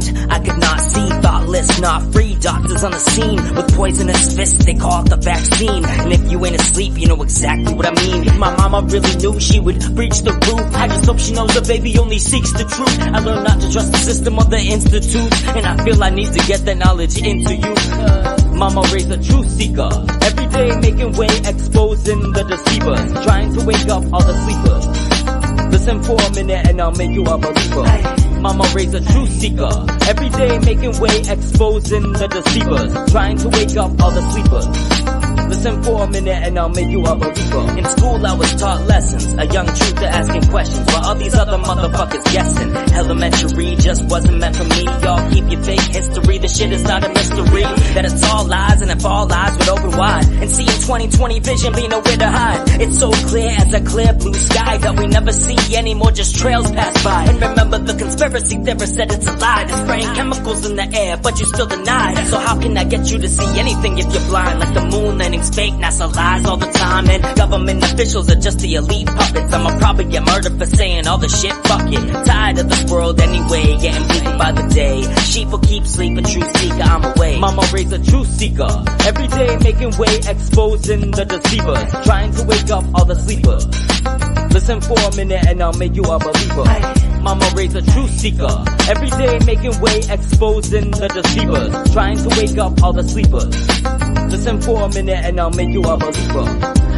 watch, I could not see, thoughtless, not free. Doctors on the scene with poisonous fists, they call it the vaccine. And if you ain't asleep, you know exactly what I mean. If my mama really knew, she would breach the roof. I just hope she knows the baby only seeks the truth. I learned not to trust the system or the institute, and I feel I need to get that knowledge into you. Mama raised a truth seeker, every day making way, exposing the deceivers, trying to wake up all the sleepers. Listen for a minute and I'll make you a believer. Mama raised a truth seeker, every day making way, exposing the deceivers, trying to wake up all the sleepers. Listen for a minute and I'll make you a believer. In school I was taught lessons, a young truther asking questions, while all these other motherfuckers guessing. Elementary just wasn't meant for me. Y'all keep your fake history, the shit is not a mystery. That it's all lies, and if all lies would open wide and see in 2020 vision be nowhere to hide. It's so clear as a clear blue sky that we never see anymore, just trails pass by. And remember the conspiracy theorist said it's a lie. They're spraying chemicals in the air, but you still deny. So how can I get you to see anything if you're blind? Like the moon landing's fake, NASA lies all the time, and government officials are just the elite puppets. I'ma probably get murdered for saying all the shit, fuck it. Tired of this world anyway, getting bleated by the day. Sheep will keep sleeping, truth seeker, I'm away. Mama raised a truth seeker, every day making way, exposing the deceivers, trying to wake up all the sleepers. Listen for a minute and I'll make you a believer. Mama raised a truth seeker, every day making way, exposing the deceivers, trying to wake up all the sleepers. Listen for a minute and I'll make you a believer.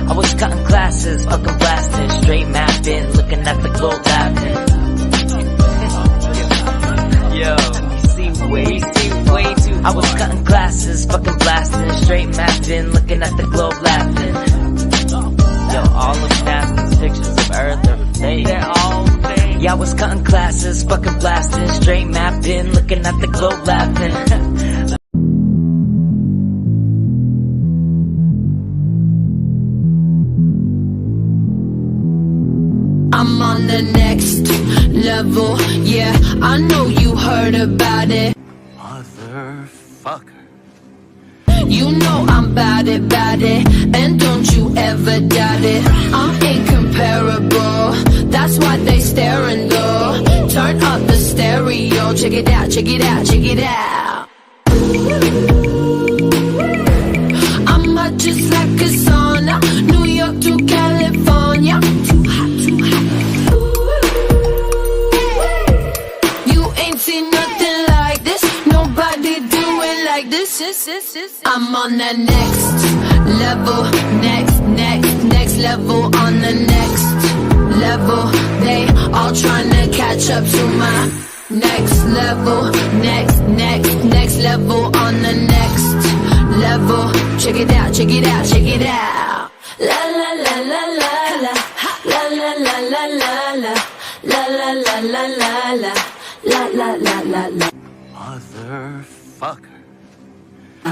I was cutting classes, fucking blasting, straight mapping, looking at the globe laughing. Yo, we see way too. I was cutting classes, fucking blasting, straight mapping, looking at the globe laughing. Yo, all of NASA's pictures of Earth are fake. They're all fake. Yeah, I was cutting classes, fucking blasting, straight mapping, looking at the globe laughing. I'm on the next level, yeah, I know you heard about it. Motherfucker. You know I'm bout it, and don't you ever doubt it. I'm incomparable, that's why they staring though. Turn up the stereo, check it out, check it out, check it out. I'm hot just like a sauna, New York to California. Too hot, too hot. You ain't seen nothing like this, nobody do it like this. I'm on the next level, next level, on the next level. They all trying to catch up to my next level, next level, on the next level. Check it out, check it out, check it out. La la la la la la, la la la la la la, la la la la la la, la la la la la. Motherfucker.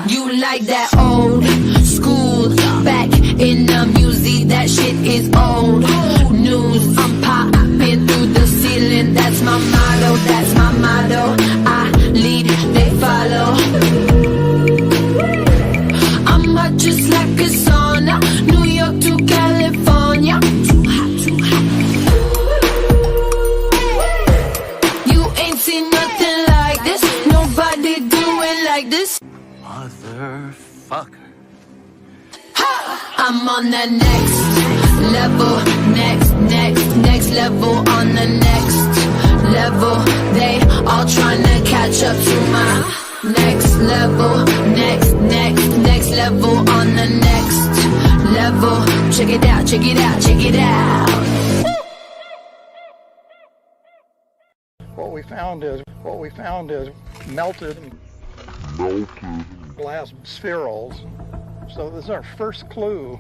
You like that old school, back in the music, that shit is old news. I'm popping through the ceiling, that's my motto, that's my motto. I lead, they follow. I'm hot just like a sauna, New York to California. Too hot, too hot. You ain't seen nothing like this, nobody do it like this. Motherfucker. I'm on the next level, next level, on the next level. They all trying to catch up to my next level, next level, on the next level. Check it out, check it out, check it out. What we found is melted glass spherules. So this is our first clue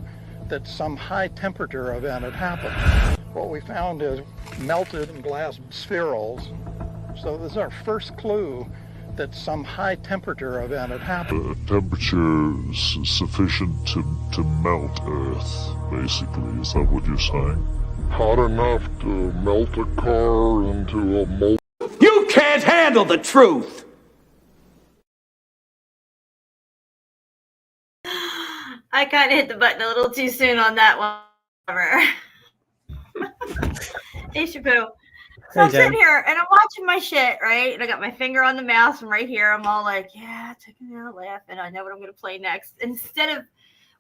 that some high temperature event had happened. What we found is melted glass spherules. So this is our first clue that some high temperature event had happened. Temperature sufficient to melt Earth, basically. Is that what you're saying? Hot enough to melt a car into a molten... You can't handle the truth! I kind of hit the button a little too soon on that one. Hey, Chapeau. So Hey, I'm sitting Jen. here and I'm watching my shit, right? And I got my finger on the mouse, and right here I'm all like, yeah, taking a laugh, and I know what I'm going to play next. Instead of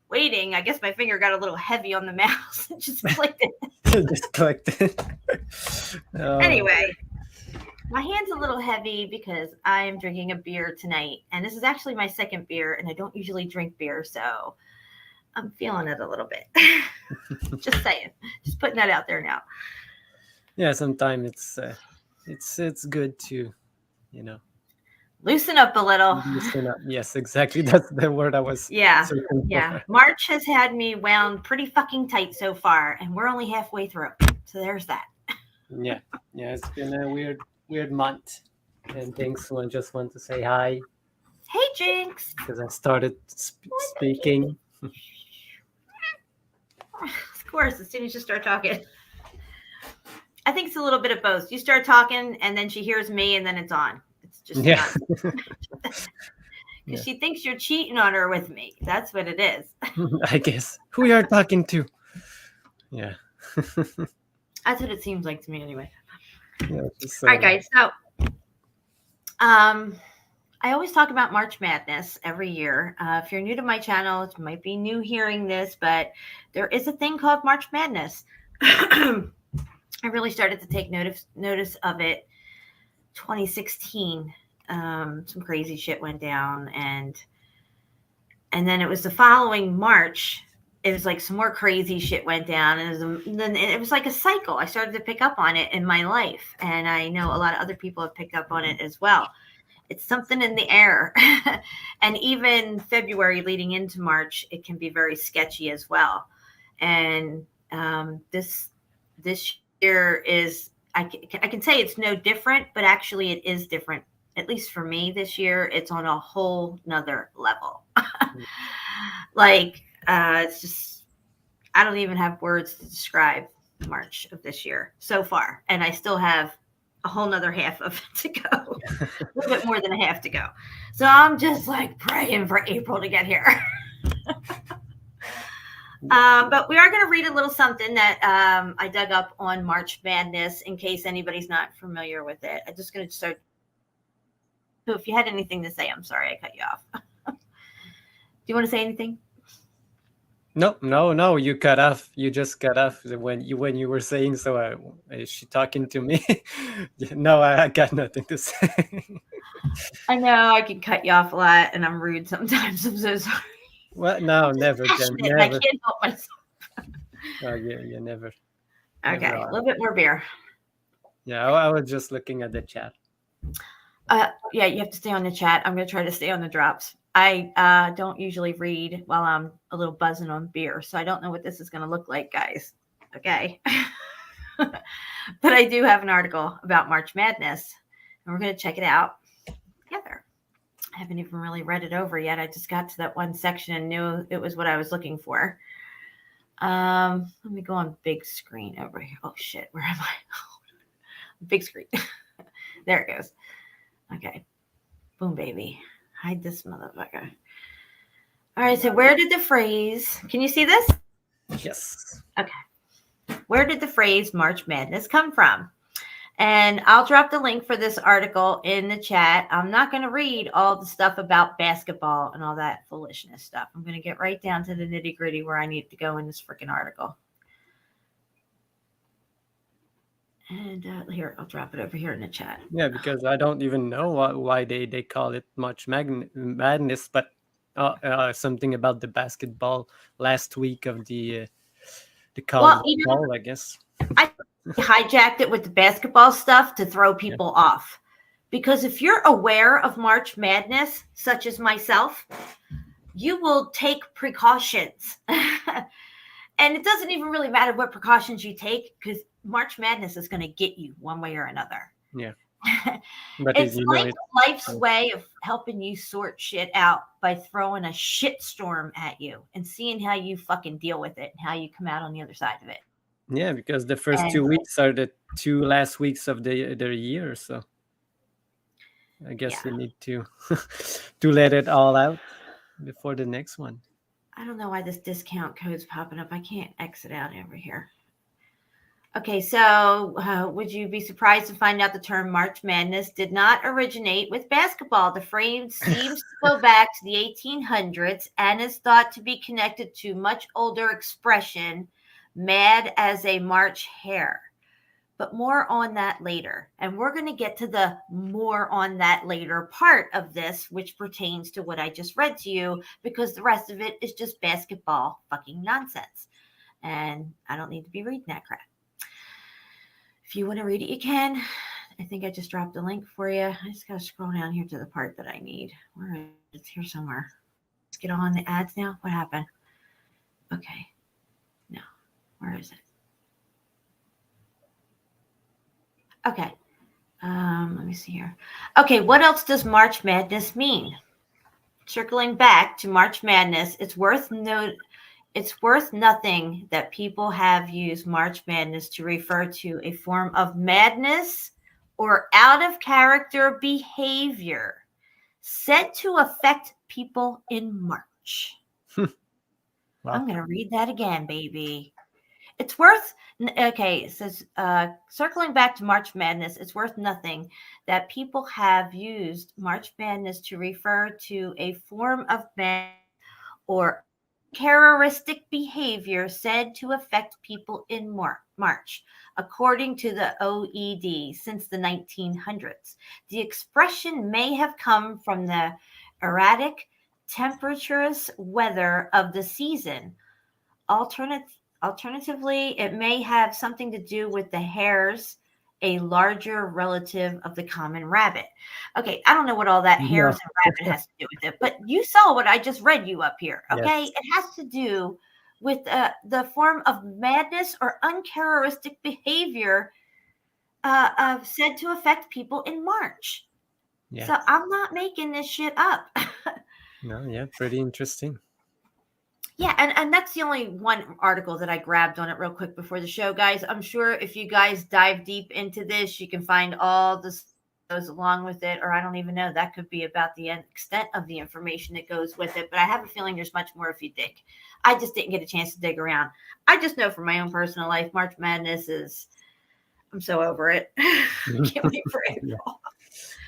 waiting, I guess my finger got a little heavy on the mouse and just clicked it. Just clicked it. Oh, Anyway, my hand's a little heavy because I'm drinking a beer tonight, and this is actually my second beer, and I don't usually drink beer, so I'm feeling it a little bit. Just saying, just putting that out there now. yeah, sometimes it's good to, you know, Loosen up a little. loosen up. Yes, exactly. That's the word I was Yeah, searching yeah. for. March has had me wound pretty fucking tight so far, and we're only halfway through. So there's that. Yeah, it's been a weird month, and thanks. I just want to say hi Hey, Jinx. because I started speaking. Of course, as soon as you start talking. I think it's a little bit of both. You start talking, and then she hears me, and then it's on. It's just Yeah. because she thinks you're cheating on her with me. That's what it is. I guess who you are talking to. Yeah. That's what it seems like to me, anyway. Yeah, just, All right, guys. So, I always talk about March Madness every year. If you're new to my channel, it might be new hearing this, but there is a thing called March Madness. I really started to take notice of it 2016. Some crazy shit went down, and then it was the following March. It was like some more crazy shit went down, and then it was like a cycle. I started to pick up on it in my life, and I know a lot of other people have picked up on it as well. It's something in the air. And even February leading into March, it can be very sketchy as well. And this year is, I can say it's no different, but actually it is different. At least for me this year, it's on a whole nother level. Like, it's just, I don't even have words to describe March of this year so far. And I still have a whole nother half of it to go, a little bit more than a half to go. So I'm just like praying for April to get here. But we are going to read a little something that I dug up on March Madness in case anybody's not familiar with it. I'm just going to start. So if you had anything to say, I'm sorry I cut you off. Do you want to say anything? No, you cut off. You just cut off when you were saying so. Is she talking to me? No, I got nothing to say. I know I can cut you off a lot, and I'm rude sometimes. I'm so sorry. Well, no, never, Jen, Passionate, I never. can't help myself. Oh, yeah, never. Okay, Never a are. little bit more beer. Yeah, I was just looking at the chat. Yeah, you have to stay on the chat. I'm going to try to stay on the drops. I don't usually read while I'm a little buzzing on beer, so I don't know what this is going to look like, guys. Okay. But I do have an article about March Madness, and we're going to check it out together. I haven't even really read it over yet. I just got to that one section and knew it was what I was looking for. Let me go on big screen over here. Oh, shit. Where am I? Big screen. There it goes. Okay. Boom, baby. Hide this motherfucker. All right. So where did the phrase, can you see this? Yes. Okay. Where did the phrase March Madness come from? And I'll drop the link for this article in the chat. I'm not going to read all the stuff about basketball and all that foolishness stuff. I'm going to get right down to the nitty gritty where I need to go in this freaking article. And here, I'll drop it over here in the chat. Yeah, because I don't even know why they call it March Madness, but something about the basketball last week of the college ball, I guess. I hijacked it with the basketball stuff to throw people off. Because if you're aware of March Madness, such as myself, you will take precautions. And it doesn't even really matter what precautions you take, because March Madness is going to get you one way or another. Yeah. But It's like life's way of helping you sort shit out by throwing a shitstorm at you and seeing how you fucking deal with it and how you come out on the other side of it. Yeah, because the first 2 weeks are the 2 last weeks of the year, so I guess you need to to let it all out before the next one. I don't know why this discount code's popping up. I can't exit out over here. Okay, so would you be surprised to find out the term March Madness did not originate with basketball? The phrase seems to go back to the 1800s and is thought to be connected to much older expression, mad as a March hare. But more on that later. And we're going to get to the more on that later part of this, which pertains to what I just read to you, because the rest of it is just basketball fucking nonsense. And I don't need to be reading that crap. If you want to read it, you can. I think I just dropped a link for you. I just got to scroll down here to the part that I need. Where is it? It's here somewhere. Let's get on the ads now. What happened? Okay. No. Where is it? Okay. Let me see here. Okay. What else does March Madness mean? Circling back to March Madness, it's worth nothing that people have used March Madness to refer to a form of madness or out of character behavior said to affect people in March. Wow. I'm going to read that again, baby. It's worth, okay, it says, circling back to March Madness, it's worth nothing that people have used March Madness to refer to a form of madness or characteristic behavior said to affect people in March, according to the OED since the 1900s. The expression may have come from the erratic, tempestuous weather of the season. Alternatively, it may have something to do with the hares, a larger relative of the common rabbit. Okay, I don't know what all that hares and rabbit has to do with it, but you saw what I just read you up here, okay? Yes. It has to do with the form of madness or uncharacteristic behavior said to affect people in March. Yeah. So I'm not making this shit up. No, yeah, pretty interesting. Yeah, and that's the only one article that I grabbed on it real quick before the show, guys. I'm sure if you guys dive deep into this, you can find all this goes along with it, or I don't even know. That could be about the extent of the information that goes with it. But I have a feeling there's much more if you dig. I just didn't get a chance to dig around. I just know from my own personal life, March Madness is, I'm so over it. I can't wait for April.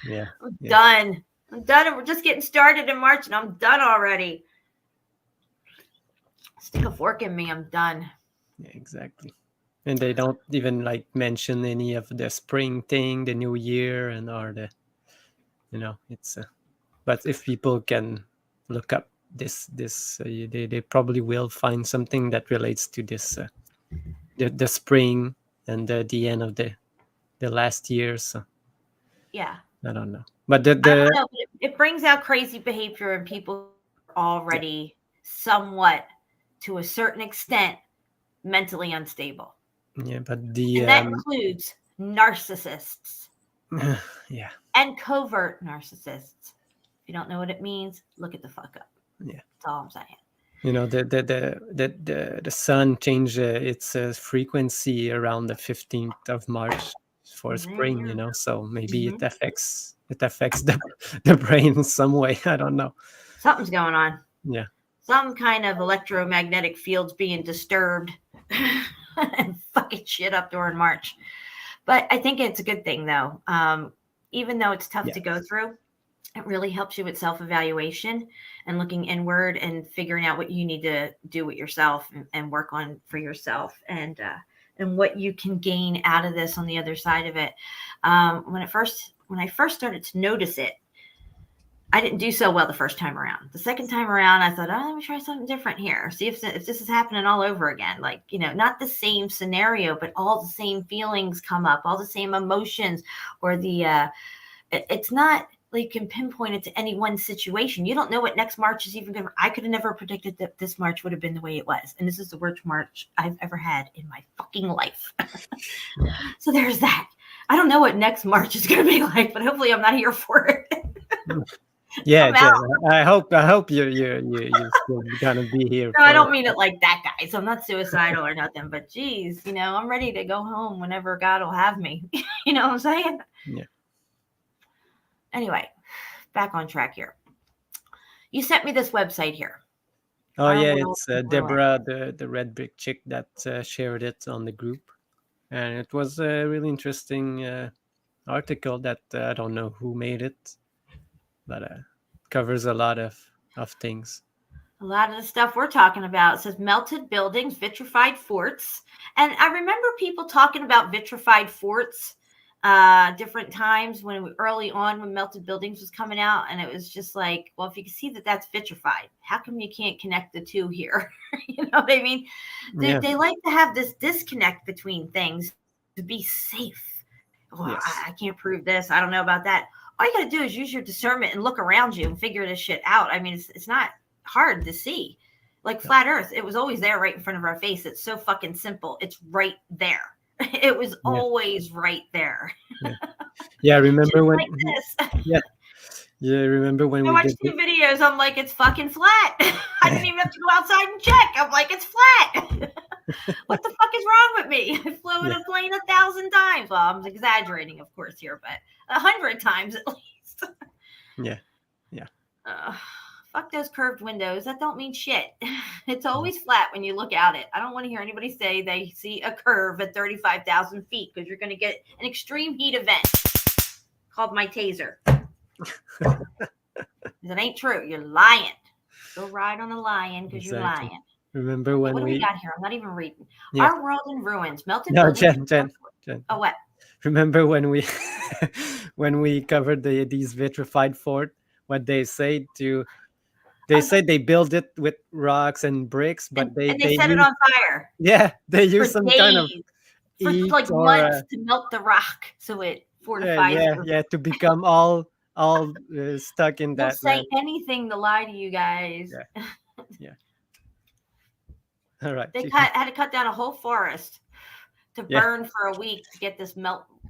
Yeah. I'm done. I'm done. We're just getting started in March, and I'm done already. Stick a fork in me, I'm done. Yeah, exactly. And they don't even like mention any of the spring thing, the new year, and or the, it's. But if people can look up this, they probably will find something that relates to this, the spring and the end of the last year. So yeah, I don't know, but I don't know, but it brings out crazy behavior in people already somewhat, to a certain extent, mentally unstable. Yeah, but and that includes narcissists. Yeah. And covert narcissists. If you don't know what it means, look it the fuck up. Yeah. That's all I'm saying. The sun changed its frequency around the 15th of March for spring, so maybe it affects the brain in some way. I don't know. Something's going on. Yeah. Some kind of electromagnetic fields being disturbed and fucking shit up during March. But I think it's a good thing, though. Even though it's tough to go through, it really helps you with self-evaluation and looking inward and figuring out what you need to do with yourself and work on for yourself, and what you can gain out of this on the other side of it. When I first started to notice it, I didn't do so well the first time around. The second time around, I thought, let me try something different here. See if this is happening all over again. Like, not the same scenario, but all the same feelings come up, all the same emotions, or it's not like you can pinpoint it to any one situation. You don't know what next March is even going to. I could have never predicted that this March would have been the way it was. And this is the worst March I've ever had in my fucking life. So there's that. I don't know what next March is going to be like, but hopefully I'm not here for it. Yeah, I hope you're still gonna be here. No, I don't mean it like that, guys. I'm not suicidal or nothing, but geez, I'm ready to go home whenever God will have me. You know what I'm saying? Yeah. Anyway, back on track here. You sent me this website here. Oh yeah, it's Deborah, the red brick chick that shared it on the group. and it was a really interesting article that I don't know who made it, but covers a lot of things. A lot of the stuff we're talking about. It says melted buildings, vitrified forts. And I remember people talking about vitrified forts different times early on when melted buildings was coming out. And it was just like, well, if you can see that that's vitrified, how come you can't connect the two here? You know what I mean? They like to have this disconnect between things to be safe. Well, Yes. I can't prove this. I don't know about that. All you got to do is use your discernment and look around you and figure this shit out. I mean, it's not hard to see. Like flat earth, it was always there right in front of our face. It's so fucking simple. It's right there. It was always right there. Yeah, remember when like this. Yeah, remember when I we watched did 2 videos. I'm like, it's fucking flat. I didn't even have to go outside and check. I'm like, it's flat. What the fuck is wrong with me? I flew in a plane 1,000 times. Well, I'm exaggerating, of course, here, but 100 times at least. Yeah. Fuck those curved windows. That don't mean shit. It's always flat when you look at it. I don't want to hear anybody say they see a curve at 35,000 feet because you're going to get an extreme heat event called my taser. It ain't true. You're lying. Go ride on a lion because you're lying. Remember when What do we we got here? I'm not even reading. Yeah. Our world in ruins. Melted No, buildings. Jen. Oh, what? Remember when we when we covered these vitrified fort? What they say to said they build it with rocks and bricks, but they set it use, on fire. Yeah, they use for some days, kind of for heat like or, months to melt the rock so it fortifies. to become all stuck in They'll that. say anything to lie to you guys. Yeah. All right. They had to cut down a whole forest to burn for a week to get this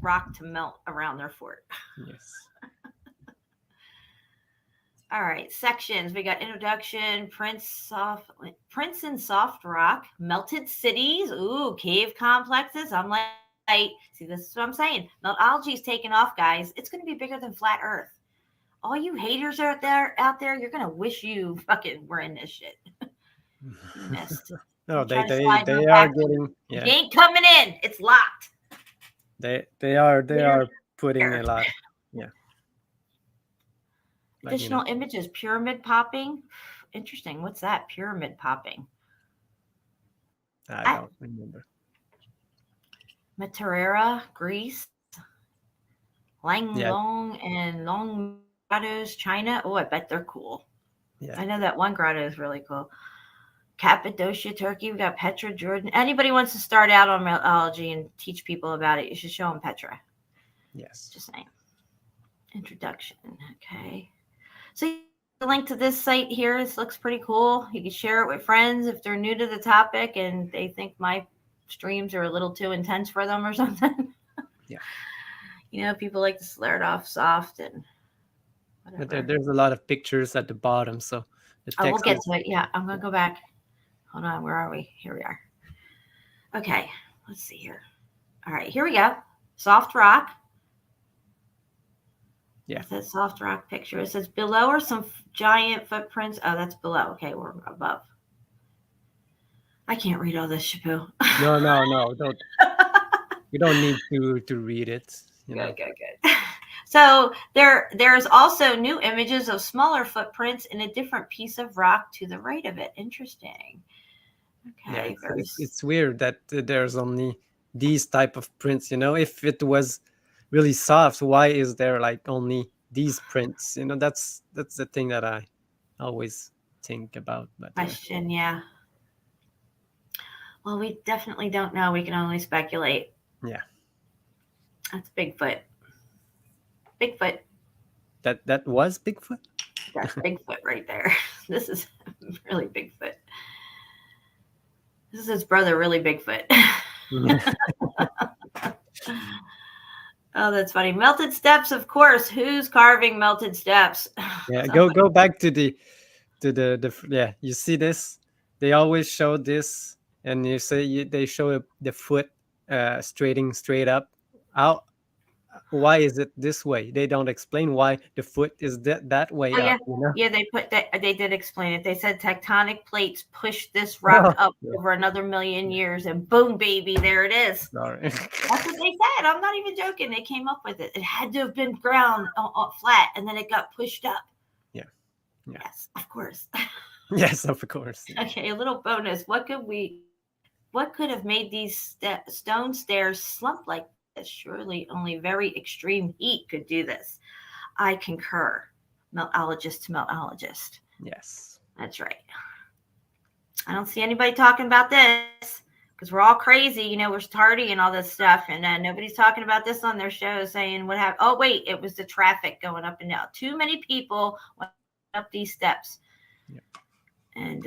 rock to melt around their fort. Yes. All right, sections. We got introduction, Prince and soft rock, melted cities, cave complexes. I'm like, see, this is what I'm saying. Meltology is taking off, guys. It's going to be bigger than flat Earth. All you haters out there, you're going to wish you fucking were in this shit. You missed. No, they are getting. Yeah. You ain't coming in. It's locked. They are putting a lot. Yeah. Additional images, pyramid popping. Interesting. What's that? Pyramid popping. I don't remember. Materera, Greece. Long and Long grottos, China. Oh, I bet they're cool. Yeah. I know that one grotto is really cool. Cappadocia, Turkey. We got Petra, Jordan. Anybody wants to start out on Meltology and teach people about it, you should show them Petra. Yes. Just saying. Introduction. Okay. So the link to this site here. This looks pretty cool. You can share it with friends if they're new to the topic and they think my streams are a little too intense for them or something. Yeah. You know, people like to slur it off soft and whatever. But there's a lot of pictures at the bottom, so the text. We'll get to it. Yeah, I'm gonna go back. Hold on, where are we? Here we are. Okay, let's see here. All right, here we go. Soft rock. Yeah. It says soft rock picture. It says below are some giant footprints. Oh, that's below. Okay, we're above. I can't read all this, Shabu. No. Don't. You don't need to read it. You know. Good. So there's also new images of smaller footprints in a different piece of rock to the right of it. Interesting. Okay. Yeah, it's weird that there's only these type of prints. You know, if it was really soft, why is there like only these prints? You know, that's the thing that I always think about. But question, yeah. Well, we definitely don't know. We can only speculate. Yeah. That's Bigfoot. That was Bigfoot? That's Bigfoot right there. This is really Bigfoot. This is his brother, really Bigfoot. Oh, that's funny. Melted steps, of course. Who's carving melted steps? Yeah, go back to the yeah. You see this? They always show this, and you say they show the foot straight up. why is it this way? They don't explain why the foot is that way Oh yeah, up. You know? yeah. They put that. They did explain it. They said tectonic plates pushed this Oh, rock up yeah. over another million years, and boom, baby, there it is. Sorry. That's what they said. I'm not even joking. They came up with it. It had to have been ground flat, and then it got pushed up. Yeah. Yeah. Yes, of course. Yes, of course. Okay, a little bonus. What could have made these stone stairs slump like this? Surely only very extreme heat could do this. I concur. Meltologist to meltologist. Yes. That's right. I don't see anybody talking about this because we're all crazy. We're tardy and all this stuff. And nobody's talking about this on their show saying what happened. Oh, wait, it was the traffic going up and down. Too many people went up these steps. Yeah. And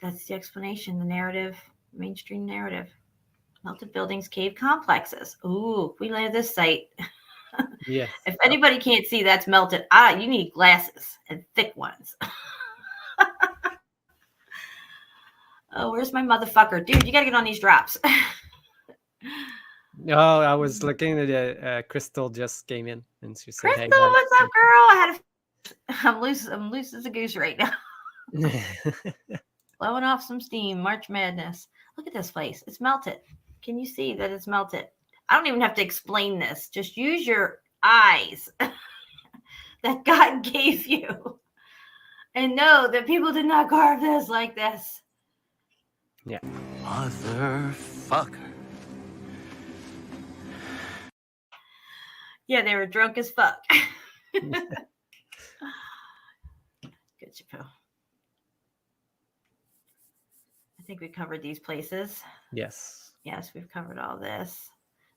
that's the explanation, the narrative, mainstream narrative. Melted buildings, cave complexes. Ooh, we landed this site. Yes. If anybody can't see that's melted, you need glasses and thick ones. Oh, where's my motherfucker? Dude, you got to get on these drops. Oh, I was looking at Crystal just came in and she said, Crystal, "Hey, guys." what's up, girl? I'm loose as a goose right now. Blowing off some steam. March Madness. Look at this place. It's melted. Can you see that it's melted? I don't even have to explain this. Just use your eyes that God gave you and know that people did not carve this like this. Yeah. Motherfucker. Yeah, they were drunk as fuck. Good, Chappelle. I think we covered these places. Yes. Yes, we've covered all this.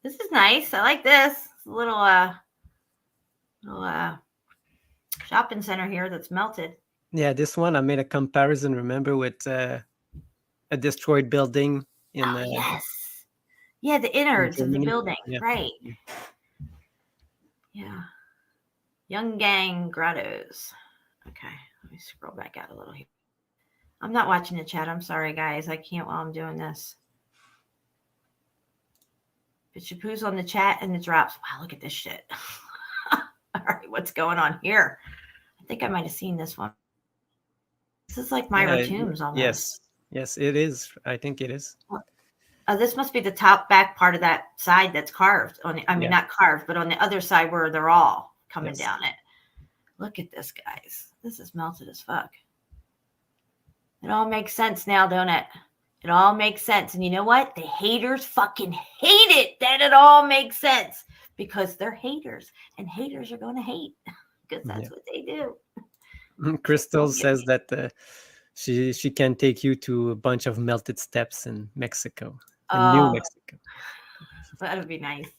This is nice. I like this. It's a little shopping center here that's melted. Yeah, this one I made a comparison. Remember with a destroyed building in yes. Yeah, the innards of the building. Yeah. Right. Yeah. Young Gang Grottos. Okay, let me scroll back out a little here. I'm not watching the chat. I'm sorry, guys. I can't while I'm doing this. But Shapoos on the chat and the drops. Wow, look at this shit. All right, what's going on here? I think I might have seen this one. This is like Myra Tombs almost. Yes, it is. I think it is. This must be the top back part of that side that's carved. Not carved, but on the other side where they're all coming down it. Look at this, guys. This is melted as fuck. It all makes sense now, don't it? It all makes sense. And you know what? The haters fucking hate it that it all makes sense because they're haters and haters are going to hate because that's what they do. Crystal says that she can take you to a bunch of melted steps in Mexico, in New Mexico. That would be nice.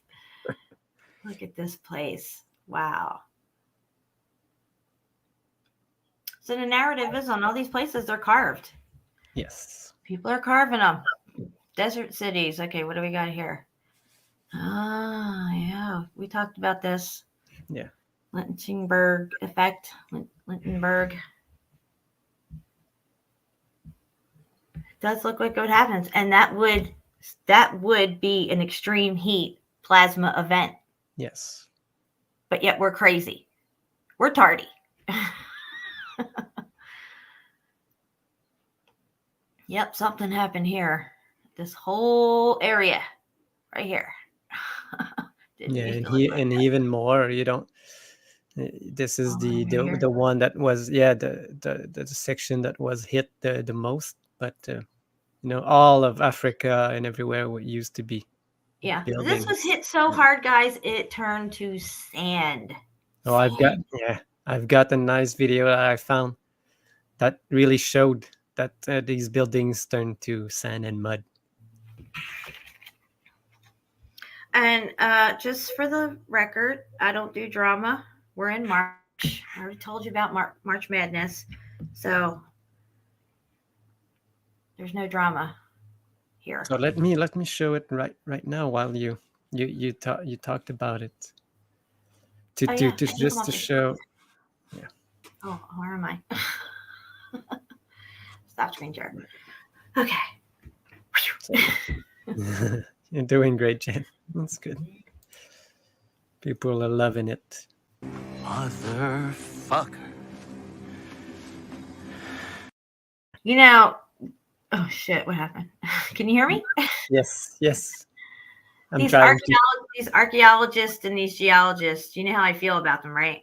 Look at this place. Wow. So the narrative is on all these places, they're carved. Yes. People are carving them. Desert cities. Okay, what do we got here? Yeah. We talked about this. Yeah. Lindenberg effect. Lindenberg. It does look like what happens. And that would be an extreme heat plasma event. Yes. But yet we're crazy. We're tardy. Yep, something happened here. This whole area right here. And even more, you don't. This is the one that was the section that was hit the most, but all of Africa and everywhere used to be. Yeah, buildings. This was hit so hard, guys, it turned to sand. Oh, I've got a nice video that I found that really showed that these buildings turned to sand and mud. And just for the record, I don't do drama. We're in March. I already told you about March Madness, so there's no drama here. So let me show it right now while you talked about it to show. Yeah. Oh, where am I? Stop screen share. Okay. You're doing great, Jen. That's good. People are loving it. Motherfucker. You know, oh shit, what happened? Can you hear me? Yes. I'm These trying to. archaeologists and these geologists, you know how I feel about them, right?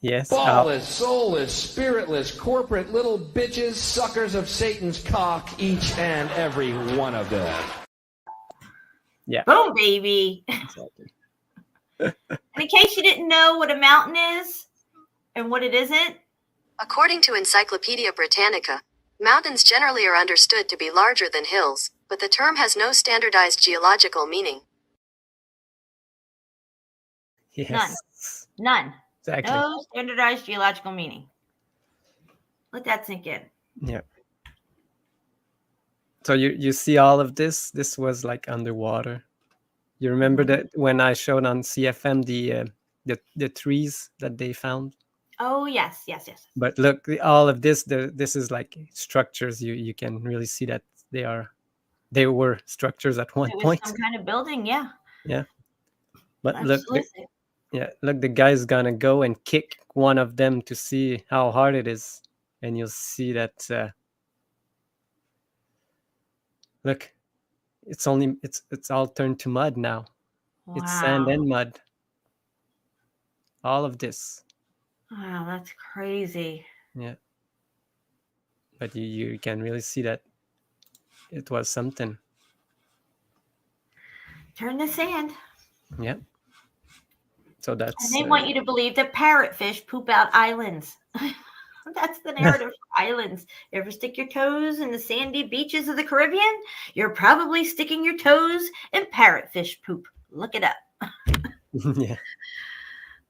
Yes. Ballless, soulless, spiritless, corporate little bitches, suckers of Satan's cock, each and every one of them. Yeah. Boom, baby. Exactly. And in case you didn't know what a mountain is and what it isn't, according to Encyclopedia Britannica, mountains generally are understood to be larger than hills, but the term has no standardized geological meaning. Yes. none. Exactly. No standardized geological meaning. Let that sink in. Yeah. So you see all of this? This was like underwater. You remember that when I showed on CFM the trees that they found? Oh yes. But look, all of this, this is like structures. You can really see that they were structures at one It was point. some kind of building, yeah. Yeah. But Absolutely. look, the guy's gonna go and kick one of them to see how hard it is, and you'll see that. Look, it's all turned to mud now. Wow. It's sand and mud. All of this. Wow, that's crazy. Yeah. But you can really see that it was something. Turn the sand. Yeah. So that's. And they want you to believe that parrotfish poop out islands. That's the narrative for islands. You ever stick your toes in the sandy beaches of the Caribbean? You're probably sticking your toes in parrotfish poop. Look it up. Yeah.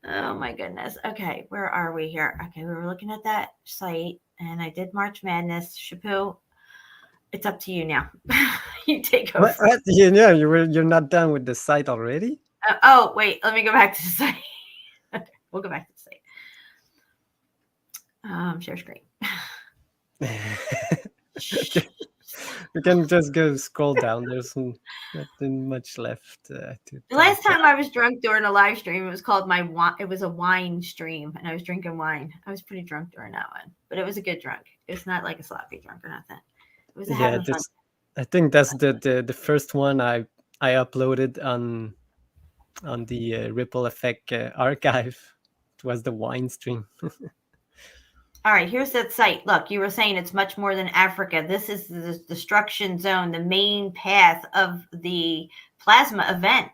Oh my goodness. Okay, where are we here? Okay, we were looking at that site, and I did March Madness. Shapu, it's up to you now. You take over. What? Yeah, you're not done with the site already? Oh wait, let me go back to the site. Okay, we'll go back to the site. Share screen. You can just go scroll down. There's nothing much left. The last time I was drunk during a live stream, it was called it was a wine stream, and I was drinking wine. I was pretty drunk during that one, but it was a good drunk. It's not like a sloppy drunk or nothing. It was having fun. I think that's the first one I uploaded on the Ripple Effect archive. It was the wine stream. All right, here's that site. Look, you were saying it's much more than Africa. This is the destruction zone, the main path of the plasma event.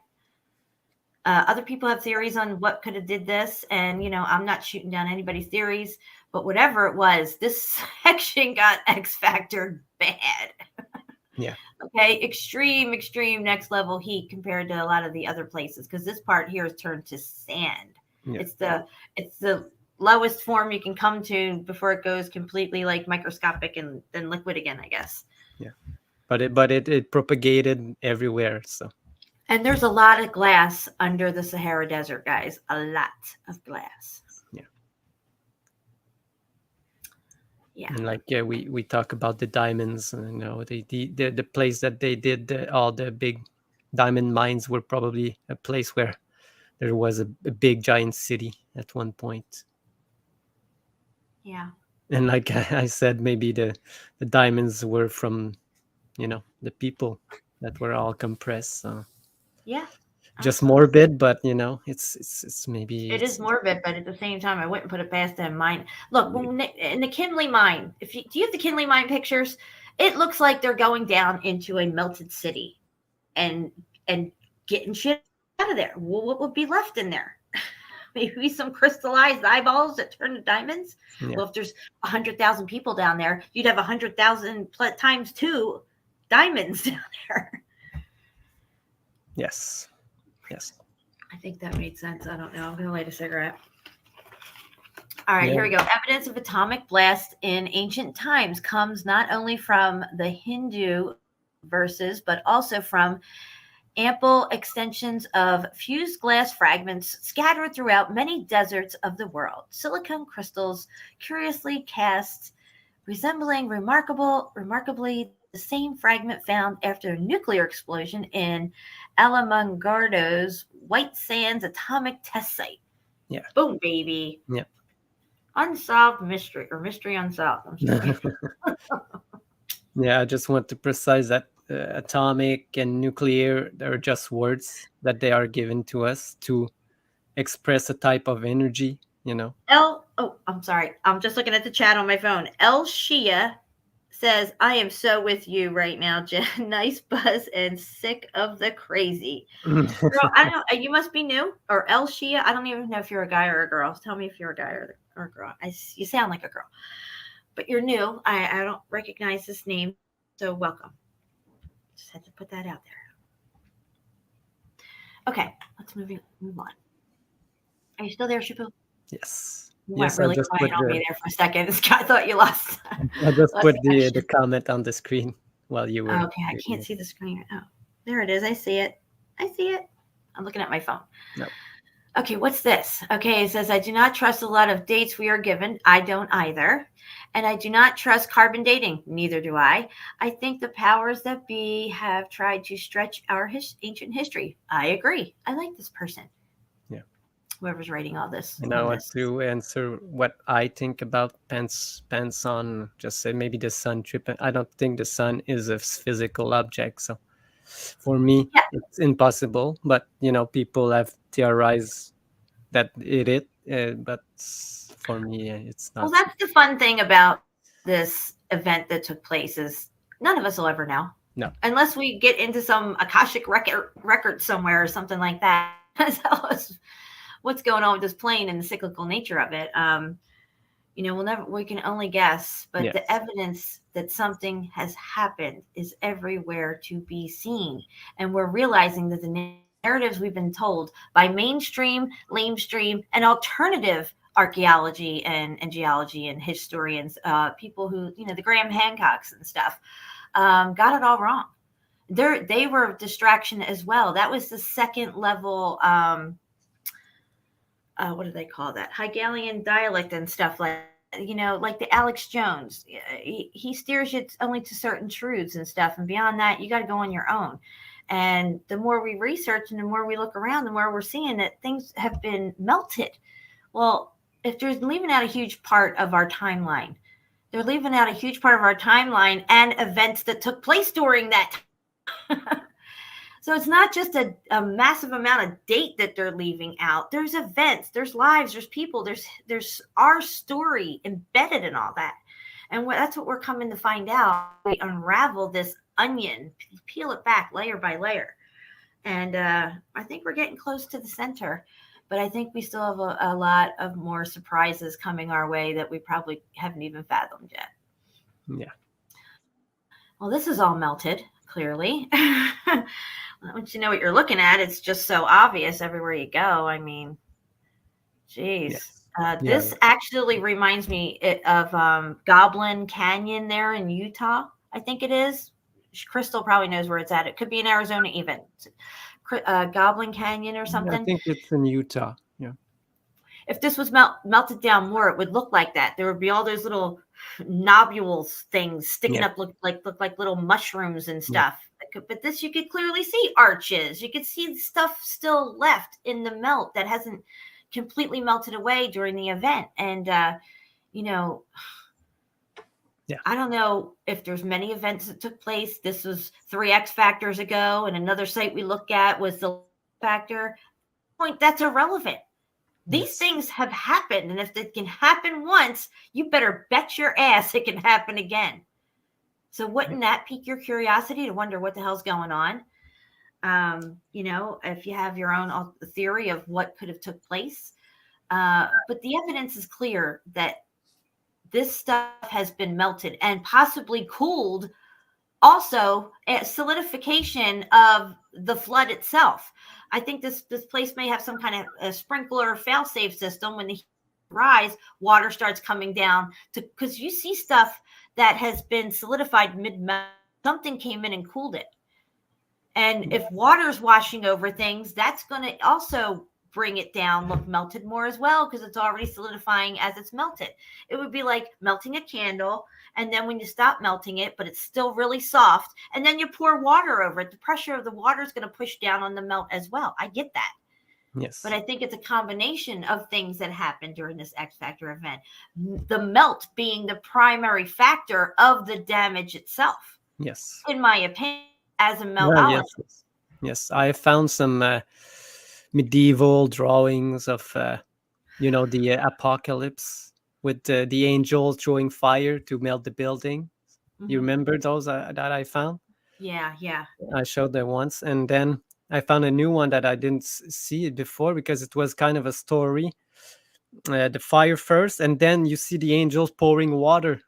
Other people have theories on what could have did this, and I'm not shooting down anybody's theories, but whatever it was, this section got X Factor bad. Yeah. Okay, extreme next level heat compared to a lot of the other places, because this part here is turned to sand. Yeah. It's the lowest form you can come to before it goes completely like microscopic and then liquid again, I guess. Yeah, but it propagated everywhere. So, and there's a lot of glass under the Sahara Desert, guys. A lot of glass. Yeah. And like we talk about the diamonds, the place that they did all the big diamond mines were probably a place where there was a big giant city at one point. Yeah. And like I said, maybe the diamonds were from, the people that were all compressed. So yeah. Just morbid, but it's maybe it is morbid, but at the same time, I wouldn't put it past them. Mine. Look, in the Kinley mine, do you have the Kinley mine pictures? It looks like they're going down into a melted city, and getting shit out of there. Well, what would be left in there? Maybe some crystallized eyeballs that turn to diamonds. Yeah. Well, if there's 100,000 people down there, you'd have 100,000 times 2 diamonds down there. Yes. I think that made sense. I don't know. I'm going to light a cigarette. All right, Here we go. Evidence of atomic blast in ancient times comes not only from the Hindu verses, but also from ample extensions of fused glass fragments scattered throughout many deserts of the world. Silicon crystals curiously cast, resembling remarkably the same fragment found after a nuclear explosion in Alamangardo's White Sands Atomic Test Site. Yeah. Boom, baby. Yeah. Unsolved mystery, or mystery unsolved. I'm sorry. Yeah, I just want to precise that atomic and nuclear are just words that they are given to us to express a type of energy, you know. I'm sorry. I'm just looking at the chat on my phone. El Shia says, I am so with you right now, Jen. Nice buzz and sick of the crazy. Girl, I don't know. You must be new. Or El Shia. I don't even know if you're a guy or a girl. Tell me if you're a guy or a girl. You sound like a girl. But you're new. I don't recognize this name. So welcome. Just had to put that out there. Okay, let's move on. Are you still there, Shabu? Yes. You Yes, went really quiet on me there for a second. I thought you lost. I just put the comment on the screen while you were. Okay, I can't see the screen. Oh, there it is. I see it. I'm looking at my phone. No. Okay, what's this? Okay, it says, I do not trust a lot of dates we are given. I don't either. And I do not trust carbon dating. Neither do I. I think the powers that be have tried to stretch our ancient history. I agree. I like this person. Yeah. Whoever's writing all this. And I want to answer what I think about Pence on, just say maybe the sun tripping. I don't think the sun is a physical object. So for me, it's impossible. But, you know, people have theorized that it is. But for me, it's not. Well, that's the fun thing about this event that took place is none of us will ever know. No. Unless we get into some Akashic record somewhere or something like that. Tell us what's going on with this plane and the cyclical nature of it. You know, we can only guess, but the evidence that something has happened is everywhere to be seen. And we're realizing that the narratives we've been told by mainstream, lamestream, and alternative archaeology and geology and historians, people who, you know, the Graham Hancocks and stuff, got it all wrong. They were a distraction as well. That was the second level, what do they call that? Hegelian dialect and stuff like, you know, like the Alex Jones. He steers you only to certain truths and stuff. And beyond that, you got to go on your own. And the more we research and the more we look around, the more we're seeing that things have been melted. Well, if they're leaving out a huge part of our timeline, they're leaving out a huge part of our timeline and events that took place during that time. So it's not just a massive amount of date that they're leaving out. There's events, there's lives, there's people, there's our story embedded in all that. And that's what we're coming to find out. We unravel this onion, peel it back layer by layer. And I think we're getting close to the center. But I think we still have a lot of more surprises coming our way that we probably haven't even fathomed yet. Yeah. Well, this is all melted, clearly. Once you know what you're looking at, it's just so obvious everywhere you go. I mean, geez. Yes. This actually reminds me of Goblin Canyon there in Utah, I think it is. Crystal probably knows where it's at. It could be in Arizona even. Goblin Canyon or something. I think it's in Utah. Yeah. If this was melted down more, it would look like that. There would be all those little nobules things sticking up, look like little mushrooms and stuff. Yeah. But this, you could clearly see arches. You could see stuff still left in the melt that hasn't completely melted away during the event. And, you know, I don't know if there's many events that took place. This was 3 X factors ago, and another site we look at was the factor. That's irrelevant. These things have happened, and if it can happen once, you better bet your ass it can happen again. So wouldn't that pique your curiosity to wonder what the hell's going on? You know, if you have your own theory of what could have took place. But the evidence is clear that this stuff has been melted and possibly cooled. Also, a solidification of the flood itself. I think this place may have some kind of a sprinkler fail-safe system. When the heat rise, water starts coming down because you see stuff that has been solidified mid-melt. Something came in and cooled it. And if water's washing over things, that's going to also bring it down, look melted more as well, because it's already solidifying as it's melted. It would be like melting a candle, and then when you stop melting it, but it's still really soft, and then you pour water over it, the pressure of the water is going to push down on the melt as well. I get that. Yes. But I think it's a combination of things that happened during this X Factor event. The melt being the primary factor of the damage itself. Yes. In my opinion, as a Well, meltologist. yes. I found some medieval drawings of, the apocalypse with the angel throwing fire to melt the building. You remember those that I found? Yeah. I showed them once, and then I found a new one that I didn't see it before because it was kind of a story. The fire first, and then you see the angels pouring water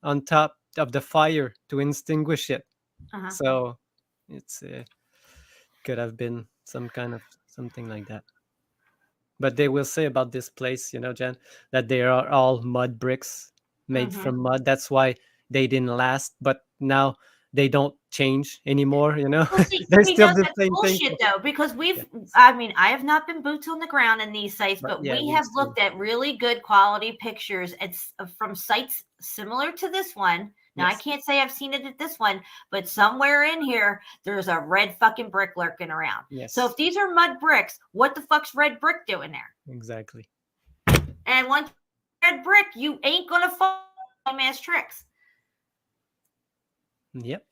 on top of the fire to extinguish it. So it's could have been some kind of something like that. But they will say about this place, Jen, that they are all mud bricks made from mud. That's why they didn't last. But now they don't change anymore. Well, see, They're we still know the that's same thing. bullshit though, because I have not been boots on the ground in these sites, but yeah, we have looked at really good quality pictures from sites similar to this one. Now, I can't say I've seen it at this one, but somewhere in here, there's a red fucking brick lurking around. Yes. So if these are mud bricks, what the fuck's red brick doing there? Exactly. And once red brick, you ain't gonna fall ass tricks. Yep.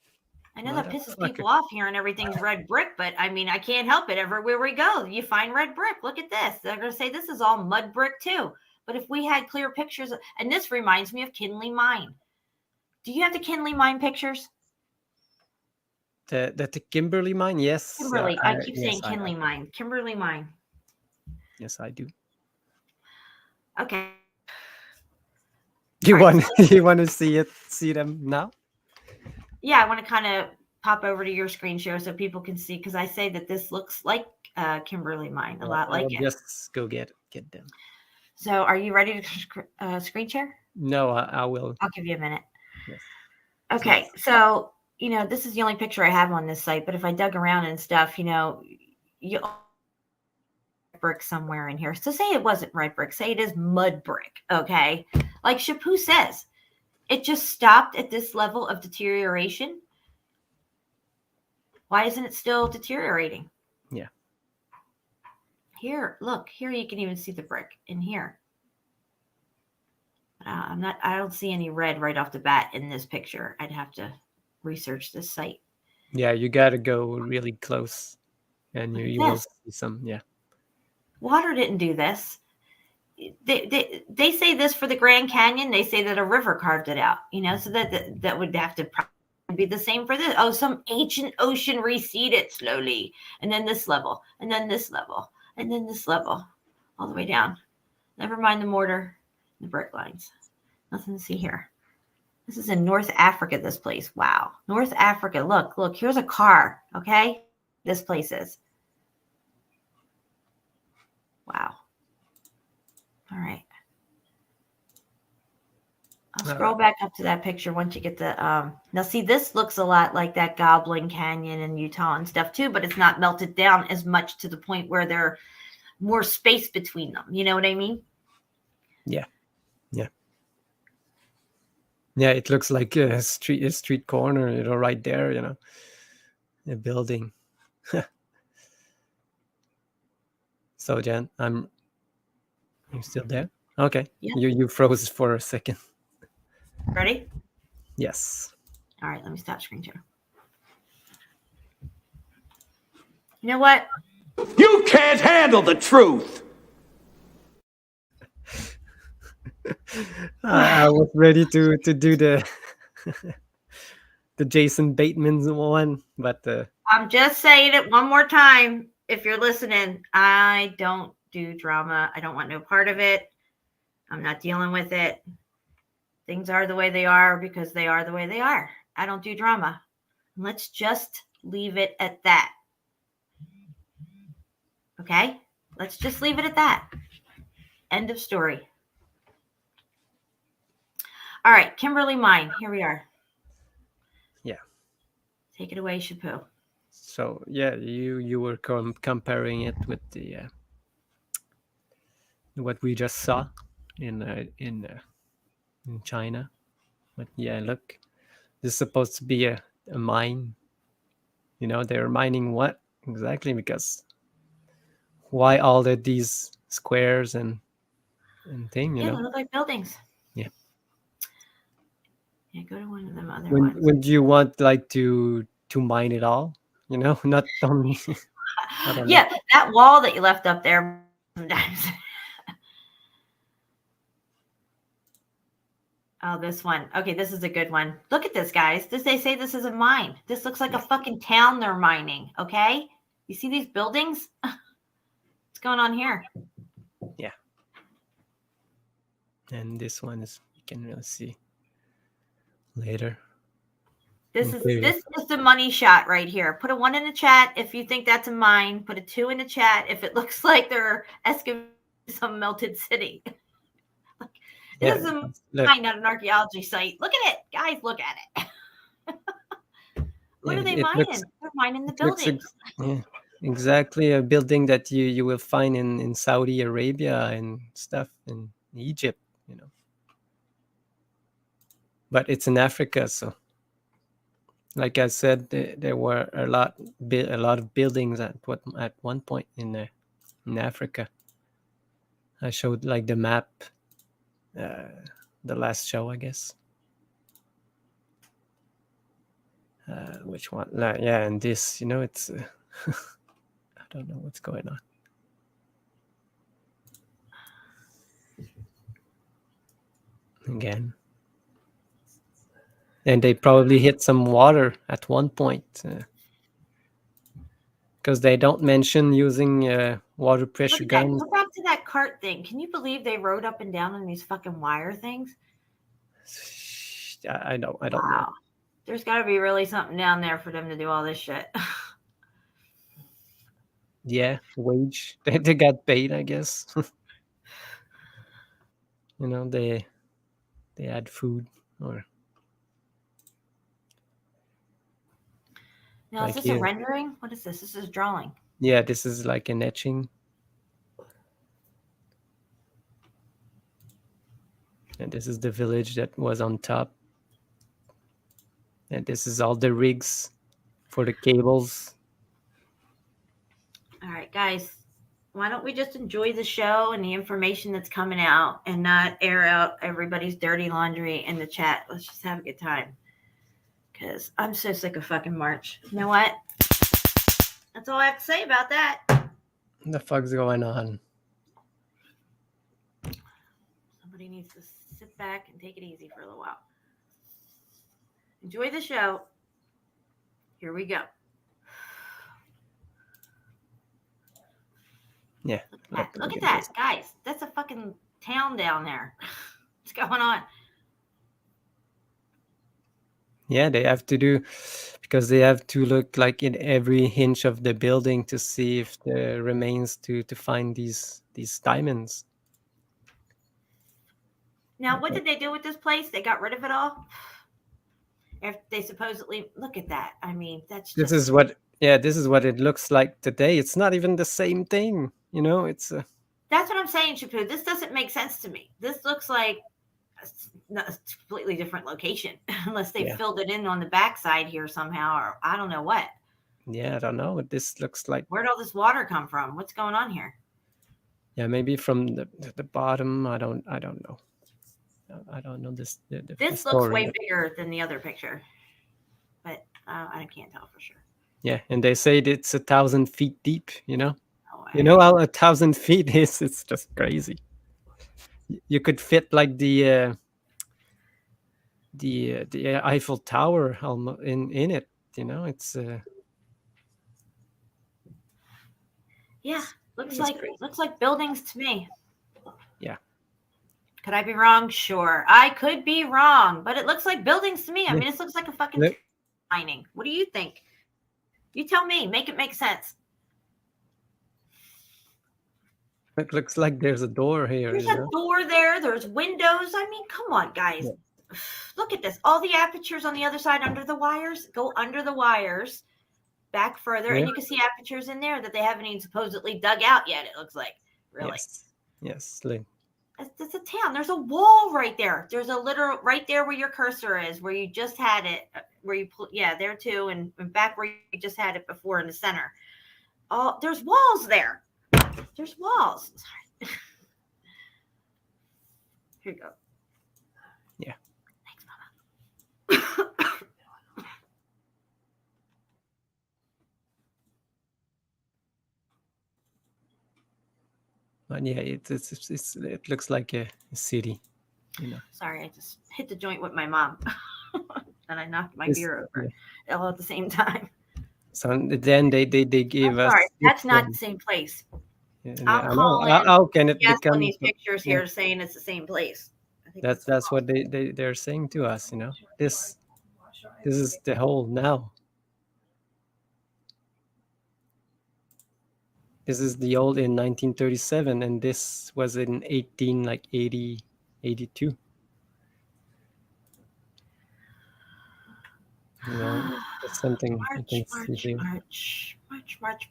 I know that pisses people off hearing everything's red brick, but I mean, I can't help it. Everywhere we go, you find red brick. Look at this. They're going to say this is all mud brick too. But if we had clear pictures, and this reminds me of Kinley Mine. Do you have the Kinley Mine pictures? The Kimberly mine? Yes. Kimberly. I keep saying Kinley Mine. Kimberly Mine. Yes, I do. Okay. You want to see them now? Yeah, I want to kind of pop over to your screen share so people can see, because I say that this looks like Kimberly Mine, a lot like it. Just go get them. So are you ready to screen share? No, I will. I'll give you a minute. Yes. Okay, so, this is the only picture I have on this site, but if I dug around and stuff, you brick somewhere in here. So say it wasn't red brick, say it is mud brick, okay? Like Shapu says, it just stopped at this level of deterioration. Why isn't it still deteriorating? Yeah. Here, look, here you can even see the brick in here. I don't see any red right off the bat in this picture. I'd have to research this site. Yeah, you got to go really close and you will see some, yeah. Water didn't do this. They say this for the Grand Canyon. They say that a river carved it out, so that would have to probably be the same for this. Oh, some ancient ocean receded slowly. And then this level, and then this level, and then this level, all the way down. Never mind the mortar, the brick lines. Nothing to see here. This is in North Africa, this place. Wow. North Africa. Look, here's a car, okay? This place is. Wow. All right. I'll scroll back up to that picture once you get the now see, this looks a lot like that Goblin Canyon in Utah and stuff too, but it's not melted down as much to the point where there's more space between them. You know what I mean? Yeah. Yeah, it looks like a street corner, right there, a building. So Jen, you still there? Okay. Yeah. You froze for a second. Ready? Yes. All right, let me stop screen share. You know what? You can't handle the truth. I was ready to do the the Jason Bateman one, but I'm just saying it one more time. If you're listening, I don't do drama. I don't want no part of it. I'm not dealing with it. Things are the way they are because they are the way they are. I don't do drama. Let's just leave it at that. Okay? Let's just leave it at that. End of story. All right, Kimberly Mine. Here we are. Yeah. Take it away, Shapu. So yeah, you were comparing it with the what we just saw in China, but yeah, look, this is supposed to be a mine. They're mining what exactly? Because why all of these squares and thing, you Yeah, know. they look like buildings. Yeah. Yeah, go to one of them other When ones. when do you want like to mine it all? You know, not only. I don't know. Yeah, that wall that you left up there sometimes. Oh, this one. Okay, this is a good one. Look at this, guys. They say this is a mine. This looks like a fucking town they're mining. Okay, you see these buildings? What's going on here? Yeah. And this one is, you can really see later. This is the money shot right here. Put a 1 in the chat if you think that's a mine. Put a 2 in the chat if it looks like they're excavating some melted city. This is a mine, not an archaeology site. Look at it, guys. Look at it. What are they mining? They're mining the buildings. Yeah, exactly. A building that you will find in Saudi Arabia and stuff in Egypt, you know. But it's in Africa, so like I said, there were a lot of buildings at one point in Africa. I showed like the map, the last show, I guess. Which one? Yeah, and this, you know, it's I don't know what's going on. Again. And they probably hit some water at one point. Because they don't mention using water pressure guns. Go back to that cart thing. Can you believe they rode up and down on these fucking wire things? I don't know. There's got to be really something down there for them to do all this shit. Yeah, wage. They got paid, I guess. You know, they had food or. Now, like is this a rendering? What is this? This is drawing. Yeah, this is like an etching. And this is the village that was on top. And this is all the rigs for the cables. All right, guys. Why don't we just enjoy the show and the information that's coming out and not air out everybody's dirty laundry in the chat? Let's just have a good time. Because I'm so sick of fucking March. You know what? That's all I have to say about that. What the fuck's going on? Somebody needs to sit back and take it easy for a little while. Enjoy the show. Here we go. Yeah. Look at that, guys. That's a fucking town down there. What's going on? Yeah, they have to do, because they have to look like in every inch of the building to see if there remains to find these diamonds. Now, what did they do with this place? They got rid of it all? If they supposedly, look at that. I mean, that's just... This is what it looks like today. It's not even the same thing, you know. It's that's what I'm saying, Shapu. This doesn't make sense to me. This looks like a completely different location, unless they filled it in on the backside here somehow, or I don't know what. Yeah, I don't know what this looks like. Where'd all this water come from? What's going on here? Yeah, maybe from the bottom. I don't know. I don't know this. This looks way bigger than the other picture, but I can't tell for sure. Yeah, and they say it's 1,000 feet deep. You know, you know how 1,000 feet is. It's just crazy. You could fit like the Eiffel Tower in it. You know, it's. Yeah, looks like buildings to me. Yeah. Could I be wrong? Sure, I could be wrong, but it looks like buildings to me. I mean, this looks like a fucking mining. What do you think? You tell me. Make it make sense. It looks like there's a door here. There's a door there. There's windows. I mean, come on, guys. Yeah. Look at this. All the apertures on the other side under the wires. Go under the wires, back further, and you can see apertures in there that they haven't even supposedly dug out yet, it looks like. Really? Yes. That's a town. There's a wall right there. There's a literal right there where your cursor is, where you just had it, where you there too, and back where you just had it before in the center. There's walls there. There's walls. Here you go. Yeah. Thanks, Mama. But yeah, it looks like a city, you know. Sorry, I just hit the joint with my mom, and I knocked my It's, beer over yeah. all at the same time. So then they gave I'm us. sorry, that's not the same place. Yeah, I'm I know. calling How can it yes on become? these pictures Yeah, here saying it's the same place. I think that's what they're saying to us. You know, this is the whole now. This is the old in 1937, and this was in 82. You know, it's something you can see here.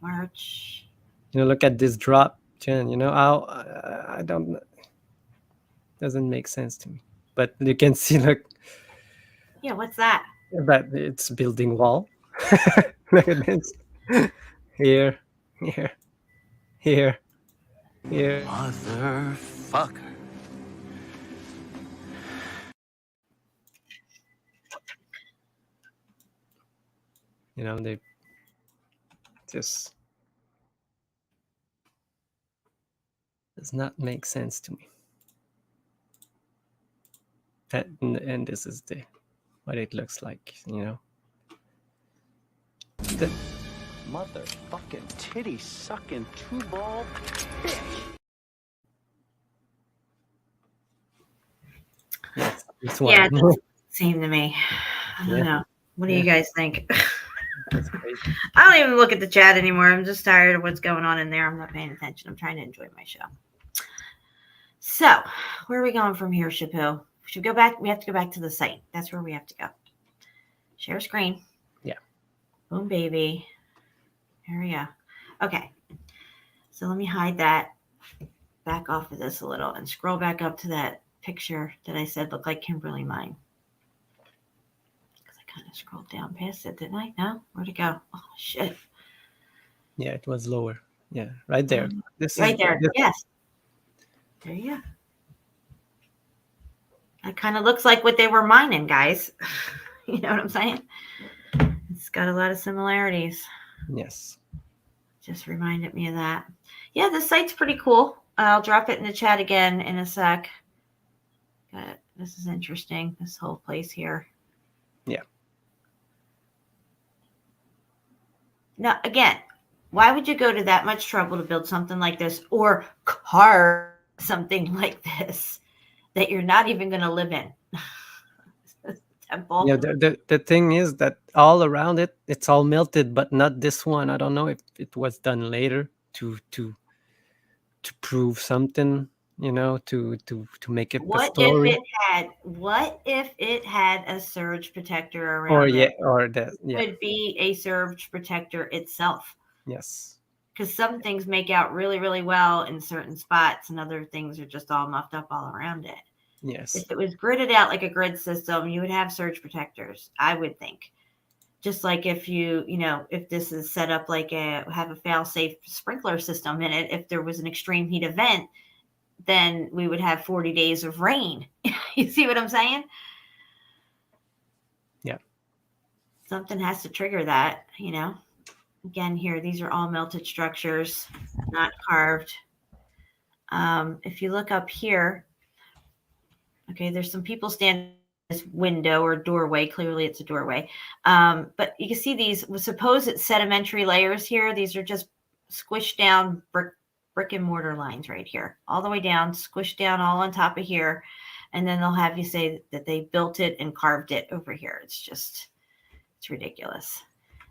March. You know, look at this drop, Jen. You know, I don't. Doesn't make sense to me. But you can see, look, Yeah, what's that? that it's building wall. Look at this. Here. Motherfucker. You know, they just does not make sense to me. And this is what it looks like, you know. The Motherfucking titty sucking two ball bitch. yes, this one. Yeah, it doesn't seem to me. I don't Yeah. know. What do you guys think? That's crazy. I don't even look at the chat anymore. I'm just tired of what's going on in there. I'm not paying attention. I'm trying to enjoy my show. So, where are we going from here, Chapeau? Should we go back? We have to go back to the site. That's where we have to go. Share screen. Yeah. Boom, baby. There we go. Okay. So let me hide that. Back off of this a little and scroll back up to that picture that I said looked like Kimberly mine. Because I kind of scrolled down past it, didn't I? No? Where'd it go? Oh, shit. Yeah, it was lower. Yeah, right there. This right is there. Yes. There you go. That kind of looks like what they were mining, guys. You know what I'm saying? It's got a lot of similarities. Yes. Just reminded me of that. Yeah, the site's pretty cool. I'll drop it in the chat again in a sec. But this is interesting, this whole place here. Yeah. Now, again, why would you go to that much trouble to build something like this or carve something like this that you're not even going to live in? Temple. Yeah, the thing is that all around it, it's all melted, but not this one. I don't know if it was done later to prove something, you know, to make it a story. What if it had a surge protector around Or it? or that Would be a surge protector itself. Yes. Because some things make out really, really well in certain spots, and other things are just all muffed up all around it. Yes. If it was gridded out like a grid system, you would have surge protectors, I would think. Just like if if this is set up like have a fail-safe sprinkler system in it, if there was an extreme heat event, then we would have 40 days of rain. You see what I'm saying? Yeah. Something has to trigger that, you know. Again, here, these are all melted structures, not carved. If you look up here, okay, there's some people standing in this window or doorway. Clearly, it's a doorway. But you can see these supposed sedimentary layers here. These are just squished down brick and mortar lines right here, all the way down, squished down all on top of here. And then they'll have you say that they built it and carved it over here. It's ridiculous.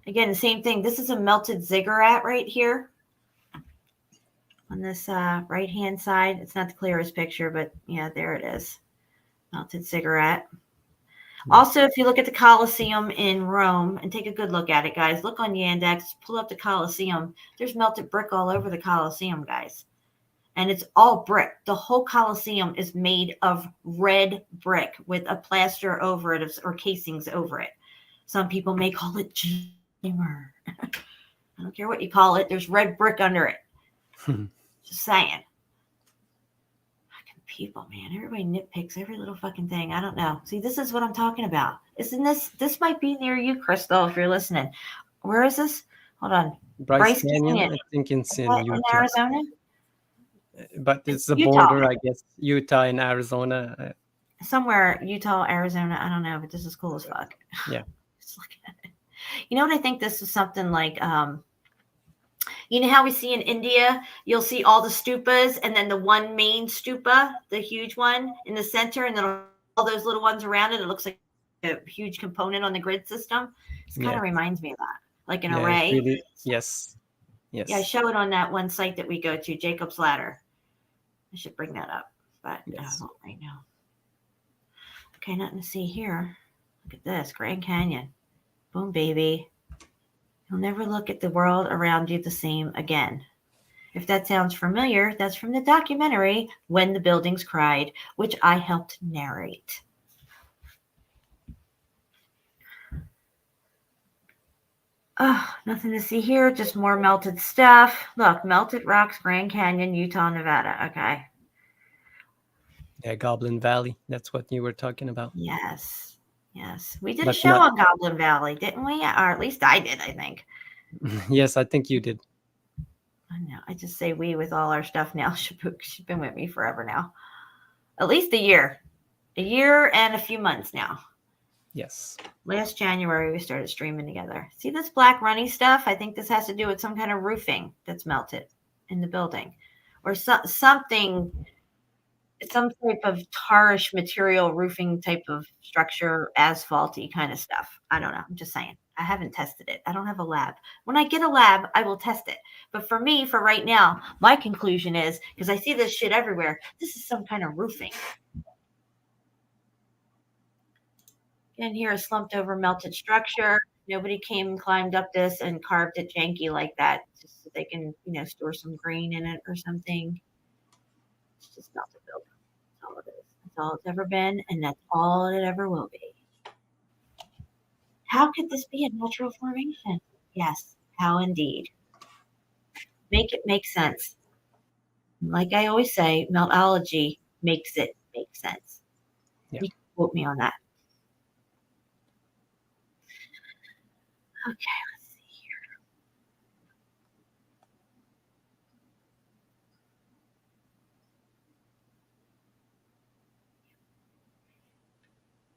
Again, the same thing. This is a melted ziggurat right here on this right-hand side. It's not the clearest picture, but yeah, there it is. Melted ziggurat. Also, if you look at the Colosseum in Rome, and take a good look at it, guys. Look on Yandex, pull up the Colosseum. There's melted brick all over the Colosseum, guys. And it's all brick. The whole Colosseum is made of red brick with a plaster over it or casings over it. Some people may call it I don't care what you call it. There's red brick under it. Just saying. Fucking people, man. Everybody nitpicks every little fucking thing. I don't know. See, this is what I'm talking about. Isn't this might be near you, Crystal, if you're listening. Where is this? Hold on. Bryce Canyon, I think it's in Utah. In Arizona? But it's the Utah. border, I guess. Utah and Arizona. Somewhere, Utah, Arizona. I don't know, but this is cool as fuck. Yeah. Just look at it. You know what I think this is something like, you know how we see in India, you'll see all the stupas and then the one main stupa, the huge one in the center, and then all those little ones around it. It looks like a huge component on the grid system. It kind of reminds me of that, like an array. Really, yes. Yes. Yeah, I show it on that one site that we go to, Jacob's Ladder. I should bring that up, but Yes. I won't right now. Okay, nothing to see here. Look at this, Grand Canyon. Boom, baby. You'll never look at the world around you the same again. If that sounds familiar, that's from the documentary When the Buildings Cried, which I helped narrate. Oh, nothing to see here, just more melted stuff. Look, melted rocks, Grand Canyon, Utah, Nevada. Okay. Yeah, Goblin Valley. That's what you were talking about. Yes. Yes. We did a But show not- on Goblin Valley, didn't we? Or at least I did, I think. Yes, I think you did. I know. I just say we with all our stuff now. She's been with me forever now. At least a year. A year and a few months now. Yes. Last January, we started streaming together. See this black runny stuff? I think this has to do with some kind of roofing that's melted in the building. Or something, some type of tarish material, roofing type of structure, asphalty kind of stuff. I don't know. I'm just saying. I haven't tested it. I don't have a lab. When I get a lab, I will test it. But for me, for right now, my conclusion is, because I see this shit everywhere, this is some kind of roofing. And here, a slumped over melted structure. Nobody came and climbed up this and carved it janky like that, just so they can, store some grain in it or something. It's just melted building. That's all it is. That's all it's ever been, and that's all it ever will be. How could this be a natural formation? Yes, how indeed. Make it make sense. Like I always say, Meltology makes it make sense. Yeah. You can quote me on that. Okay, let's see here.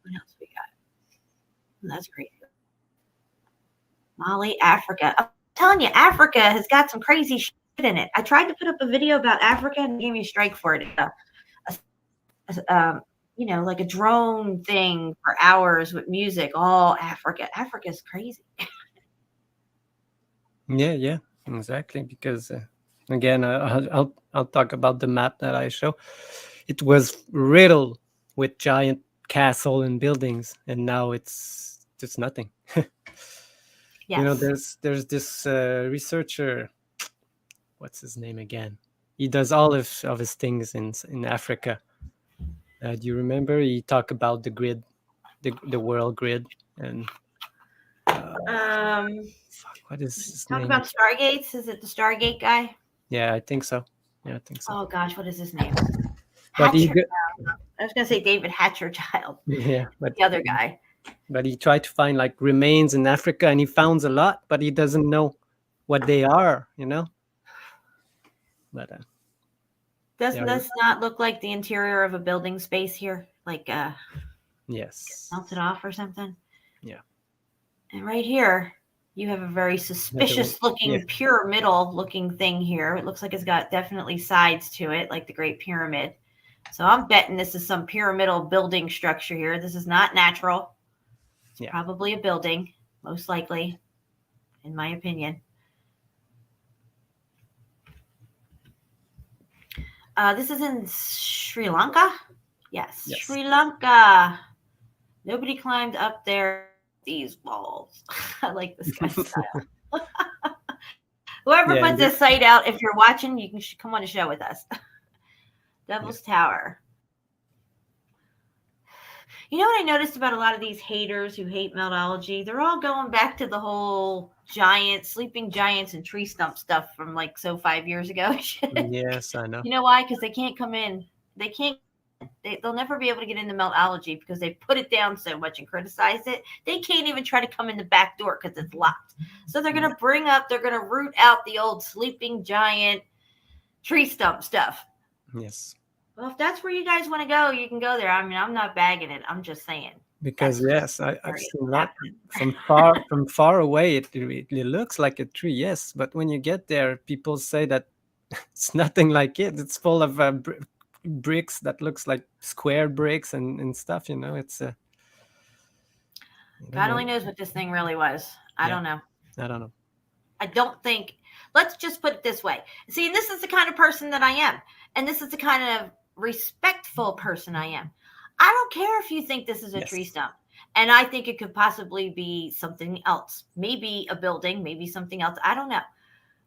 What else we got? Oh, that's great. Mali, Africa. I'm telling you, Africa has got some crazy shit in it. I tried to put up a video about Africa and gave me a strike for it. Like a drone thing for hours with music, all Africa. Africa's crazy. Yeah, exactly. Because again, I'll talk about the map that I show. It was riddled with giant castle and buildings, and now it's just nothing. Yes. There's this researcher. What's his name again? He does all of his things in Africa. Do you remember? He talked about the grid, the world grid, and what is his Talk name? about Stargates. Is it the Stargate guy? Yeah, I think so. Oh gosh, what is his name? But he I was gonna say David Hatcherchild. Yeah, but the other guy. But he tried to find like remains in Africa, and he found a lot, but he doesn't know what they are. But Doesn't this not look like the interior of a building space here? Like yes, melted off or something? Yeah. And right here, you have a very suspicious looking pyramidal looking thing here. It looks like it's got definitely sides to it, like the Great Pyramid. So I'm betting this is some pyramidal building structure here. This is not natural. It's probably a building, most likely, in my opinion. This is in Sri Lanka? Yes, Sri Lanka. Nobody climbed up there these walls. I like this guy's style. Whoever put this site out, if you're watching, you can come on a show with us. Devil's Tower. You know what I noticed about a lot of these haters who hate Meltology? They're all going back to the whole sleeping giants and tree stump stuff from like 5 years ago. Yes, I know. You know why? Because they can't come in. They can't. They'll never be able to get into Meltology because they put it down so much and criticize it. They can't even try to come in the back door because it's locked. So they're going to they're going to root out the old sleeping giant tree stump stuff. Yes. Well, if that's where you guys want to go, you can go there. I mean, I'm not bagging it. I'm just saying. Because yes, I've seen that from far away. It looks like a tree, yes, but when you get there, people say that it's nothing like it. It's full of bricks that looks like square bricks and stuff. It's God only knows what this thing really was. I don't know. I don't know. I don't think. Let's just put it this way. See, this is the kind of person that I am, and this is the kind of respectful person I am. I don't care if you think this is a tree stump, and I think it could possibly be something else, maybe a building, maybe something else. I don't know,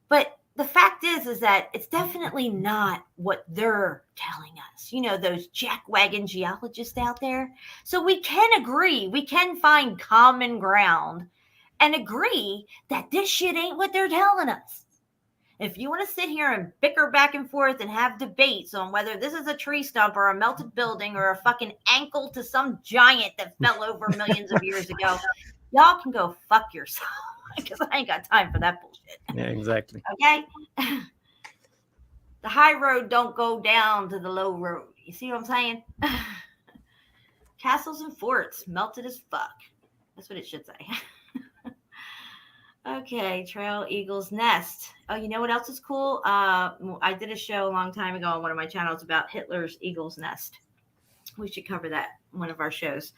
but the fact is that it's definitely not what they're telling us. Those jackwagon geologists out there. So we can agree, we can find common ground and agree that this shit ain't what they're telling us. If you want to sit here and bicker back and forth and have debates on whether this is a tree stump or a melted building or a fucking ankle to some giant that fell over millions of years ago, y'all can go fuck yourself because I ain't got time for that bullshit. Yeah, exactly. Okay? The high road don't go down to the low road. You see what I'm saying? Castles and forts, melted as fuck. That's what it should say. Okay, Trail Eagle's Nest. Oh, you know what else is cool? I did a show a long time ago on one of my channels about Hitler's Eagle's Nest. We should cover that in one of our shows.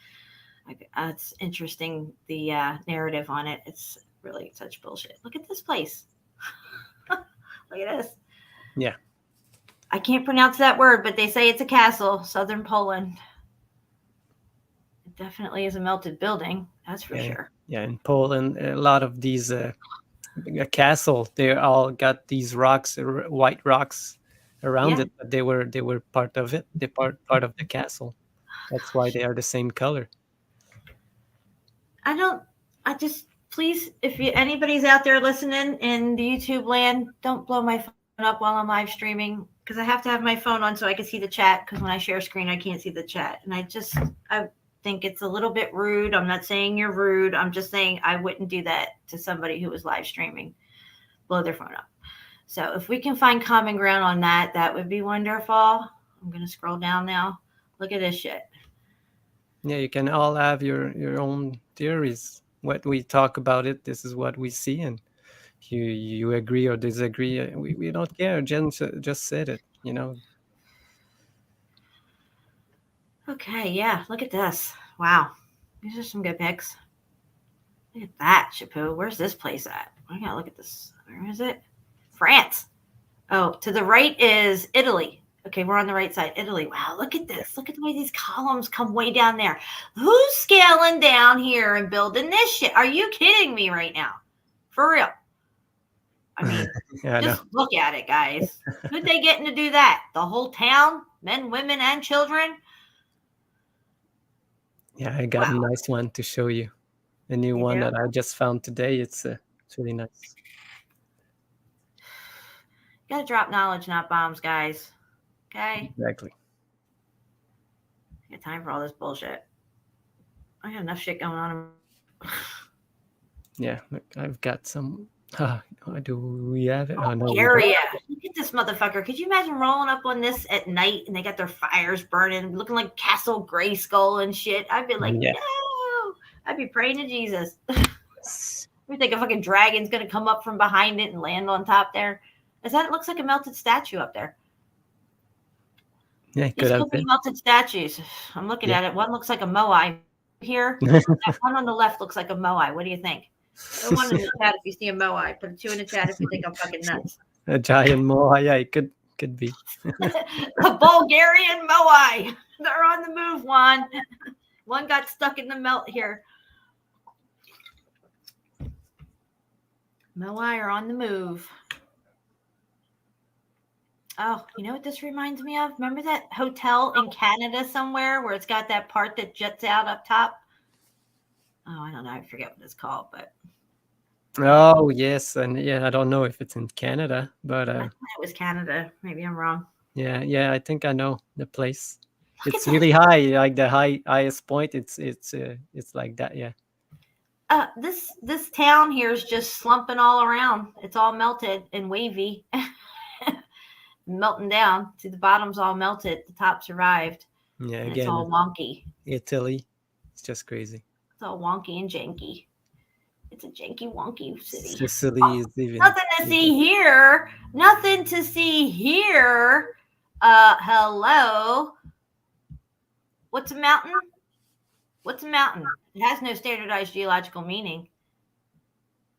It's interesting, the narrative on it. It's really such bullshit. Look at this place. Look at this. Yeah. I can't pronounce that word, but they say it's a castle, southern Poland. It definitely is a melted building. That's for sure. Yeah, in Poland, a lot of these castle, they all got these rocks, white rocks around it, but they were part of it. They're part of the castle. That's why they are the same color. Please, if anybody's out there listening in the YouTube land, don't blow my phone up while I'm live streaming, because I have to have my phone on so I can see the chat, because when I share screen, I can't see the chat. And I think it's a little bit rude. I'm not saying you're rude. I'm just saying I wouldn't do that to somebody who was live streaming. Blow their phone up. So if we can find common ground on that, that would be wonderful. I'm going to scroll down now. Look at this shit. Yeah, you can all have your own theories. What we talk about it, this is what we see, and you agree or disagree. We don't care. Jen just said it, Okay, yeah, look at this. Wow. These are some good pics. Look at that, Chapeau. Where's this place at? I gotta look at this. Where is it? France. Oh, to the right is Italy. Okay, we're on the right side. Italy. Wow, look at this. Look at the way these columns come way down there. Who's scaling down here and building this shit? Are you kidding me right now? For real. I mean, just look at it, guys. Who'd they getting to do that? The whole town? Men, women, and children? Yeah, I got a nice one to show you. A new one that I just found today. It's really nice. You gotta drop knowledge, not bombs, guys. Okay? Exactly. I got time for all this bullshit. I got enough shit going on. Yeah, look, I've got some. Do we have it? Oh, no. Area. Look at this motherfucker. Could you imagine rolling up on this at night and they got their fires burning, looking like Castle Grayskull and shit? I'd be like, no. I'd be praying to Jesus. We think a fucking dragon's gonna come up from behind it and land on top there. It looks like a melted statue up there. Yeah, could have been melted statues. I'm looking at it. One looks like a moai here. That one on the left looks like a moai. What do you think? Put one in the chat if you see a moai. Put a 2 in the chat if you think I'm fucking nuts. A giant moai, yeah, it could be. A Bulgarian moai. They're on the move, Juan. One got stuck in the melt here. Moai are on the move. Oh, you know what this reminds me of? Remember that hotel in Canada somewhere where it's got that part that jets out up top? Oh, I don't know. I forget what it's called, but Oh yes, and yeah, I don't know if it's in Canada, but I thought it was Canada. Maybe I'm wrong. yeah, I think I know the place. Look It's at really high, like the highest point. It's like that, yeah. This town here is just slumping all around. It's all melted and wavy, melting down. See, the bottom's all melted. The top survived. Yeah, And it's again, all wonky. Italy. It's just crazy. It's all wonky and janky. It's a janky wonky city. Sicily is even Nothing to see here. Nothing to see here. Hello. What's a mountain? What's a mountain? It has no standardized geological meaning.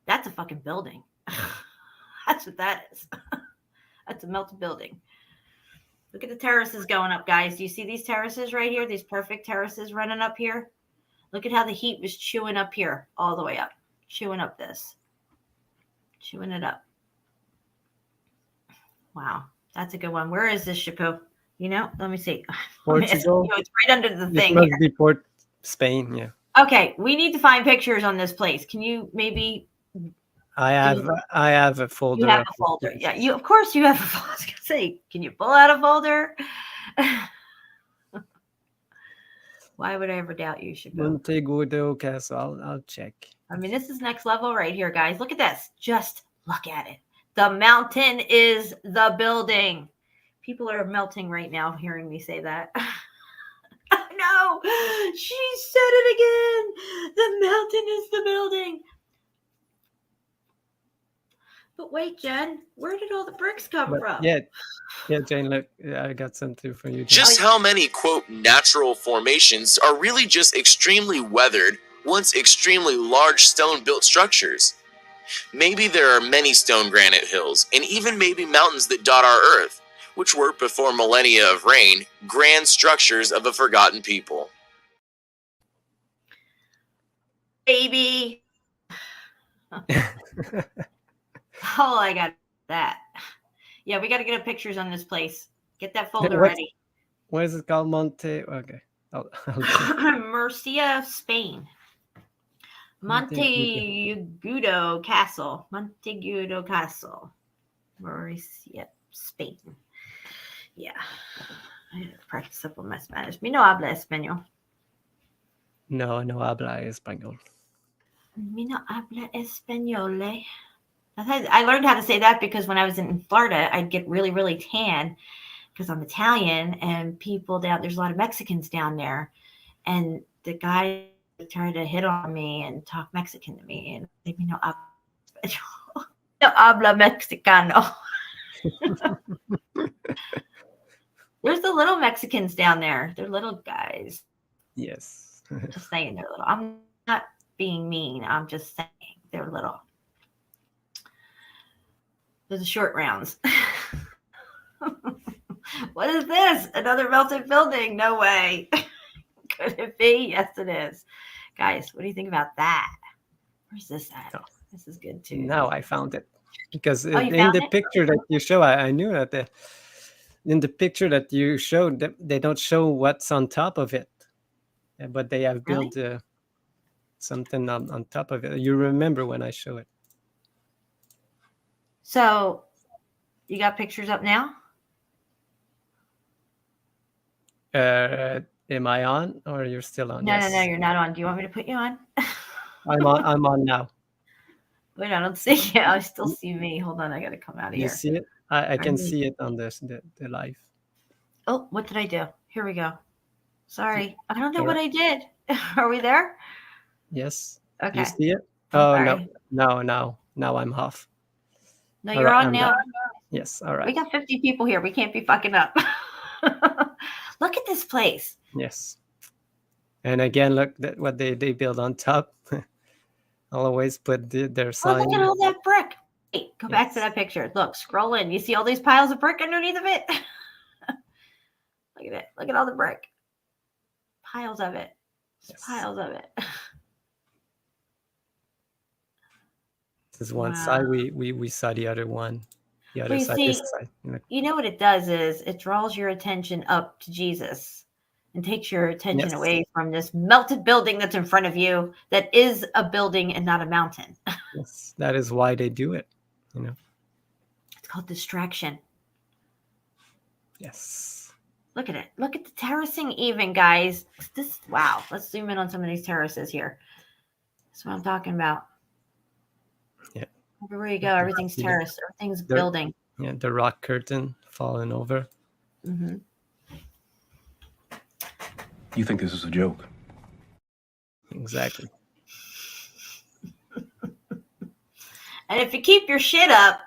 That's a fucking building. That's what that is. That's a melted building. Look at the terraces going up, guys. Do you see these terraces right here? These perfect terraces running up here? Look at how the heat was chewing up here all the way up. Chewing up this. Chewing it up. Wow. That's a good one. Where is this, Chapeau? You know, let me see. Portugal. It's right under the thing. It must be Port Spain, yeah. Okay, we need to find pictures on this place. Can you maybe? I have a folder. You have a folder. Yeah, you of course you have a folder. I was gonna say, can you pull out a folder? Why would I ever doubt you, Chapeau? Montegudo Castle. I'll check. I mean, this is next level right here, guys. Look at this. Just look at it. The mountain is the building. People are melting right now hearing me say that. No, she said it again. The mountain is the building. But wait, Jen, where did all the bricks come from? Yeah, Jane, look, I got something for you. Jane. Just how many, quote, natural formations are really just extremely weathered, once extremely large stone-built structures? Maybe there are many stone granite hills, and even maybe mountains that dot our earth, which were, before millennia of rain, grand structures of a forgotten people. Baby. Oh, I got that. Yeah, we got to get pictures on this place. Get that folder ready. What is it called? Monte? Okay. Murcia, Spain. Montegudo Castle. Montegudo Castle. Murcia, Spain. Yeah. I had to practice up on my Spanish. Mi no habla español. No habla español. Mi no habla español. I learned how to say that because when I was in Florida, I'd get really, really tan because I'm Italian, and people there's a lot of Mexicans down there. And the guy tried to hit on me and talk Mexican to me, and they no habla mexicano. There's the little Mexicans down there. They're little guys. Yes. Just saying they're little. I'm not being mean. I'm just saying they're little. They're the short rounds. What is this? Another melted building? No way. Could it be? Yes, it is. Guys, what do you think about that? Where's this at? Oh, this is good too. Now I found it. Because in the picture that you show, I knew that in the picture that you showed, they don't show what's on top of it. But they have built something on top of it. You remember when I show it. So, you got pictures up now? Am I on, or you're still on? No, no, you're not on. Do you want me to put you on? I'm on now. Wait, I don't see you. I still see me. Hold on, I gotta come out of here. You see it? I can see it on the live. Oh, what did I do? Here we go. Sorry, I don't know what I did. Are we there? Yes. Okay. You see it? Oh no, now I'm off. No, you're on now. Yes. All right. We got 50 people here. We can't be fucking up. Look at this place. Yes. And again, look what they build on top. I'll always put their sign. Oh, look at all that brick. Hey, go back to that picture. Look, scroll in. You see all these piles of brick underneath of it? Look at it. Look at all the brick. Piles of it. Yes. Piles of it. This is one side. We saw the other one. the other Well, you side, see, this side. you know what it does is it draws your attention up to Jesus and takes your attention Yes. away from this melted building that's in front of you that is a building and not a mountain. Yes, that is why they do it. It's called distraction. Yes. Look at it. Look at the terracing even, guys. Wow. Let's zoom in on some of these terraces here. That's what I'm talking about. Yeah. Everywhere you go, everything's terraced. Everything's building. Yeah, the rock curtain falling over. Mm-hmm. You think this is a joke? Exactly. And if you keep your shit up,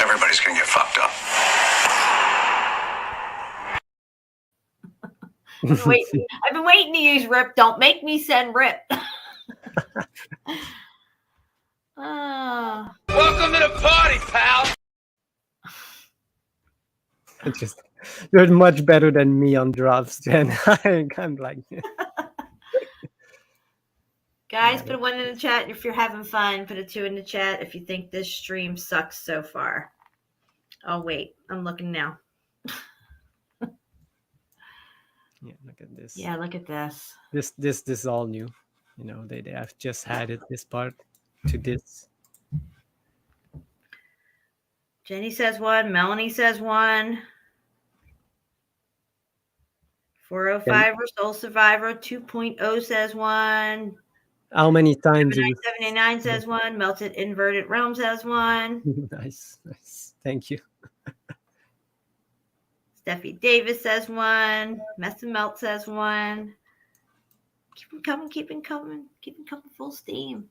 Everybody's gonna get fucked up. I've been waiting to use Rip. Don't make me send Rip. Welcome to the party, pal. You're much better than me on drops, Jen. I'm like, Guys, put a 1 in the chat if you're having fun. Put a 2 in the chat if you think this stream sucks so far. Oh, wait. I'm looking now. yeah, look at this. Yeah, look at this. This is all new. They have just had it, this part to this. Jenny says 1. Melanie says 1. 405 or Soul Survivor 2.0 says 1. How many times? 79 says 1. Melted Inverted Realm says 1. Nice. Thank you. Steffi Davis says 1. Mess and Melt says 1. Keep them coming full steam.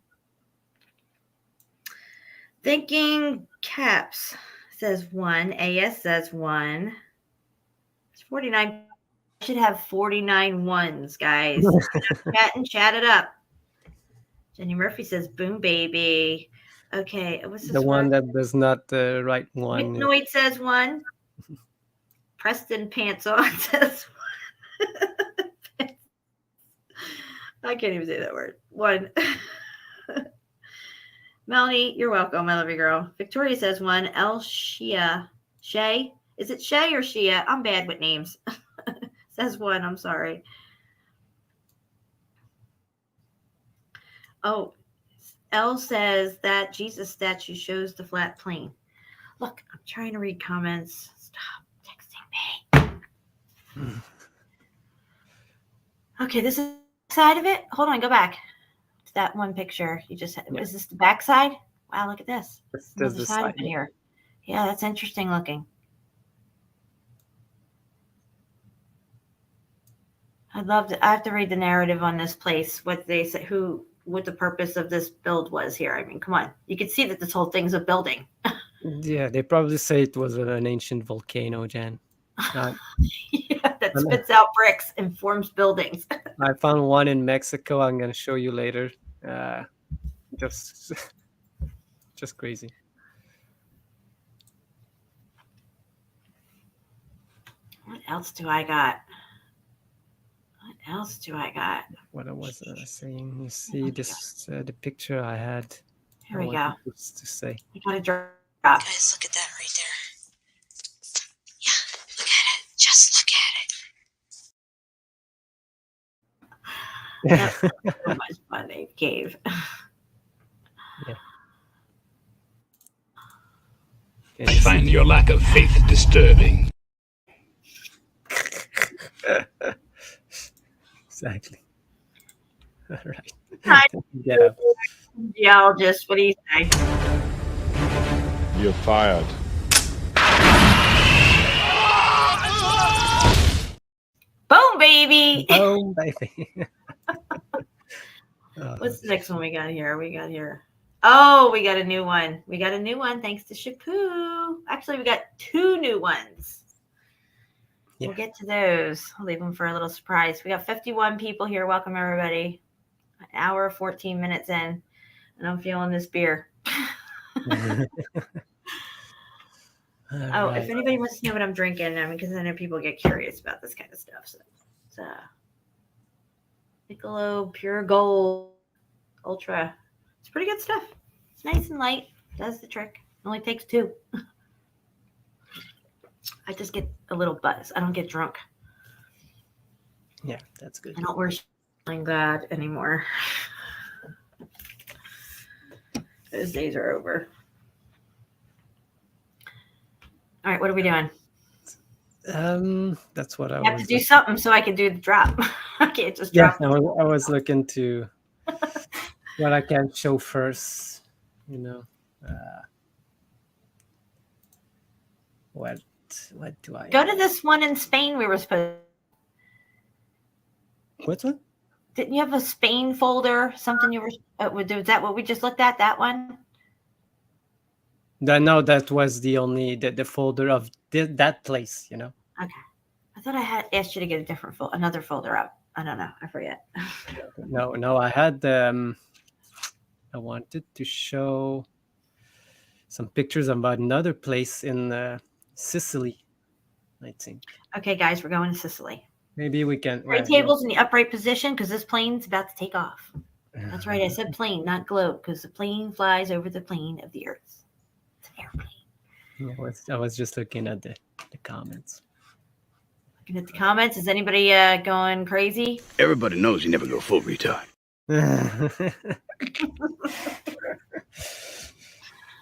Thinking Caps says 1. AS says 1. It's 49. I should have 49 ones, guys. Chat it up. Jenny Murphy says boom baby. Okay, what's this the one that does not the right one. Noid says 1. Preston Pants On says 1. I can't even say that word. 1. Melanie, you're welcome. I love you, girl. Victoria says 1. El Shia. Shay? Is it Shay or Shia? I'm bad with names. Says 1. I'm sorry. Oh, Elle says that Jesus statue shows the flat plane. Look, I'm trying to read comments. Stop texting me. Okay, this is the side of it. Hold on, go back to that one picture you just had. Yeah. Is this the back side? Wow, look at this. There's the side of it here. Yeah, that's interesting looking. I have to read the narrative on this place, what they say, what the purpose of this build was here. I mean, come on. You can see that this whole thing's a building. Yeah, they probably say it was an ancient volcano, Jan. Yeah, that spits out bricks and forms buildings. I found one in Mexico. I'm going to show you later. Just crazy. What else do I got? What was I saying? You see this the picture I had. Here we go. To say. You gotta drop. Guys, look at that right there. Yeah, look at it. Just look at it. That's so much fun, Ape Cave. Yeah. I find your lack of faith disturbing. Exactly. All right. Hi. Get up. Geologist, what do you say? You're fired. Boom, baby. Boom, baby. What's the next one we got here? Oh, we got a new one. Thanks to Shapu. Actually, we got 2 new ones. Yeah. We'll get to those. I'll leave them for a little surprise. We got 51 people here. Welcome, everybody. An hour, 14 minutes in, and I'm feeling this beer. Right. If anybody wants to know what I'm drinking, because I know people get curious about this kind of stuff. So it's Piccolo Pure Gold Ultra. It's pretty good stuff. It's nice and light. Does the trick. Only takes 2. I just get a little buzz. I don't get drunk. Yeah, that's good. I don't wear like that anymore. Those days are over. All right, what are we doing? That's what I have to do something so I can do the drop. I can't just drop. Yeah, I was looking to what I can show first. You know, what do I go to this one in Spain? We were supposed. What's one? Didn't you have a Spain folder? Something you were? Was that what we just looked at? That one? No, that was the only the folder of that place. You know. Okay, I thought I had asked you to get a different another folder up. I don't know. I forget. No, I had I wanted to show some pictures about another place in Sicily, I think. Okay, guys, we're going to Sicily. Maybe we can. Tray tables in the upright position because this plane's about to take off. That's right. I said plane, not globe, because the plane flies over the plane of the Earth. It's an airplane. I was just looking at the comments. Looking at the comments. Is anybody going crazy? Everybody knows you never go full retard.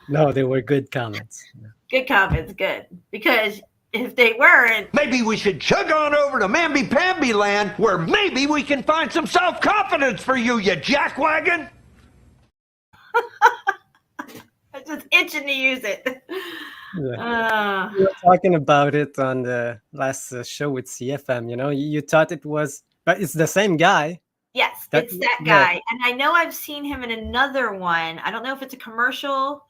No, they were good comments. Good comments, good. Because if they weren't, maybe we should chug on over to Mamby-Pamby land where maybe we can find some self-confidence for you, you jackwagon. I'm just itching to use it. Yeah. We were talking about it on the last show with CFM. You know, you thought it was, but it's the same guy. Yes, it's that guy. Yeah. And I know I've seen him in another one. I don't know if it's a commercial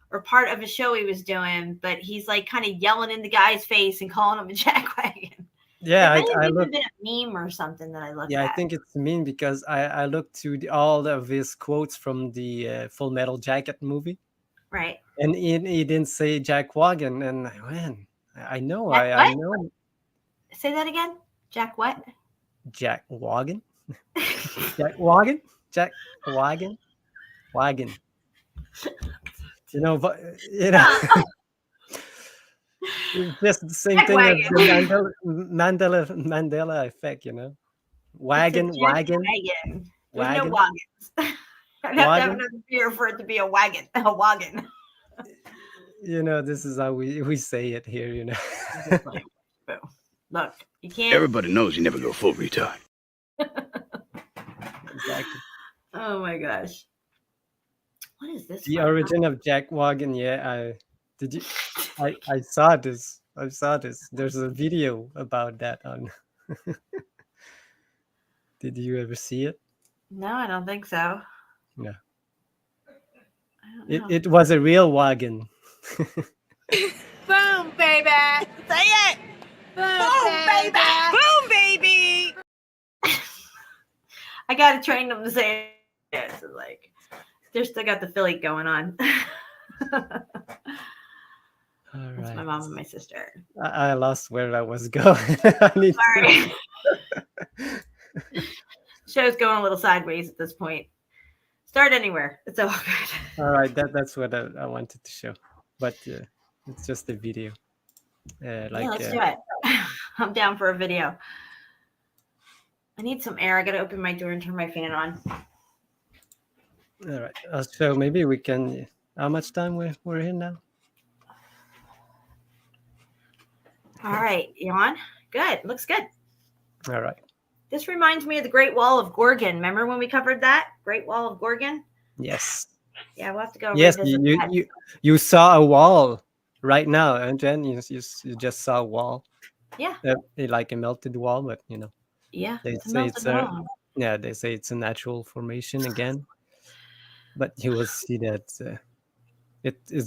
or part of a show he was doing, but he's like kind of yelling in the guy's face and calling him a jackwagon. Yeah, I looked at a meme or something that I looked at. Yeah, I think it's a meme because I looked to all of his quotes from the Full Metal Jacket movie. Right. And he didn't say jackwagon, and man, I know, I know. Say that again. Jack what? Jackwagon. Jackwagon. Jackwagon. Wagon. You know, but it's just the same thing as the Mandela effect. You know, wagon. There's no wagons. I'd have to have another beer for it to be a wagon. A wagon. You know, this is how we say it here. You know. Look, you can't. Everybody knows you never go full retard. Exactly. Oh my gosh. What is this? The origin of jackwagon. Yeah, I saw this. I saw this. There's a video about that on. Did you ever see it? No, I don't think so. Yeah. It was a real wagon. Boom, baby. Say it. Boom, baby. Boom, baby. I gotta train them to say it. So like, they're still got the Philly going on. All That's right. my mom and my sister. I lost where I was going. Sorry. Show's going a little sideways at this point. Start anywhere. It's all good. All right, that's what I wanted to show, but it's just a video. Yeah, let's do it. I'm down for a video. I need some air. I gotta open my door and turn my fan on. All right, so maybe we can. How much time we're in now? All right, you on? Good. Looks good. All right. This reminds me of the Great Wall of Gorgon. Remember when we covered that? Great Wall of Gorgon? Yes. Yeah, we'll have to go. Yes, you saw a wall right now, and Jen, you just saw a wall. Yeah. Like a melted wall, but you know. Yeah. They say they say it's a natural formation again, but you will see that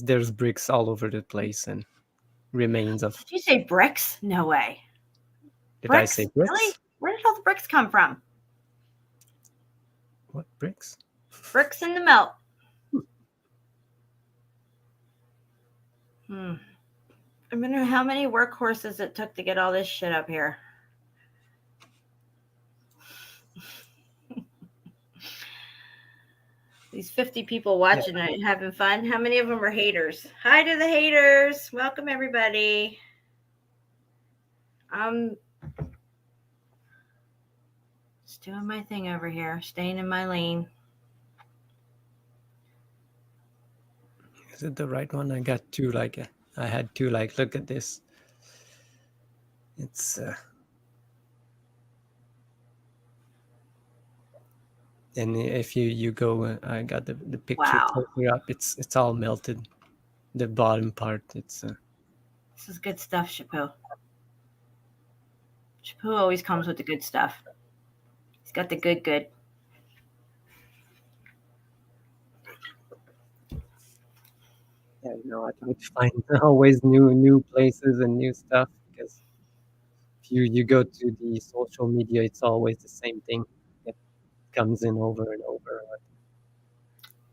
there's bricks all over the place and remains of. Did you say bricks? No way. Did bricks? I say bricks? Really? Where did all the bricks come from? What bricks? Bricks in the melt. I wonder how many workhorses it took to get all this shit up here. These 50 people watching it, having fun. How many of them are haters? Hi to the haters. Welcome, everybody. Just doing my thing over here, staying in my lane. Is it the right one? I got two. I had two. Look at this. It's and if you go, I got the picture closer up. It's all melted. The bottom part. It's. This is good stuff, Chapeau. Chapeau always comes with the good stuff. He's got the good. Yeah, I try to find always new places and new stuff, because if you go to the social media, it's always the same thing. It comes in over and over.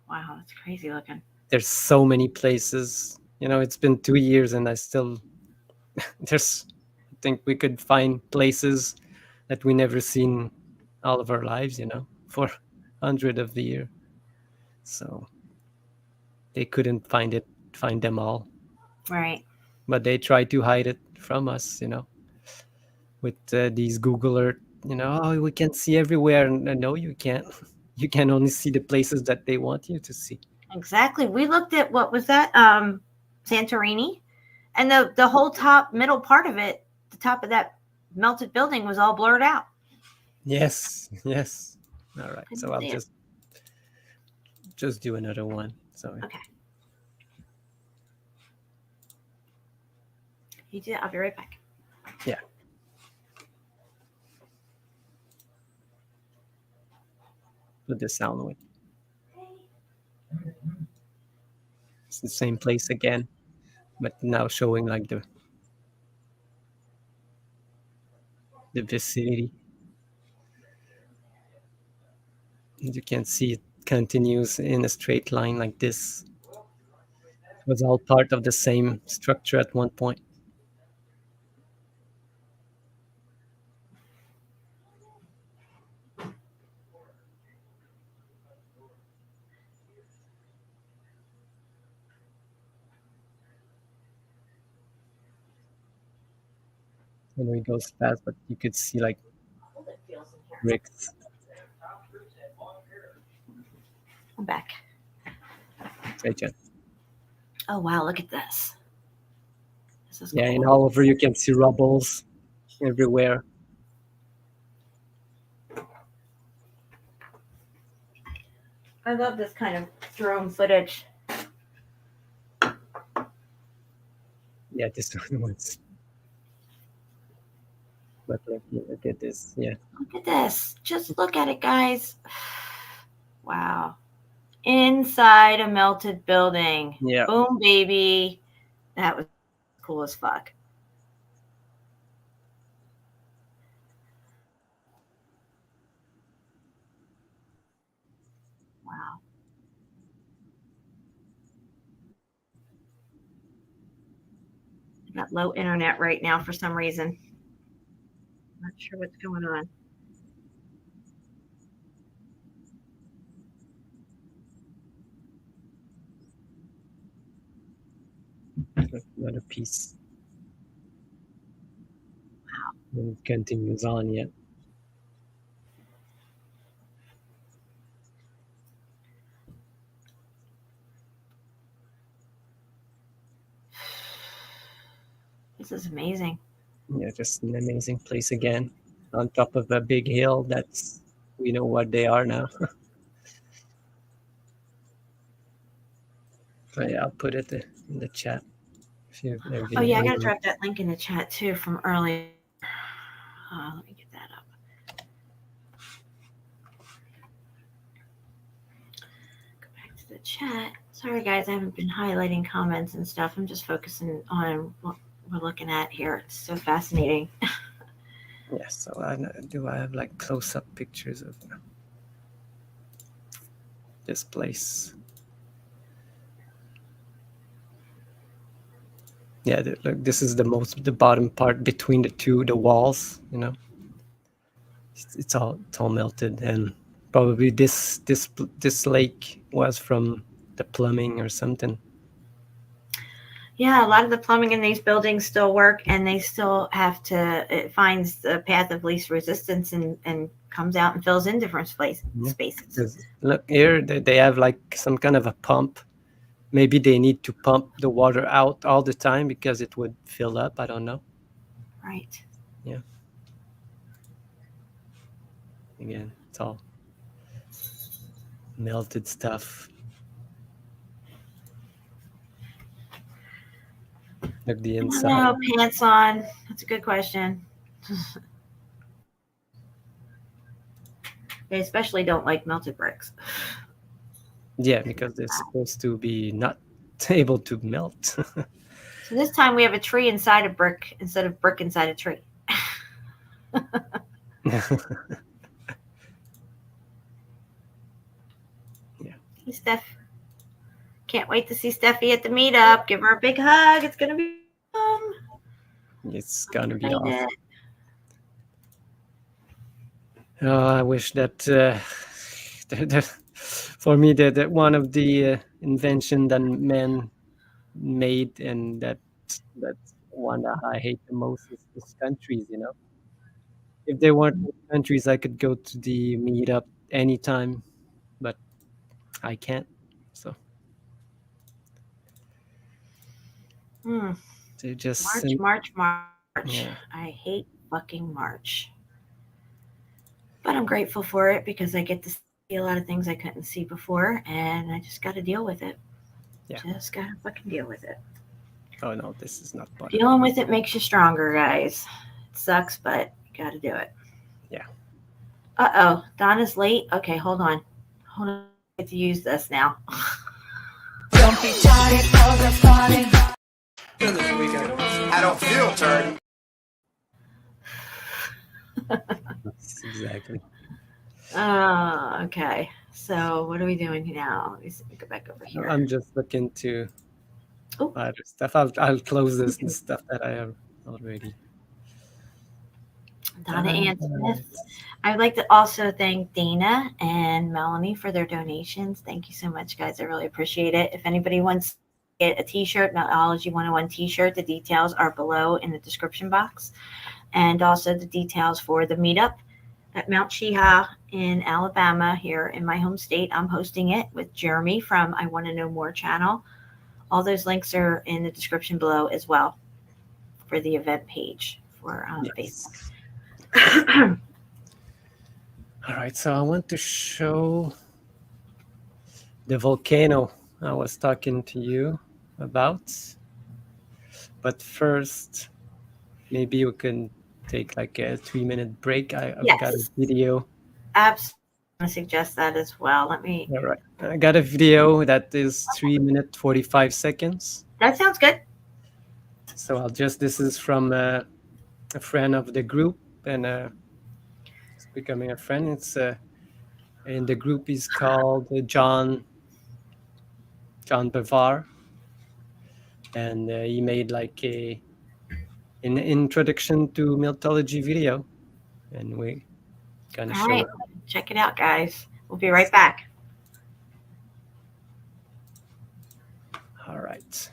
Wow, that's crazy looking. There's so many places. It's been 2 years and I still I think we could find places that we never seen all of our lives, for 100 of the year. So they couldn't find them all. Right. But they try to hide it from us, with these Google Earth, oh, we can see everywhere. No, you can't. You can only see the places that they want you to see. Exactly. We looked at, what was that? Santorini, and the whole middle part of it, the top of that melted building was all blurred out. Yes. All right. So I'll just do another one. So okay. You do that. I'll be right back. Yeah. Put the sound away. It's the same place again, but now showing the vicinity. As you can see, it continues in a straight line like this. It was all part of the same structure at one point. It goes fast, but you could see bricks. I'm back. Hey, Jen. Oh wow, look at this. This is cool. And all over you can see rubbles everywhere. I love this kind of drone footage. Yeah, this one was. But look at this. Yeah. Look at this. Just look at it, guys. Wow. Inside a melted building. Yeah. Boom, baby. That was cool as fuck. Wow. I got low internet right now for some reason. Not sure what's going on. Another piece. Wow. And it continues on yet. This is amazing. Yeah, just an amazing place again. On top of a big hill. We know what they are now. But yeah, I'll put it in the chat. Oh yeah, I gotta drop that link in the chat too from earlier. Let me get that up. Go back to the chat. Sorry guys, I haven't been highlighting comments and stuff. I'm just focusing on what we're looking at here. It's so fascinating. Yeah, so I have close-up pictures of this place? Yeah, look, this is the bottom part between the walls. It's all melted, and probably this lake was from the plumbing or something. Yeah, a lot of the plumbing in these buildings still work, and they still have to. It finds the path of least resistance and comes out and fills in different spaces. Look here, they have like some kind of a pump. Maybe they need to pump the water out all the time because it would fill up. I don't know. Right. Yeah. Again, it's all melted stuff. Look the inside. No pants on. That's a good question. They especially don't like melted bricks. Yeah, because they're supposed to be not able to melt. So this time we have a tree inside a brick instead of brick inside a tree. Yeah. Hey, Steph. Can't wait to see Steffi at the meetup. Give her a big hug. It's going to be awesome. It's gonna be awesome. Oh, I wish that for me that one of the invention that man made, and that's one that I hate the most is countries. You know, if they weren't countries, I could go to the meetup anytime, but I can't. So they just March. Yeah. I hate fucking March. But I'm grateful for it because I get to see a lot of things I couldn't see before, and I just got to deal with it. Yeah. Just got to fucking deal with it. Oh no, this is not fun. Dealing with it makes you stronger, guys. It sucks, but you got to do it. Yeah. Uh-oh. Donna's late. Okay, hold on. I get to use this now. Don't be tired of the party. I don't feel tired. Exactly. Okay. So what are we doing now? Let me see. Go back over here. I'm just looking to other stuff. I'll close this and stuff that I have already. Donna Ann Smith. I'd like to also thank Dana and Melanie for their donations. Thank you so much, guys. I really appreciate it. If anybody wants to get a t-shirt, Meltology 101 t-shirt, the details are below in the description box. And also the details for the meetup at Mount Sheeha in Alabama here in my home state. I'm hosting it with Jeremy from I Want to Know More channel. All those links are in the description below as well for the event page for Facebook. All right, so I want to show the volcano I was talking to you about. But first, maybe we can take like a 3-minute break. I've got a video. Absolutely. I suggest that as well. Let me. All right. I got a video that is 3 minutes 45 seconds. That sounds good. So this is from a friend of the group, and it's becoming a friend. It's and the group is called John Bavar, and he made like an introduction to Meltology video, and we're gonna show it. Check it out, guys. We'll be right back. All right.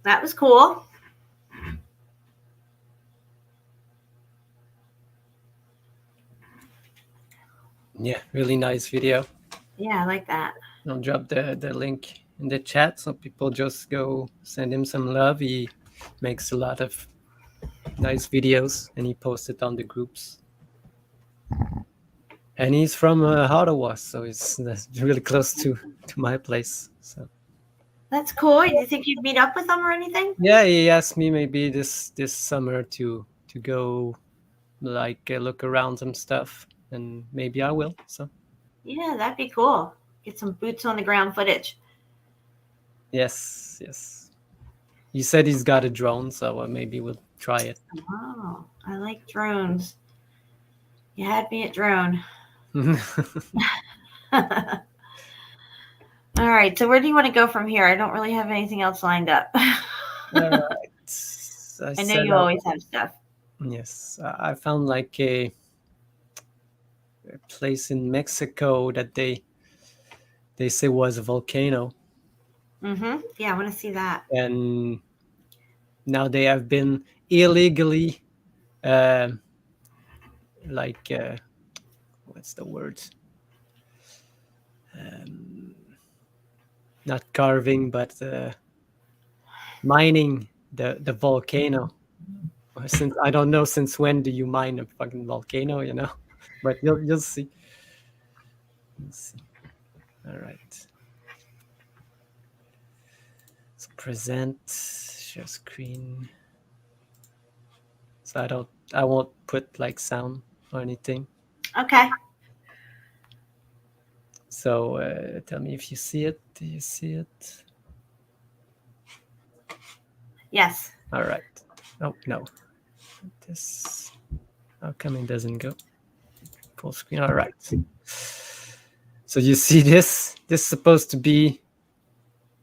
That was cool. Yeah, really nice video. Yeah, I like that. I'll drop the link in the chat so people just go send him some love. He makes a lot of nice videos and he posts it on the groups. And he's from Ottawa, so it's really close to my place. So That's cool. Do you think you'd meet up with him or anything? yeah, he asked me maybe this summer to go like look around some stuff, and maybe I will. So yeah, that'd be cool. Get some boots on the ground footage. yes. He said he's got a drone, so maybe we'll try it. Oh, I like drones. You had me at drone. All right, so where do you want to go from here? I don't really have anything else lined up. I know you always have stuff. Yes, I found like a place in Mexico that they say was a volcano. Yeah, I want to see that. And now they have been illegally, like, what's the word? Not carving, but mining the volcano. Since I don't know since when do you mine a fucking volcano, you know? But you'll see. Let's see. All right. Let's present, share screen. So I won't put like sound or anything. Okay. So tell me if you see it. Do you see it? Yes. All right. Oh no. This. How come it doesn't go full screen? All right. So you see this? This is supposed to be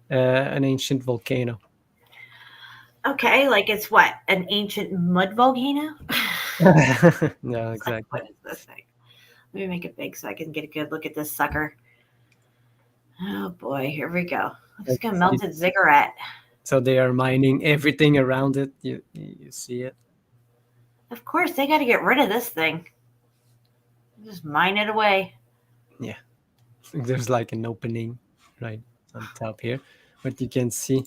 an ancient volcano. Okay, like it's what? An ancient mud volcano? No, exactly. What is this thing? Let me make it big so I can get a good look at this sucker. Oh boy, here we go. It's got a melted ziggurat. So they are mining everything around it. You see it? Of course, they got to get rid of this thing. Just mine it away. Yeah. There's like an opening right on top here. But you can see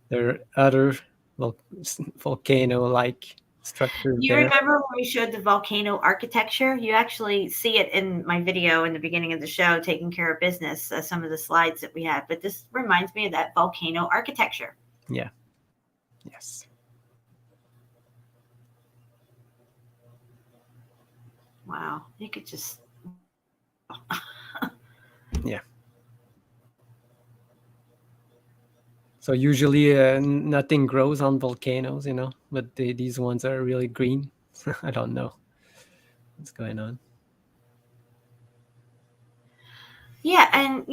there are other volcano-like structures You there. remember when we showed the volcano architecture? You actually see it in my video in the beginning of the show, Taking Care of Business, some of the slides that we had. But this reminds me of that volcano architecture. Yeah. Yes. Wow. You could just... Yeah. So usually nothing grows on volcanoes, but these ones are really green. I don't know what's going on. Yeah, and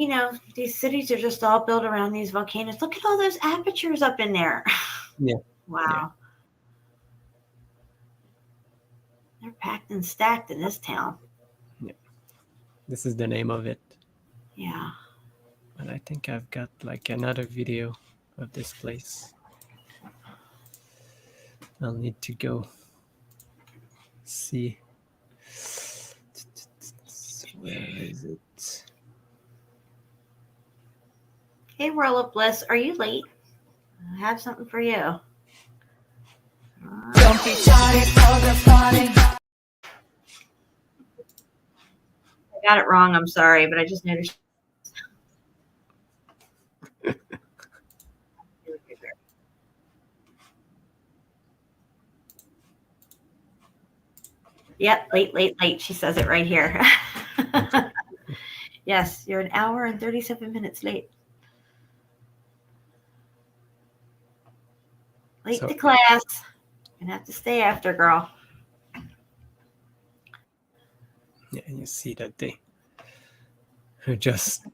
these cities are just all built around these volcanoes. Look at all those apertures up in there. Yeah. Wow. Yeah. They're packed and stacked in this town. Yeah. This is the name of it. Yeah. And I think I've got like another video of this place. I'll need to go see. Where is it? Hey, World of Bliss, are you late? I have something for you. Don't be sorry for the party. I got it wrong. I'm sorry, but I just noticed. Yep, late. She says it right here. Yes, you're an hour and 37 minutes late. Late to class. Gonna have to stay after, girl. Yeah, and you see that they are just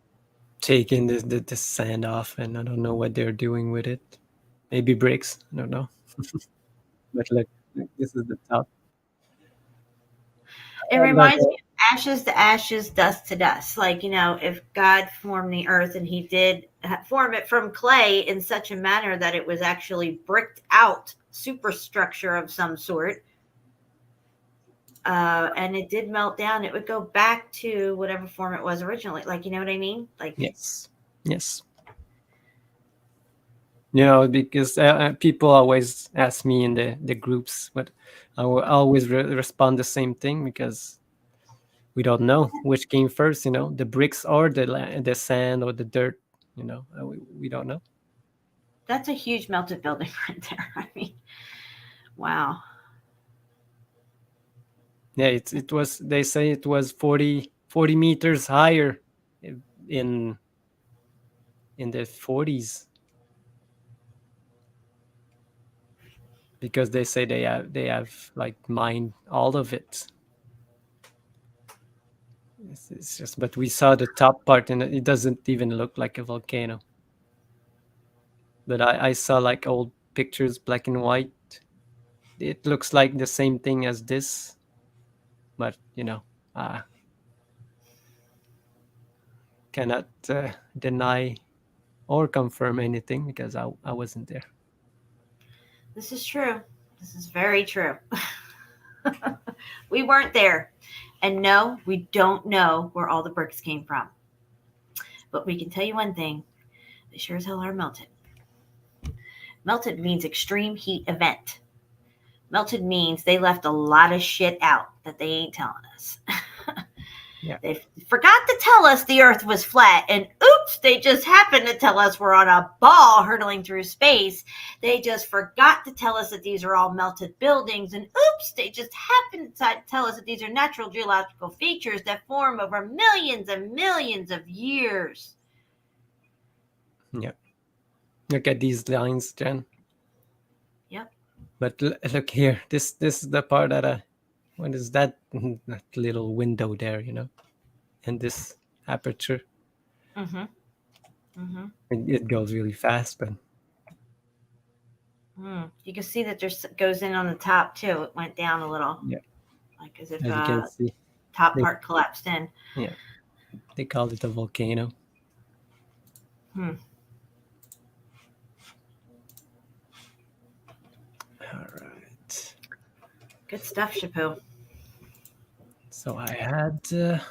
taking the sand off, and I don't know what they're doing with it. Maybe bricks. I don't know. But look, this is the top. It reminds me of ashes to ashes, dust to dust. Like, if God formed the earth and he did form it from clay in such a manner that it was actually bricked out superstructure of some sort, and it did melt down, it would go back to whatever form it was originally. Like, you know what I mean? Like, yes. Because people always ask me in the groups, but I will always respond the same thing, because we don't know which came first, the bricks or the sand or the dirt, we don't know. That's a huge melted building right there. I mean, wow. Yeah, it was. They say it was 40 meters higher in the 40s, because they say they have like mined all of it. It's just, but we saw the top part, and it doesn't even look like a volcano. But I saw like old pictures, black and white. It looks like the same thing as this, but cannot deny or confirm anything, because I wasn't there. This is true. This is very true. We weren't there. And no, we don't know where all the bricks came from. But we can tell you one thing. They sure as hell are melted. Melted means extreme heat event. Melted means they left a lot of shit out that they ain't telling us. Yeah. They forgot to tell us the earth was flat, and oops, they just happened to tell us we're on a ball hurtling through space. They just forgot to tell us that these are all melted buildings, and oops, they just happened to tell us that these are natural geological features that form over millions and millions of years. Yeah. Look at these lines, Jen. Yep. But look here. This is the part that what is that? That little window there, and this aperture. Mm-hmm. Mm-hmm. It goes really fast, but you can see that there goes in on the top too. It went down a little. Yeah. Like as if as you can see, top part collapsed in. Yeah. They called it a volcano. All right. Good stuff, Shapu. So I had. Let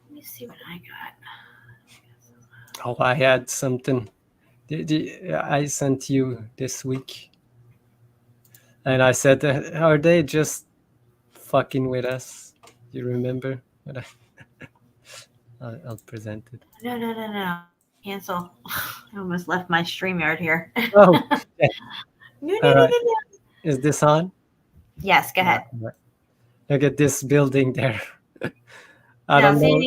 me see what I got. Oh, I had something. I sent you this week, and I said, "Are they just fucking with us?" You remember? What I'll present it. No. Cancel. I almost left my StreamYard here. Oh. No. Is this on? Yes, go ahead. Look at this building there. I don't know.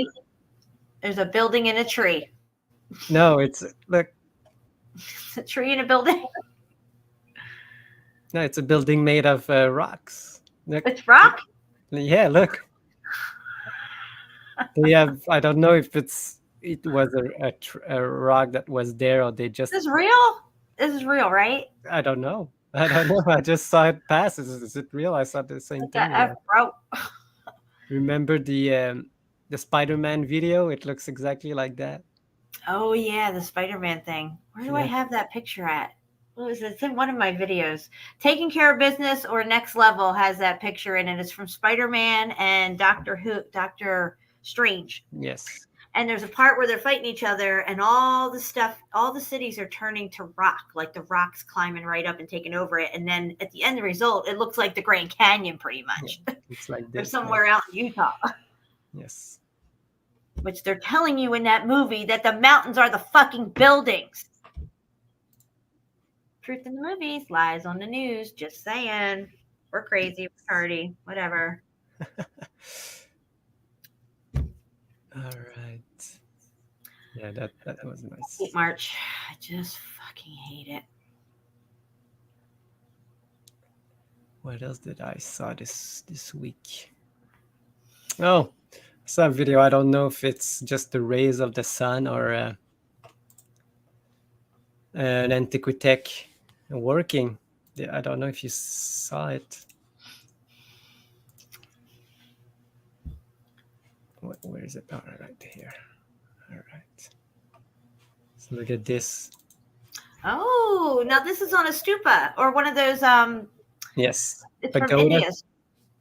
There's a building in a tree. No, it's look. It's a tree in a building. No, it's a building made of rocks. Look, It's rock? yeah, look. They have, I don't know if it was a rock that was there or they just... This is real? This is real, right? I don't know. I don't know. I just saw it pass. Is it real? I saw the same thing. F, bro. Remember the Spider-Man video? It looks exactly like that. Oh yeah, the Spider-Man thing. Where do I have that picture at? What was it? It's in one of my videos. Taking Care of Business or Next Level has that picture in it. It's from Spider-Man and Doctor Strange. Yes. And there's a part where they're fighting each other and all the cities are turning to rock, like the rocks climbing right up and taking over it. And then at the end, the result, it looks like the Grand Canyon pretty much. Yeah, it's like they're this. somewhere out in Utah. Yes. Which they're telling you in that movie that the mountains are the fucking buildings. Truth in the movies, lies on the news. Just saying. We're crazy, we're party, whatever. All right. Yeah, that was nice. Hate March. I just fucking hate it. What else did I saw this week? Oh, I saw a video. I don't know if it's just the rays of the sun or an Antiquitek working. I don't know if you saw it. Where is it? Oh, right here. All right. So look at this. Oh, now this is on a stupa or one of those Yes. it's Pagoda. from India.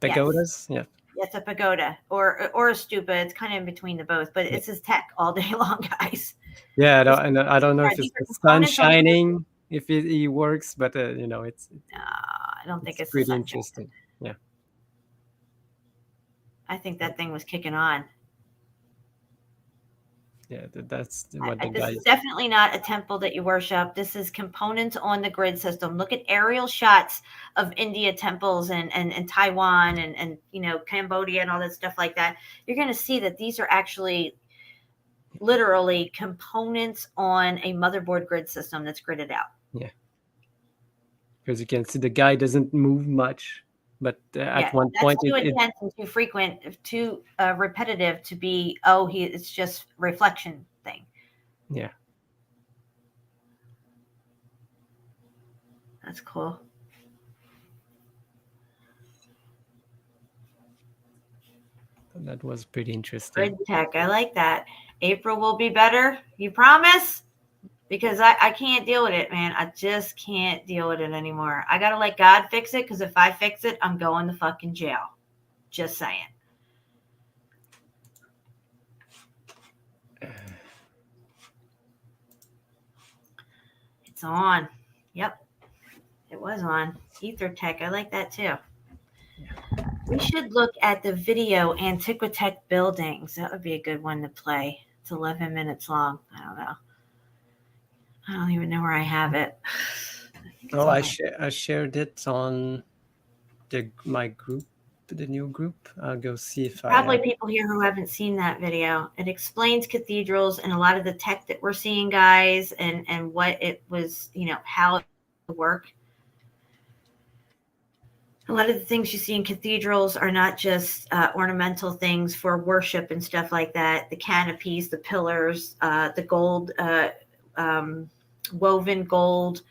Pagodas. Yes. Yeah. It's a pagoda or a stupa. It's kind of in between the both, but it's his tech all day long, guys. Yeah, I don't know if it's the sun shining, if it works, but it's. I don't think it's pretty interesting. Yeah. I think that thing was kicking on. Yeah, that's what the this guy. is definitely not a temple that you worship. This is components on the grid system. Look at aerial shots of India temples and Taiwan and Cambodia and all that stuff like that. You're going to see that these are actually literally components on a motherboard grid system that's gridded out. Yeah. Because you can see the guy doesn't move much, but at one point too intense and too frequent, too repetitive to be. It's just reflection thing. Yeah, that's cool. That was pretty interesting. Grid tech, I like that. April will be better. You promise? Because I can't deal with it, man. I just can't deal with it anymore. I got to let God fix it, because if I fix it, I'm going to fucking jail. Just saying. It's on. Yep. It was on. Ethertech. I like that too. We should look at the video Antiquitek buildings. That would be a good one to play. It's 11 minutes long. I don't know. I don't even know where I have it. I shared it on my group, the new group. I'll go see if Probably people here who haven't seen that video. It explains cathedrals and a lot of the tech that we're seeing, guys, and what it was, how it would work. A lot of the things you see in cathedrals are not just ornamental things for worship and stuff like that. The canopies, the pillars, the gold, woven gold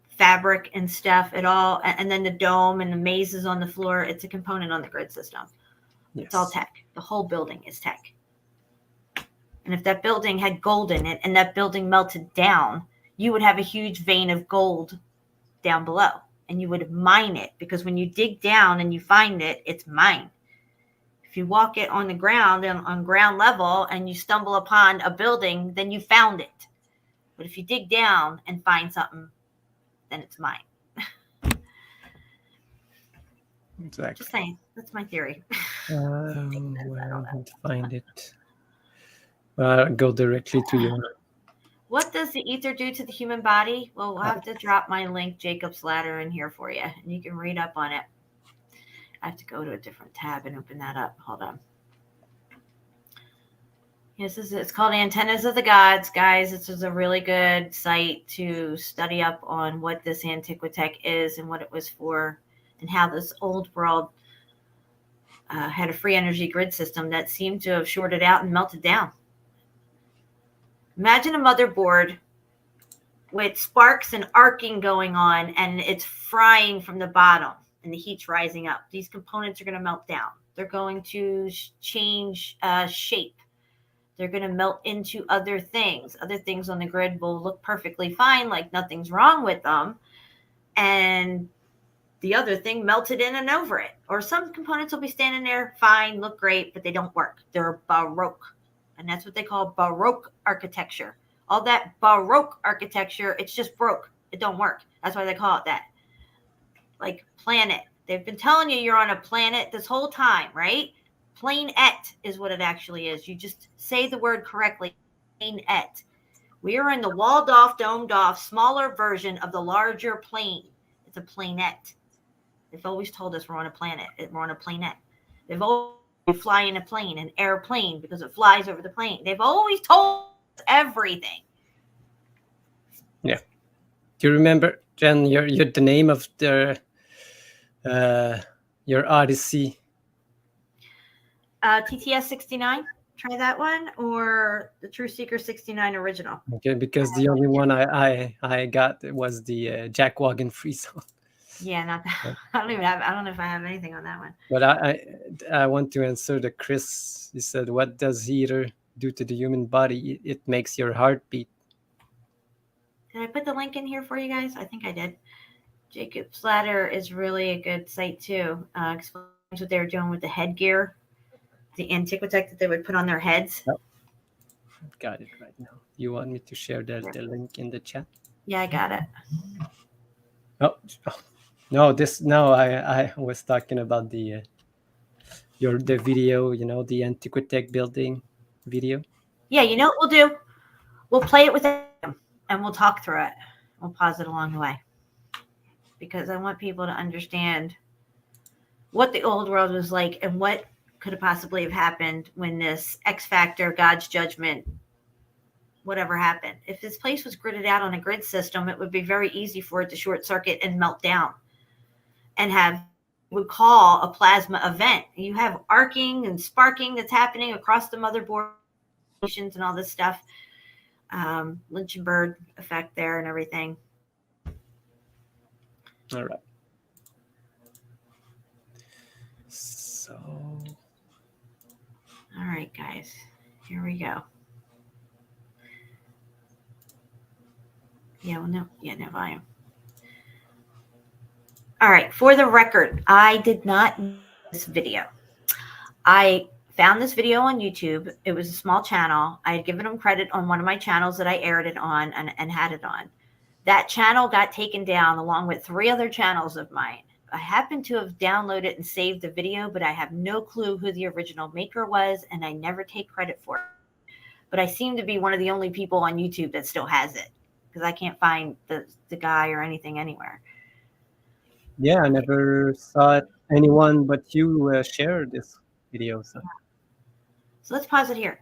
fabric and stuff, and then the dome and the mazes on the floor. It's a component on the grid system. Yes. It's all tech. The whole building is tech. And if that building had gold in it and that building melted down, you would have a huge vein of gold down below. And you would mine it, because when you dig down and you find it, it's mined. If you walk it on the ground and on ground level and you stumble upon a building, then you found it. But if you dig down and find something, then it's mine. Exactly. Just saying. That's my theory. Where I don't find it. Go directly to your. What does the ether do to the human body? Well, we'll have to drop my link, Jacob's Ladder, in here for you, and you can read up on it. I have to go to a different tab and open that up. Hold on. Yes, it's called Antennas of the Gods, guys. This is a really good site to study up on what this Antiquitek is and what it was for, and how this old world had a free energy grid system that seemed to have shorted out and melted down. Imagine a motherboard with sparks and arcing going on, and it's frying from the bottom, and the heat's rising up. These components are going to melt down. They're going to change shape. They're going to melt into other things. Other things on the grid will look perfectly fine, like nothing's wrong with them. And the other thing melted in and over it. Or some components will be standing there fine, look great, but they don't work. They're Baroque. And that's what they call Baroque architecture. All that Baroque architecture, it's just broke. It don't work. That's why they call it that. Like planet. They've been telling you you're on a planet this whole time, right? Planet is what it actually is. You just say the word correctly. Planet. We are in the walled off, domed off, smaller version of the larger plane. It's a planet. They've always told us we're on a planet. We're on a planet. They've always fly in a plane, an airplane, because it flies over the plane. They've always told us everything. Yeah. Do you remember, Jen, your the name of the your Odysee? TTS69. Try that one, or the TruthSeeker69 original. Okay, because the only one I got was the Jackwagon free zone. Yeah, not that. I don't know if I have anything on that one. But I want to answer the Chris. He said, "What does heater do to the human body? It makes your heart beat." Did I put the link in here for you guys? I think I did. Jacob's Ladder is really a good site too. Explains what they were doing with the headgear, the Antiquitek that they would put on their heads. Yep. I've got it right now. You want me to share the link in the chat? Yeah, I got it. Oh. No, I was talking about the video, the Antiquitek building video. Yeah, you know what we'll do? We'll play it with them and we'll talk through it. We'll pause it along the way. Because I want people to understand what the old world was like and what could have possibly have happened when this X factor, God's judgment, whatever happened. If this place was gridded out on a grid system, it would be very easy for it to short circuit and melt down. And would call a plasma event. You have arcing and sparking that's happening across the motherboard and all this stuff. Lynch and Bird effect there and everything. All right. So. All right, guys. Here we go. Yeah, well, no volume. All right, for the record, I did not make this video. I found this video on YouTube. It was a small channel. I had given them credit on one of my channels that I aired it on and had it on. That channel got taken down along with 3 other channels of mine. I happen to have downloaded and saved the video, but I have no clue who the original maker was, and I never take credit for it. But I seem to be one of the only people on YouTube that still has it, because I can't find the guy or anything anywhere. Yeah, I never saw anyone but you share this video. So let's pause it here.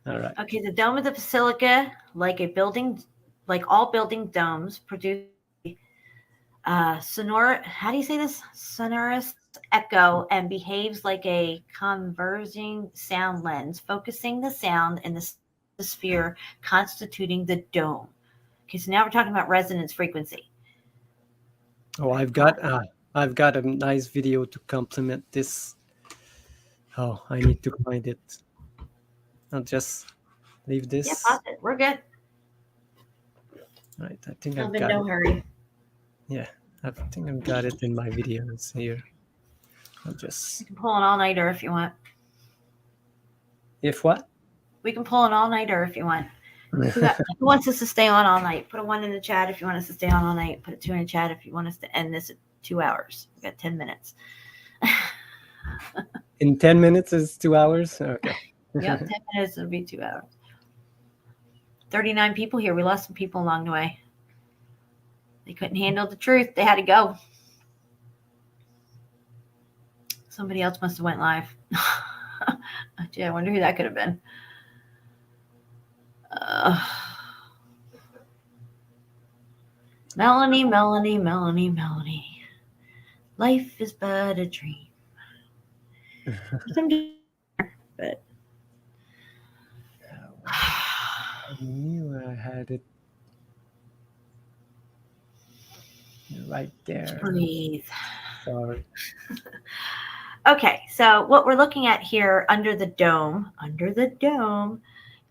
All right. Okay, the dome of the basilica, like all building domes, produce sonor. How do you say this? Sonorous echo, and behaves like a converging sound lens, focusing the sound in the sphere constituting the dome. Okay, so now we're talking about resonance frequency. Oh, I've got a nice video to complement this. Oh, I need to find it. I'll just leave this. Yeah, pause it. We're good. All right, I think I'm in no hurry. Yeah, I think I've got it in my videos here. I'll just. You can pull an all-nighter if you want. If what? We can pull an all-nighter if you want. Who wants us to stay on all night? Put a 1 in the chat if you want us to stay on all night. Put a 2 in the chat if you want us to end this at 2 hours. We got 10 minutes. In 10 minutes is 2 hours? Okay. Yeah, 10 minutes will be 2 hours. 39 people here. We lost some people along the way. They couldn't handle the truth. They had to go. Somebody else must have went live. Gee, I wonder who that could have been. Melanie. Life is but a dream. But I knew I had it right there. Breathe. Sorry. Okay, so what we're looking at here under the dome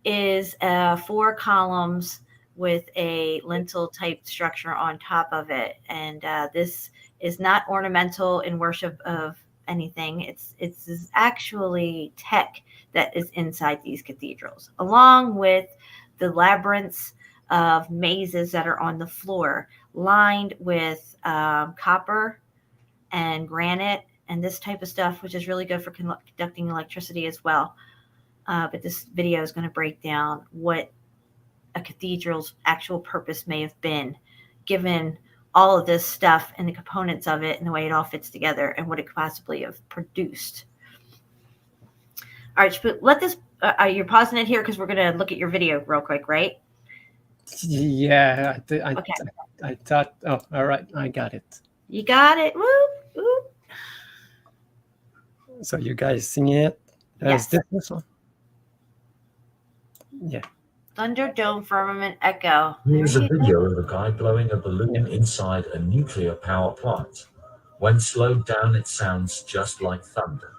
is 4 columns with a lintel type structure on top of it. And this is not ornamental in worship of anything. It's actually tech that is inside these cathedrals, along with the labyrinths of mazes that are on the floor, lined with copper and granite and this type of stuff, which is really good for conducting electricity as well. But this video is going to break down what a cathedral's actual purpose may have been, given all of this stuff and the components of it and the way it all fits together and what it could possibly have produced. All right, but let this, you're pausing it here because we're going to look at your video real quick, right? Yeah, Okay. I thought, oh, all right, I got it. You got it. Whoop, whoop. So you guys seeing it? Yes. Is this one? Yeah. Thunderdome Firmament Echo. Here's a video of a guy blowing a balloon inside a nuclear power plant. When slowed down, it sounds just like thunder.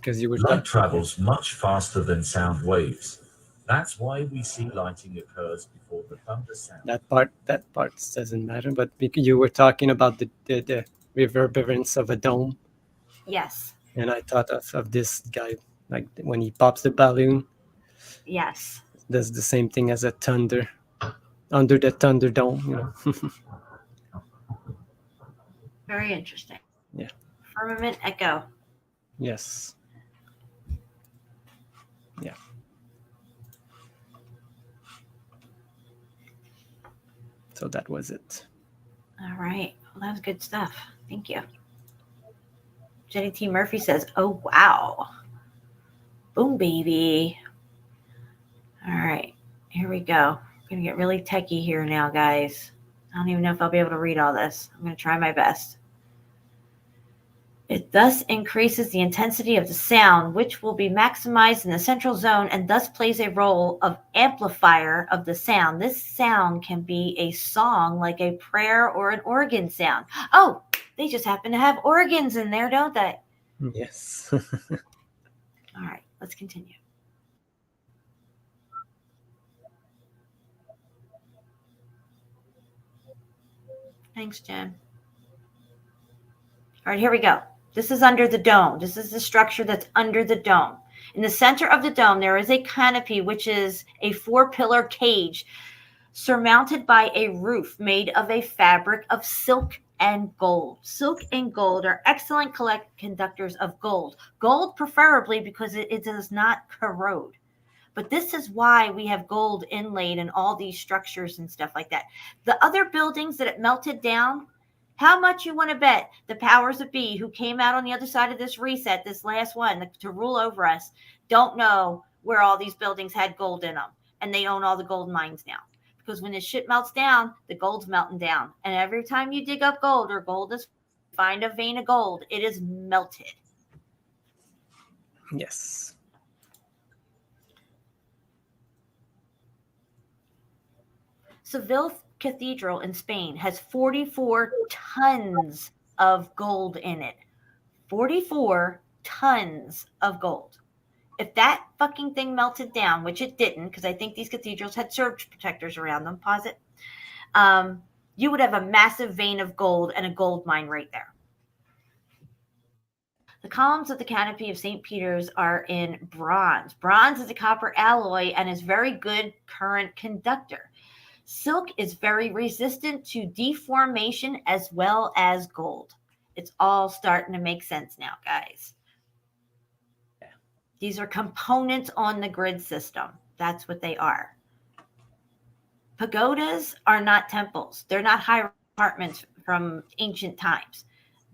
Because you were light travels much faster than sound waves. That's why we see lighting occurs before the thunder sound. That part doesn't matter, but you were talking about the reverberance of a dome. Yes. And I thought of this guy, like when he pops the balloon. Yes. Does the same thing as a thunder under the Thunderdome, you know. Very interesting. Yeah. Firmament Echo. Yes. Yeah. So that was it. All right. Well, that was good stuff. Thank you. Jenny T. Murphy says, oh, wow. Boom, baby. All right. Here we go. I'm going to get really techie here now, guys. I don't even know if I'll be able to read all this. I'm going to try my best. It thus increases the intensity of the sound, which will be maximized in the central zone and thus plays a role of amplifier of the sound. This sound can be a song like a prayer or an organ sound. Oh, they just happen to have organs in there, don't they? Yes. All right, let's continue. Thanks, Jen. All right, here we go. This is under the dome. This is the structure that's under the dome. In the center of the dome, there is a canopy, which is a 4-pillar cage surmounted by a roof made of a fabric of silk and gold. Silk and gold are excellent conductors of gold. Gold preferably because it does not corrode. But this is why we have gold inlaid in all these structures and stuff like that. The other buildings that it melted down, how much you want to bet the powers that be who came out on the other side of this reset, this last one, to rule over us, don't know where all these buildings had gold in them. And they own all the gold mines now. Because when this shit melts down, the gold's melting down. And every time you dig up gold or gold is find a vein of gold, it is melted. Yes. Seville Cathedral in Spain has 44 tons of gold in it. 44 tons of gold. If that fucking thing melted down, which it didn't, because I think these cathedrals had surge protectors around them, pause it, you would have a massive vein of gold and a gold mine right there. The columns of the canopy of St. Peter's are in bronze. Bronze is a copper alloy and is very good current conductor. Silk is very resistant to deformation as well as gold. It's all starting to make sense now, guys. These are components on the grid system. That's what they are. Pagodas are not temples. They're not high apartments from ancient times.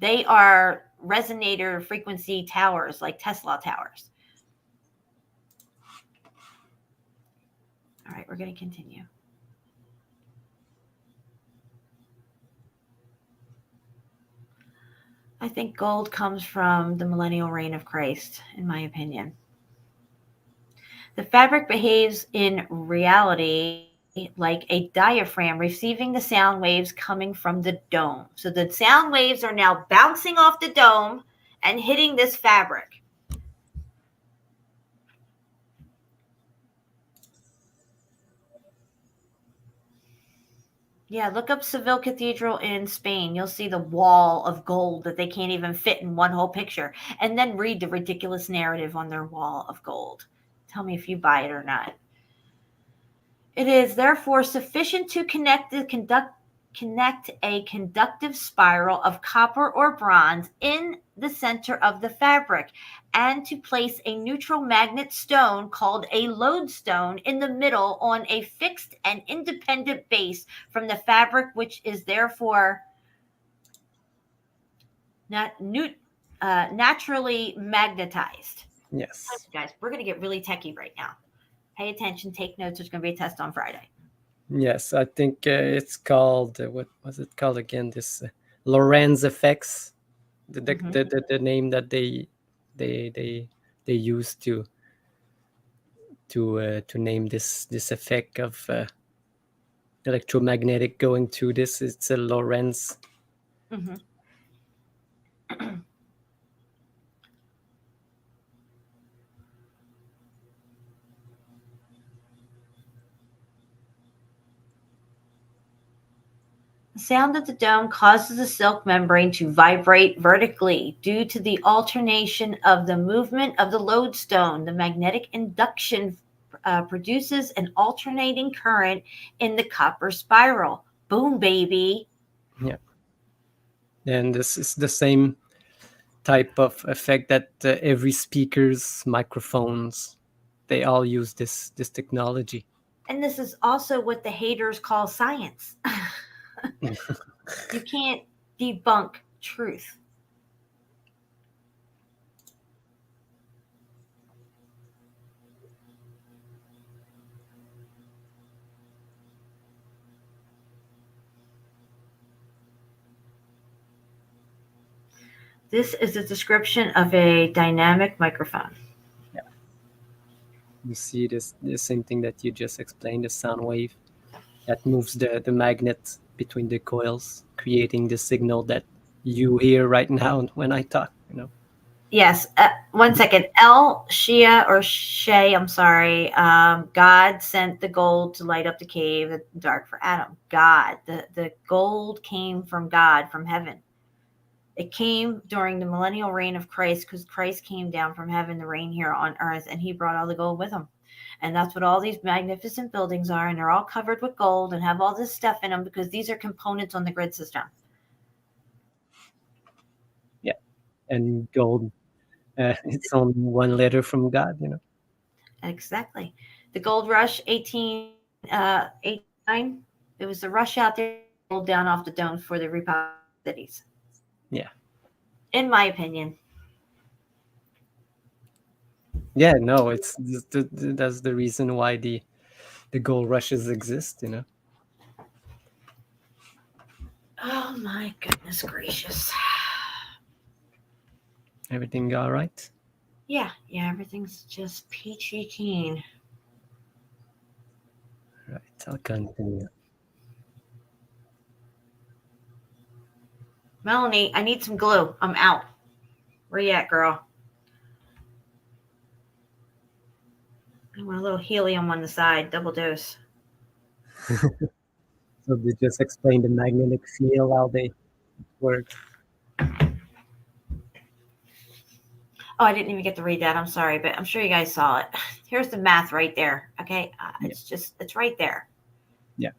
They are resonator frequency towers like Tesla towers. All right, we're going to continue. I think gold comes from the millennial reign of Christ, in my opinion. The fabric behaves in reality like a diaphragm receiving the sound waves coming from the dome. So the sound waves are now bouncing off the dome and hitting this fabric. Yeah, look up Seville Cathedral in Spain. You'll see the wall of gold that they can't even fit in one whole picture. And then read the ridiculous narrative on their wall of gold. Tell me if you buy it or not. It is therefore sufficient to connect a conductive spiral of copper or bronze in the center of the fabric, and to place a neutral magnet stone called a lodestone in the middle on a fixed and independent base from the fabric, which is therefore naturally magnetized. Yes. Guys, we're going to get really techie right now. Pay attention, take notes. There's going to be a test on Friday. Yes, I think it's called, what was it called again? This Lorentz effects, the name that they use to name this effect of electromagnetic going through this. It's a Lorentz. Mm-hmm. The sound of the dome causes the silk membrane to vibrate vertically due to the alternation of the movement of the lodestone. The magnetic induction produces an alternating current in the copper spiral. Boom, baby. Yeah. And this is the same type of effect that every speaker's microphones, they all use this technology. And this is also what the haters call science. You can't debunk truth. This is a description of a dynamic microphone. Yeah. You see the same thing that you just explained, the sound wave that moves the magnet between the coils, creating the signal that you hear right now when I talk, you know? Yes. 1 second. El Shia or Shay, I'm sorry. God sent the gold to light up the cave, the dark for Adam. God. The gold came from God, from heaven. It came during the millennial reign of Christ, because Christ came down from heaven to reign here on earth, and he brought all the gold with him. And that's what all these magnificent buildings are, and they're all covered with gold and have all this stuff in them because these are components on the grid system. Yeah, and gold, it's only one letter from God, you know. Exactly. The gold rush, 1889. It was the rush out there, gold down off the dome for the Republic cities. Yeah. In my opinion. Yeah, no, it's that's the reason why the gold rushes exist, you know. Oh my goodness gracious. Everything all right? Yeah, everything's just peachy keen. Right, I'll continue. Melanie, I need some glue. I'm out. Where you at, girl? I want a little helium on the side, double dose. So they just explain the magnetic field, how they work. Oh, I didn't even get to read that. I'm sorry, but I'm sure you guys saw it. Here's the math right there. Okay. It's right there. Yeah.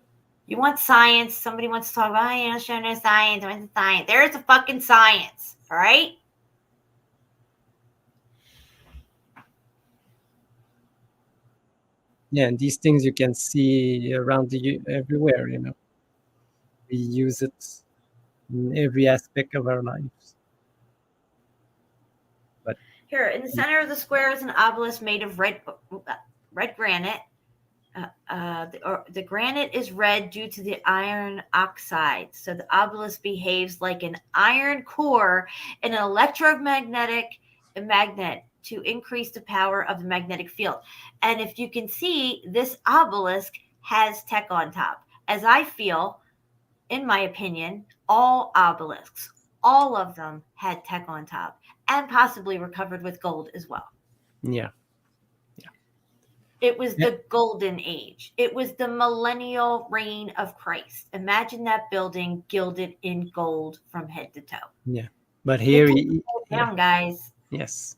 You want science. Somebody wants to talk about, show no science. I want the science. There's the fucking science. All right. Yeah. And these things you can see around everywhere, We use it in every aspect of our lives. But here in the center of the square is an obelisk made of red granite. The granite is red due to the iron oxide. So the obelisk behaves like an iron core in an electromagnetic magnet to increase the power of the magnetic field. And if you can see, this obelisk has tech on top. As I feel, in my opinion, all obelisks, all of them had tech on top and possibly were covered with gold as well. Yeah. It was the golden age. It was the millennial reign of Christ. Imagine that building gilded in gold from head to toe. Yeah. But here down, guys. Yes.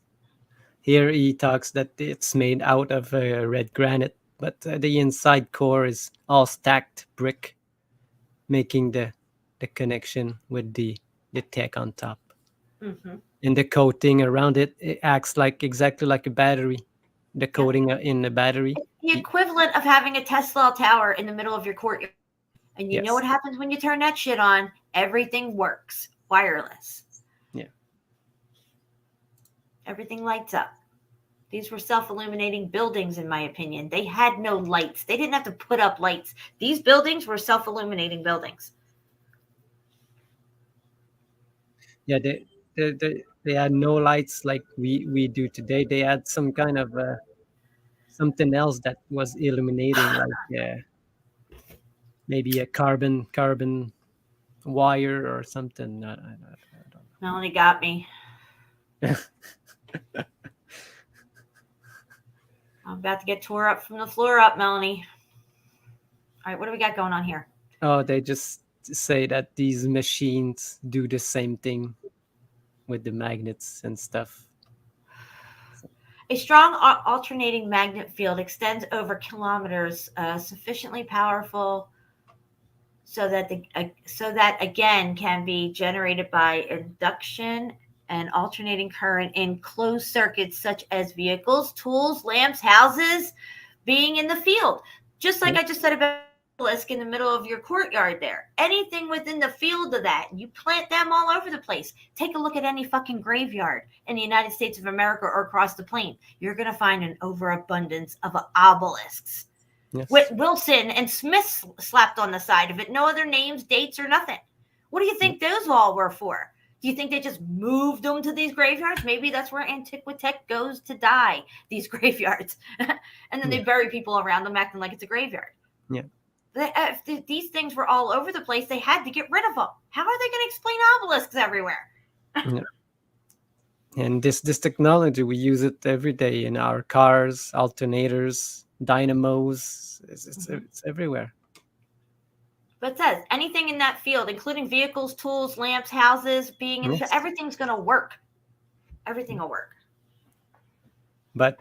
Here he talks that it's made out of red granite, but the inside core is all stacked brick, making the connection with the tech on top. Mm-hmm. And the coating around it acts exactly like a battery. The coating in the battery. It's the equivalent of having a Tesla tower in the middle of your courtyard. And you know what happens when you turn that shit on? Everything works. Wireless. Yeah. Everything lights up. These were self-illuminating buildings, in my opinion. They had no lights. They didn't have to put up lights. These buildings were self-illuminating buildings. Yeah, they had no lights like we do today. They had some kind of something else that was illuminating, like maybe a carbon wire or something. I don't know. Melanie got me. I'm about to get tore up from the floor up, Melanie. All right, what do we got going on here? Oh, they just say that these machines do the same thing with the magnets and stuff. A strong alternating magnet field extends over kilometers, sufficiently powerful so that again can be generated by induction and alternating current in closed circuits such as vehicles, tools, lamps, houses being in the field. Just like I just said about obelisk in the middle of your courtyard there. Anything within the field of that, you plant them all over the place. Take a look at any fucking graveyard in the United States of America or across the plain. You're going to find an overabundance of obelisks. Yes. With Wilson and Smith slapped on the side of it. No other names, dates, or nothing. What do you think those all were for? Do you think they just moved them to these graveyards? Maybe that's where Antiquitek goes to die, these graveyards. And then they bury people around them acting like it's a graveyard. Yeah. If these things were all over the place, they had to get rid of them. How are they going to explain obelisks everywhere? Yeah. And this technology, we use it every day in our cars, alternators, dynamos. It's everywhere. But it says anything in that field, including vehicles, tools, lamps, houses, being in everything's going to work. Everything will work. But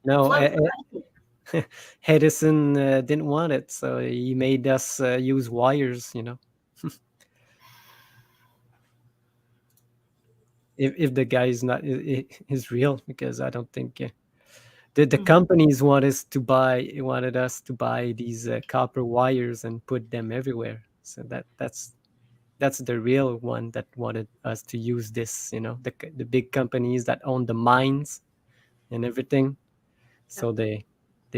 no, Edison didn't want it, so he made us use wires. If the guy is not is real, because I don't think the companies wanted us to buy these copper wires and put them everywhere. So that's the real one that wanted us to use this. The big companies that own the mines and everything, so they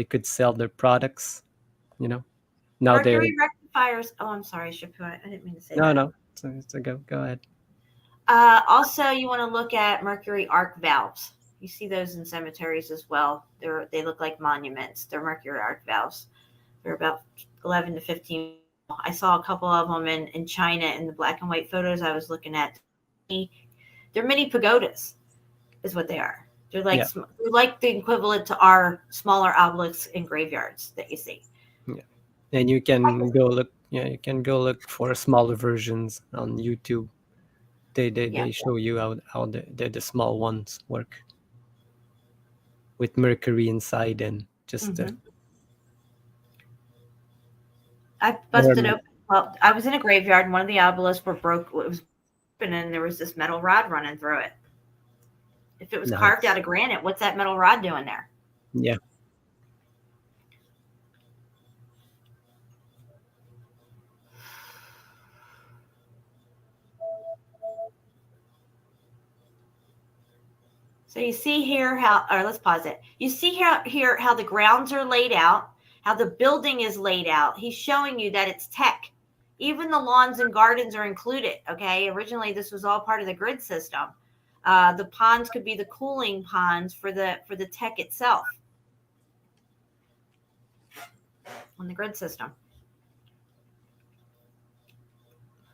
could sell their products. Now Mercury rectifiers. Oh, I'm sorry, Shapu. I didn't mean to say that. No. So go ahead. Also, you want to look at mercury arc valves. You see those in cemeteries as well. They look like monuments. They're mercury arc valves. They're about 11 to 15. I saw a couple of them in China in the black and white photos I was looking at. They're mini pagodas, is what they are. They're like the equivalent to our smaller obelisks in graveyards that you see. Yeah, and you can go look. Yeah, you can go look for smaller versions on YouTube. they show you how the small ones work with mercury inside and just I busted open. Well, I was in a graveyard and one of the obelisks were broke. It was open and there was this metal rod running through it. If it was carved out of granite, what's that metal rod doing there? Yeah. So you see here how, or let's pause it. You see here how the grounds are laid out, how the building is laid out. He's showing you that it's tech. Even the lawns and gardens are included. Okay. Originally, this was all part of the grid system. The ponds could be the cooling ponds for the tech itself on the grid system.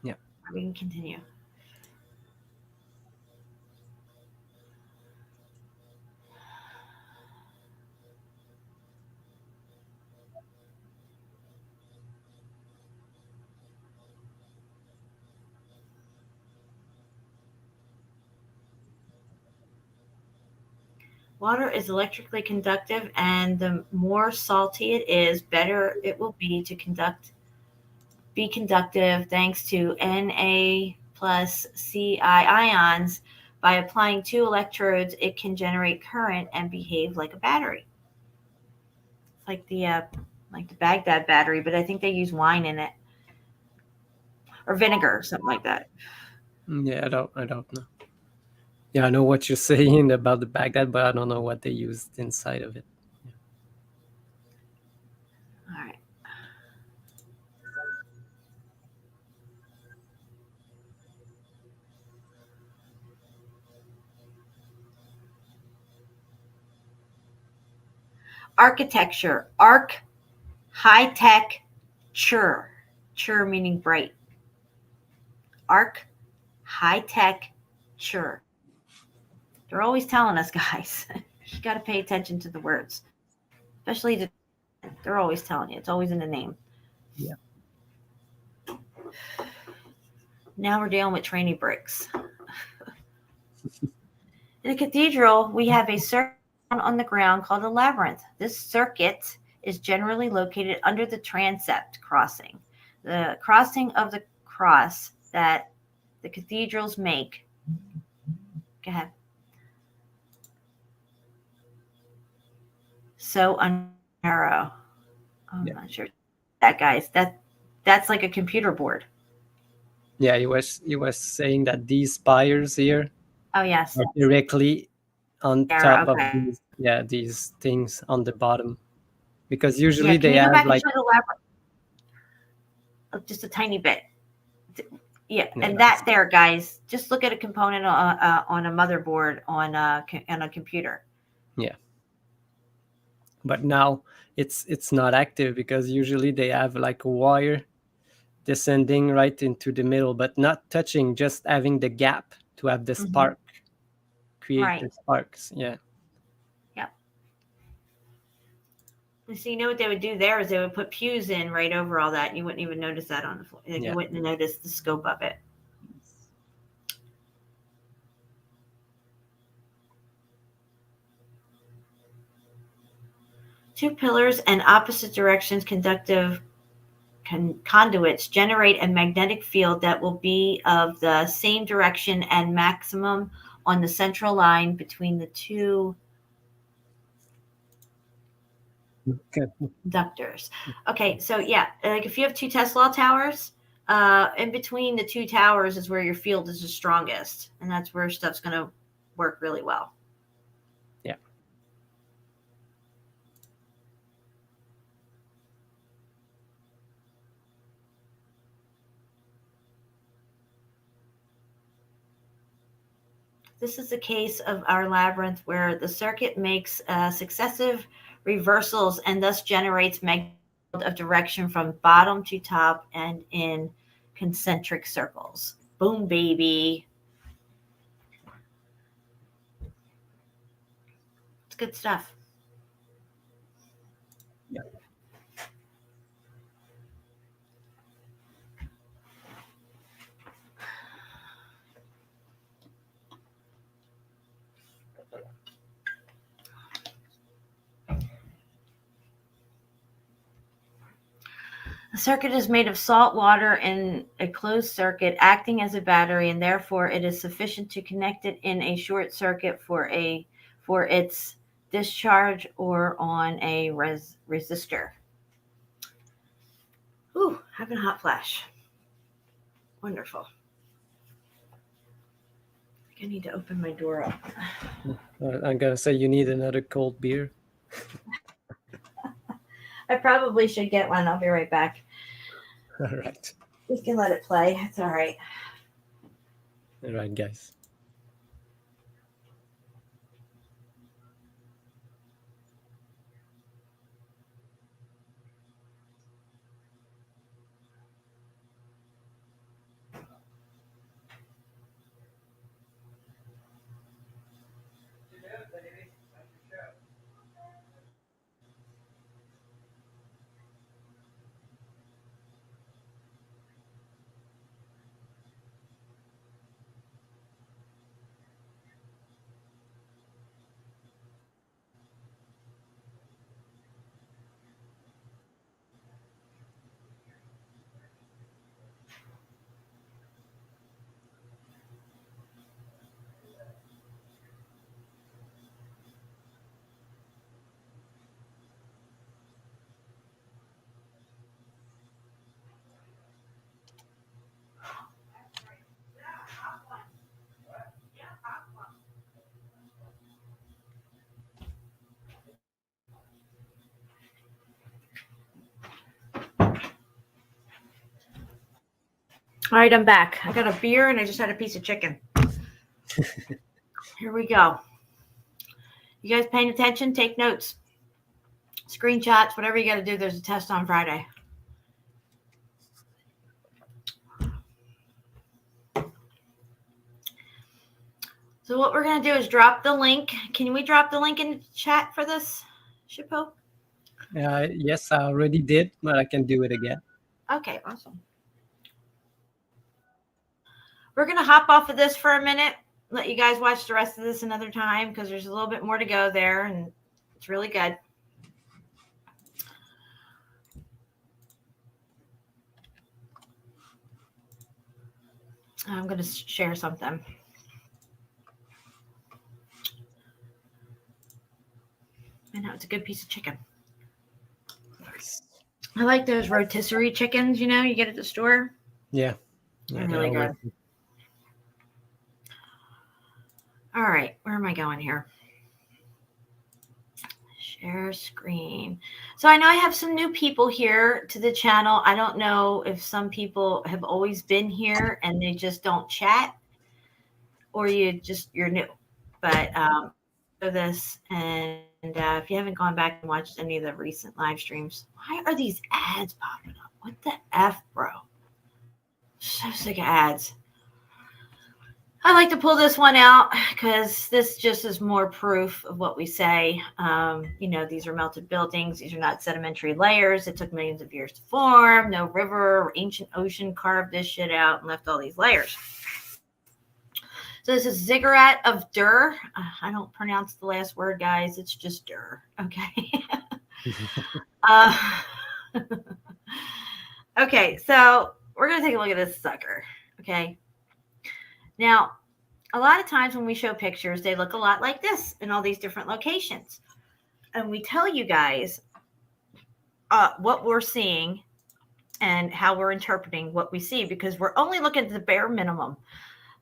Yeah. We can continue. Water is electrically conductive, and the more salty it is, better it will be to be conductive thanks to Na plus Ci ions. By applying 2 electrodes, it can generate current and behave like a battery. It's like the Baghdad battery, but I think they use wine in it. Or vinegar, something like that. Yeah, I don't know. Yeah, I know what you're saying about the Baghdad, but I don't know what they used inside of it. Yeah. All right. Architecture. High-tech, chur meaning bright. High-tech, chur. They're always telling us, guys. You got to pay attention to the words, especially they're always telling you. It's always in the name. Yeah. Now we're dealing with trainee bricks. In a cathedral, we have a circuit on the ground called a labyrinth. This circuit is generally located under the transept crossing. The crossing of the cross that the cathedrals make. Go ahead. So narrow. I'm not sure. That guys, that's like a computer board. Yeah, he was saying that these spires here are directly on top of these things on the bottom, because usually they have like just a tiny bit. Yeah, and that there, guys, just look at a component on a motherboard on a computer. Yeah. But now it's not active because usually they have like a wire descending right into the middle, but not touching, just having the gap to have the spark, create the sparks. Yeah. Yep. So you know what they would do there is they would put pews in right over all that, and you wouldn't even notice that on the floor. Like, you wouldn't notice the scope of it. Two pillars and opposite directions conductive conduits generate a magnetic field that will be of the same direction and maximum on the central line between the two conductors. Okay, so yeah, like if you have 2 Tesla towers, in between the 2 towers is where your field is the strongest, and that's where stuff's going to work really well. Yeah. This is the case of our labyrinth where the circuit makes successive reversals and thus generates magnetic field of direction from bottom to top and in concentric circles. Boom, baby. It's good stuff. Yeah. A circuit is made of salt water in a closed circuit acting as a battery, and therefore it is sufficient to connect it in a short circuit for its discharge or on a resistor. Ooh, having a hot flash. Wonderful. I think I need to open my door up. I'm gonna say you need another cold beer. I probably should get one. I'll be right back. All right. We can let it play. It's all right. All right, guys. All right, I'm back. I got a beer and I just had a piece of chicken. Here we go. You guys paying attention? Take notes. Screenshots, whatever you got to do. There's a test on Friday. So what we're going to do is drop the link. Can we drop the link in the chat for this, Shippo? Yes, I already did, but I can do it again. Okay, awesome. We're going to hop off of this for a minute, let you guys watch the rest of this another time because there's a little bit more to go there, and it's really good. I'm going to share something. And it's a good piece of chicken. Nice. I like those rotisserie chickens, you know, you get at the store. Yeah. They're really good. All right, where am I going here? Share screen. So I know I have some new people here to the channel. I don't know if some people have always been here and they just don't chat, or you're new. But for this, and if you haven't gone back and watched any of the recent live streams, why are these ads popping up? What the F, bro? So sick of ads. I like to pull this one out because this just is more proof of what we say. You know, these are melted buildings. These are not sedimentary layers. It took millions of years to form. No river or ancient ocean carved this shit out and left all these layers. So this is ziggurat of Dur. I don't pronounce the last word, guys. It's just Dur. Okay. Okay, so we're going to take a look at this sucker. Okay. Now, a lot of times when we show pictures, they look a lot like this in all these different locations. And we tell you guys what we're seeing and how we're interpreting what we see, because we're only looking at the bare minimum,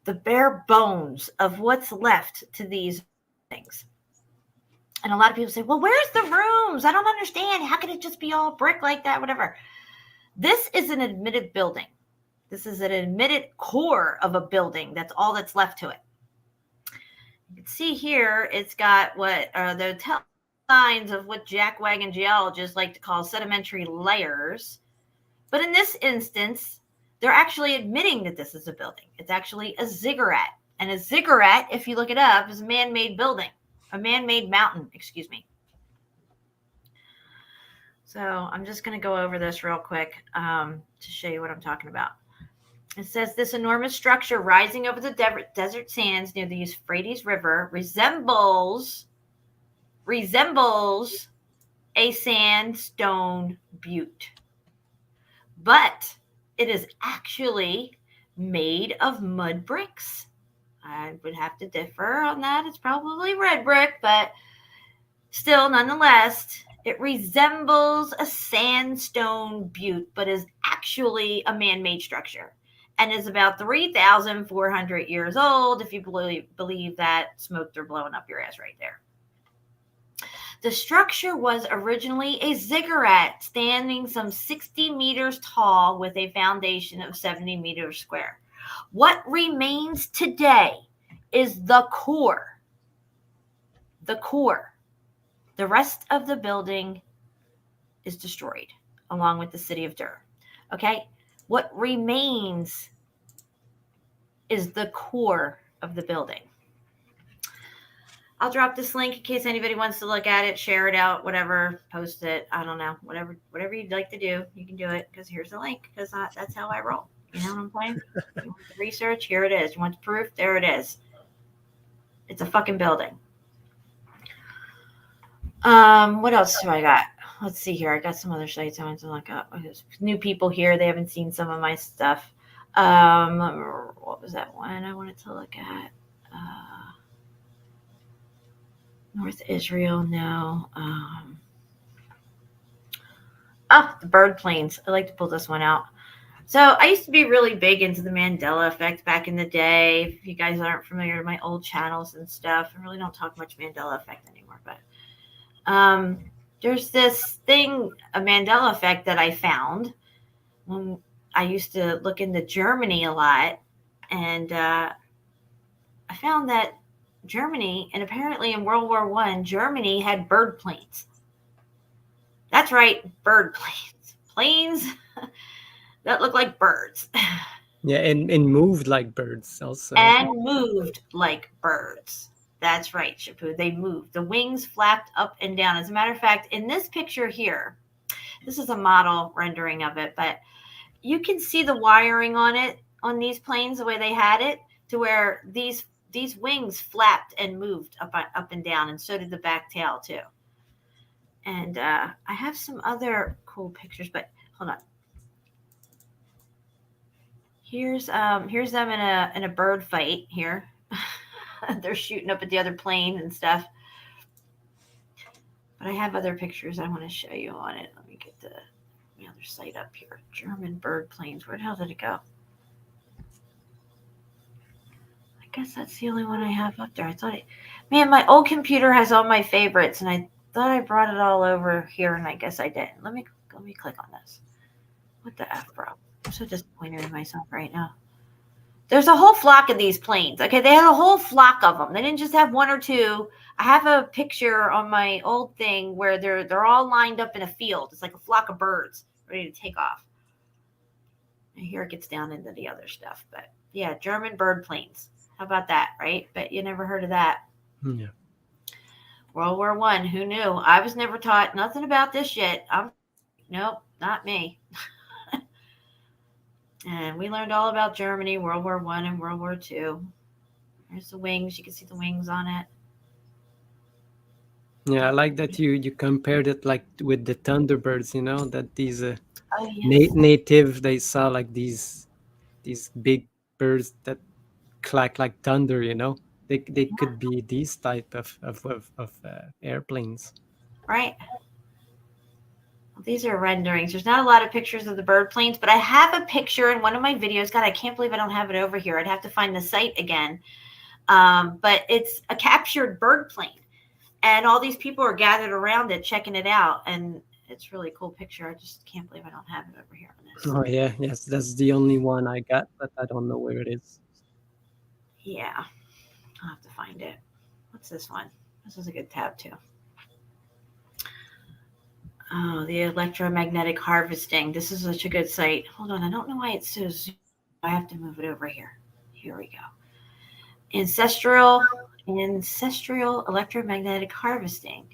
the bare bones of what's left to these things. And a lot of people say, well, where's the rooms? I don't understand. How can it just be all brick like that? Whatever. This is an admitted building. This is an admitted core of a building. That's all that's left to it. You can see here, it's got what are the signs of what jackwagon geologists like to call sedimentary layers. But in this instance, they're actually admitting that this is a building. It's actually a ziggurat. And a ziggurat, if you look it up, is a man-made building, a man-made mountain, excuse me. So I'm just going to go over this real quick to show you what I'm talking about. It says this enormous structure rising over the desert sands near the Euphrates River resembles a sandstone butte. But it is actually made of mud bricks. I would have to differ on that. It's probably red brick, but still, nonetheless, it resembles a sandstone butte, but is actually a man-made structure and is about 3,400 years old, if you believe that smoke they're blowing up your ass right there. The structure was originally a ziggurat standing some 60 meters tall with a foundation of 70 meters square. What remains today is the core. The core. The rest of the building is destroyed, along with the city of Dur. Okay? What remains is the core of the building. I'll drop this link in case anybody wants to look at it, share it out, whatever, post it. I don't know, whatever you'd like to do, you can do it, because here's the link, because that's how I roll. You know what I'm saying? You want the research? Here it is. You want the proof? There it is. It's a fucking building. What else do I got? Let's see here. I got some other sites I want to look up. There's new people here. They haven't seen some of my stuff. What was that one I wanted to look at? North Israel, no. The bird planes. I like to pull this one out. So I used to be really big into the Mandela effect back in the day. If you guys aren't familiar with my old channels and stuff, I really don't talk much Mandela effect anymore. But there's this thing, a Mandela effect, that I found when I used to look into Germany a lot. And I found that Germany, and apparently in World War I, Germany had bird planes. That's right, bird planes. Planes that look like birds. Yeah, and moved like birds also. And moved like birds. That's right, Shapu. They moved. The wings flapped up and down. As a matter of fact, in this picture here, this is a model rendering of it, but you can see the wiring on it, on these planes, the way they had it, to where these wings flapped and moved up and down, and so did the back tail too. And I have some other cool pictures, but hold on. Here's them in a bird fight here. They're shooting up at the other plane and stuff. But I have other pictures I want to show you on it. Let me get the other site up here. German bird planes. Where the hell did it go? I guess that's the only one I have up there. I thought man, my old computer has all my favorites, and I thought I brought it all over here, and I guess I didn't. Let me click on this. What the F, bro? I'm so disappointed in myself right now. There's a whole flock of these planes. Okay, they had a whole flock of them. They didn't just have one or two. I have a picture on my old thing where they're all lined up in a field. It's like a flock of birds ready to take off. And here it gets down into the other stuff. But yeah, German bird planes. How about that, right? Bet you never heard of that. Yeah. World War I. Who knew? I was never taught nothing about this shit. Nope, not me. And we learned all about Germany, World War I and World War II. There's the wings. You can see the wings on it. Yeah, I like that you compared it like with the Thunderbirds, you know, that these native, they saw like these big birds that clack like thunder, you know. They could be these type of airplanes. Right. These are renderings. There's not a lot of pictures of the bird planes, but I have a picture in one of my videos. God, I can't believe I don't have it over here. I'd have to find the site again. But it's a captured bird plane. And all these people are gathered around it, checking it out. And it's a really cool picture. I just can't believe I don't have it over here on this. Oh, yeah. Yes, that's the only one I got, but I don't know where it is. Yeah. I'll have to find it. What's this one? This is a good tab, too. Oh, the electromagnetic harvesting. This is such a good site. Hold on. I don't know why it's so zoomed. I have to move it over here. Here we go. Ancestral electromagnetic harvesting.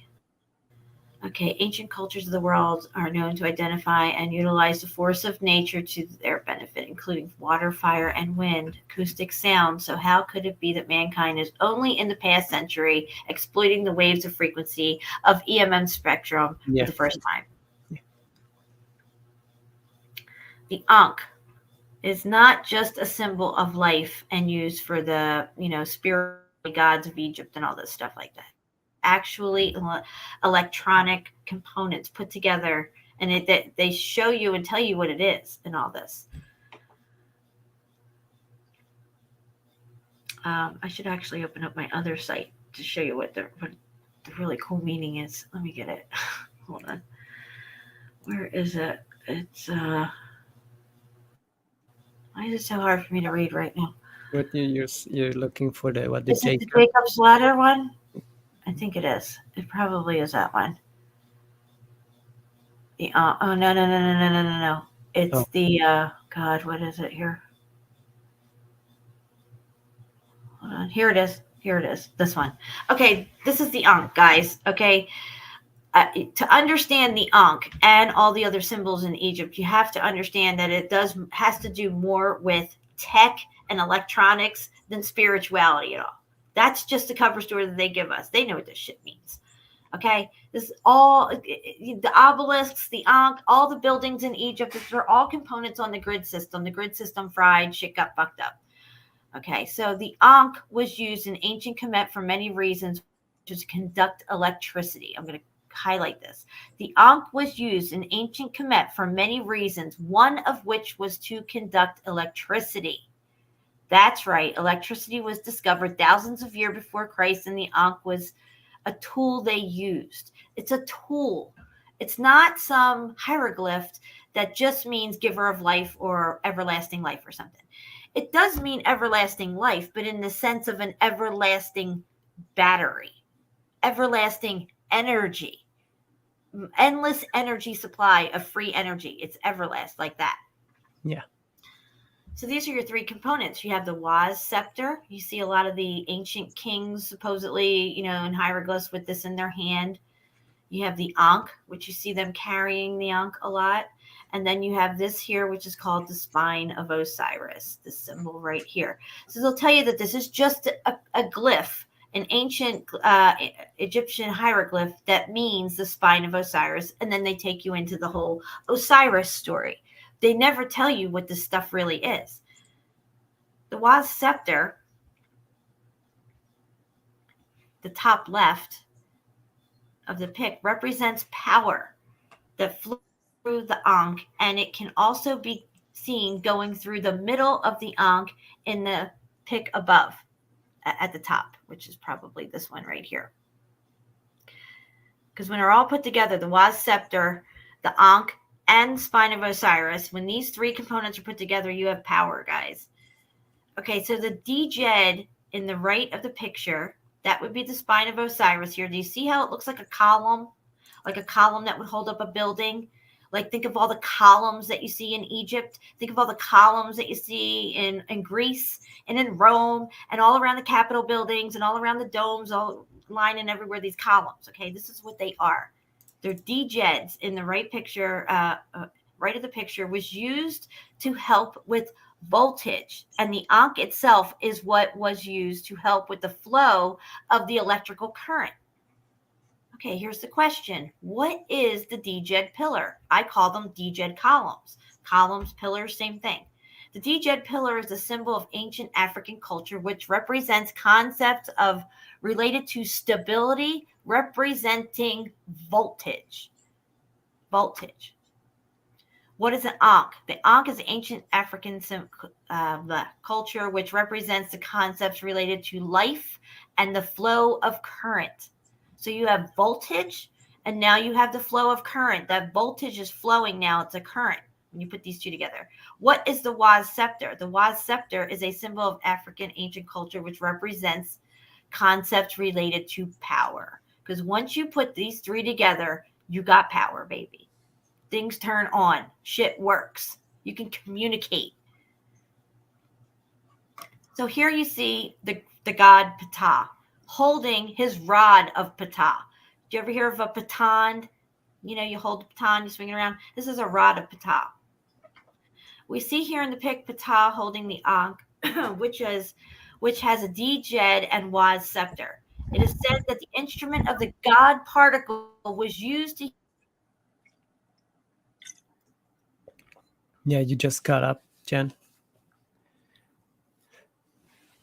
Okay, ancient cultures of the world are known to identify and utilize the force of nature to their benefit, including water, fire, and wind, acoustic sound. So how could it be that mankind is only in the past century exploiting the waves of frequency of EMM spectrum for the first time? The Ankh is not just a symbol of life and used for the, spirit gods of Egypt and all this stuff like that. Actually electronic components put together, and they show you and tell you what it is and all this. I should actually open up my other site to show you what the really cool meaning is. Let me get it. Hold on. Where is it? It's why is it so hard for me to read right now? What you're looking for the Is it the Jacob's Ladder one? I think it is. It probably is that one. The oh no. It's the God, what is it here? Hold on. Here it is. This one. Okay, this is the Ankh, guys. Okay. To understand the Ankh and all the other symbols in Egypt, you have to understand that it has to do more with tech and electronics than spirituality at all. That's just the cover story that they give us. They know what this shit means. Okay? This is all the obelisks, the Ankh, all the buildings in Egypt. They're all components on the grid system. The grid system fried, shit got fucked up. Okay, so the Ankh was used in ancient Kemet for many reasons, to conduct electricity. I'm going to highlight this. The Ankh was used in ancient Kemet for many reasons, one of which was to conduct electricity. That's right. Electricity was discovered thousands of years before Christ, and the Ankh was a tool they used. It's a tool. It's not some hieroglyph that just means giver of life or everlasting life or something. It does mean everlasting life, but in the sense of an everlasting battery, everlasting energy, endless energy supply of free energy. It's everlasting like that. Yeah. So these are your three components. You have the Waz scepter. You see a lot of the ancient kings supposedly, in hieroglyphs with this in their hand. You have the Ankh, which you see them carrying the Ankh a lot. And then you have this here, which is called the spine of Osiris, the symbol right here. So they'll tell you that this is just a glyph, an ancient Egyptian hieroglyph that means the spine of Osiris. And then they take you into the whole Osiris story. They never tell you what this stuff really is. The Waz scepter, the top left of the pic, represents power that flows through the Ankh, and it can also be seen going through the middle of the Ankh in the pic above at the top, which is probably this one right here. Because when they're all put together, the Waz scepter, the Ankh, and spine of Osiris, when these three components are put together, you have power, guys. Okay, so the Djed in the right of the picture, that would be the spine of Osiris here. Do you see how it looks like a column? Like a column that would hold up a building? Like, think of all the columns that you see in Egypt. Think of all the columns that you see in Greece and in Rome and all around the Capitol buildings and all around the domes, all lining everywhere, these columns. Okay, this is what they are. They're Djeds in the right picture, right of the picture, was used to help with voltage. And the Ankh itself is what was used to help with the flow of the electrical current. Okay, here's the question. What is the Djed pillar? I call them Djed columns. Columns, pillars, same thing. The Djed pillar is a symbol of ancient African culture, which represents concepts of related to stability, representing voltage. Voltage. What is an Ankh? The Ankh is ancient African culture, which represents the concepts related to life and the flow of current. So you have voltage, and now you have the flow of current. That voltage is flowing now. It's a current when you put these two together. What is the Waz scepter? The Waz scepter is a symbol of African ancient culture, which represents concepts related to power. Because once you put these three together, you got power, baby. Things turn on. Shit works. You can communicate. So here you see the god Ptah holding his rod of Ptah. you ever hear of a baton? You know, you hold the baton, you swing it around. This is a rod of Ptah. We see here in the pic Ptah holding the Ankh, which has a Djed and Waz scepter. It is said that the instrument of the God particle was used to. Yeah, you just cut up, Jen.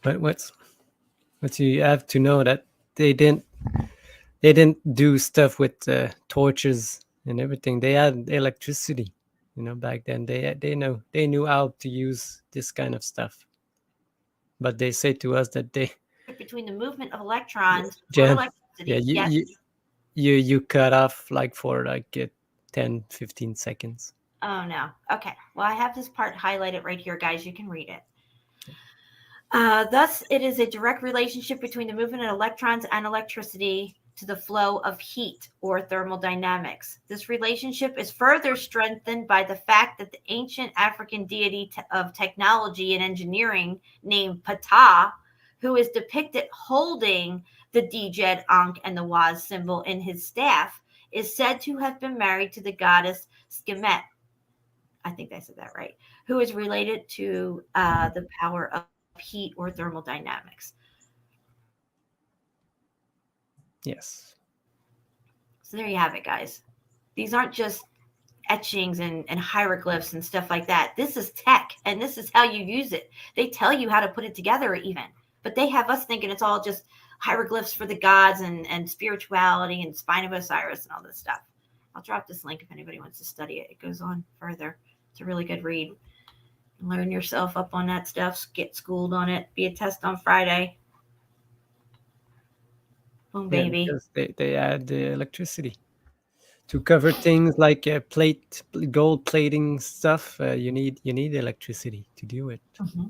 But what's you have to know that they didn't do stuff with torches and everything. They had electricity, you know, back then. They knew how to use this kind of stuff. But they say to us that they Between the movement of electrons Jen, or electricity. yeah, you cut off like for like 10-15 seconds. Oh no. Okay. Well, I have this part highlighted right here, guys. You can read it. Thus, it is a direct relationship between the movement of electrons and electricity to the flow of heat or thermodynamics. This relationship is further strengthened by the fact that the ancient African deity of technology and engineering named Ptah, who is depicted holding the Djed, Ankh, and the Waz symbol in his staff, is said to have been married to the goddess Skemet. I think I said that right. Who is related to the power of heat or thermodynamics. Yes. So there you have it, guys. These aren't just etchings and hieroglyphs and stuff like that. This is tech, and this is how you use it. They tell you how to put it together even, but they have us thinking it's all just hieroglyphs for the gods and spirituality and spine of Osiris and all this stuff. I'll drop this link if anybody wants to study it. It goes on further. It's a really good read. Learn yourself up on that stuff. Get schooled on it. Be a test on Friday. Boom, baby. Yeah, because they add the electricity to cover things like gold plating stuff. You need electricity to do it. Mm-hmm.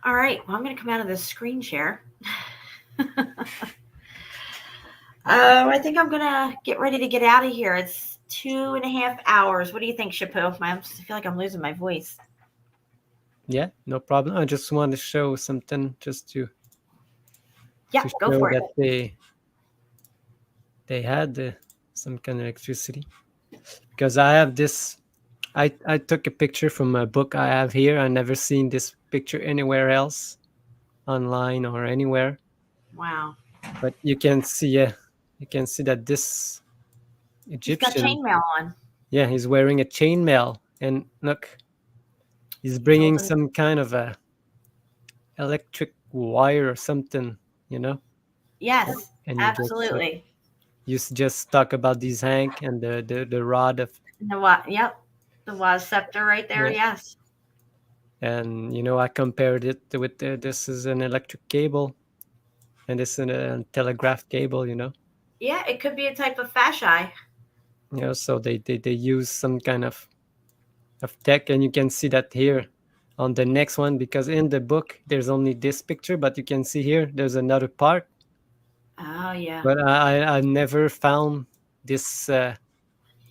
All right. Well, I'm going to come out of this screen share. I think I'm going to get ready to get out of here. It's 2.5 hours. What do you think, Chapeau? I feel like I'm losing my voice. Yeah, no problem. I just want to show something just to go for that it. They had some kind of electricity. Because I have this, I took a picture from a book I have here. I never seen this picture anywhere else, online or anywhere. Wow. But you can see that this Egyptian. He's got chainmail on. Yeah, he's wearing a chainmail, and look, he's bringing some kind of a electric wire or something, you know. Yes, and absolutely. You just talk about these Hank and the rod of the Waz scepter right there. Yeah. Yes. And you know, I compared it with this is an electric cable, and this is a telegraph cable. You know. Yeah, it could be a type of fasci. You know, so they use some kind of tech, and you can see that here on the next one, because in the book there's only this picture, but you can see here there's another part. Oh yeah. But I never found this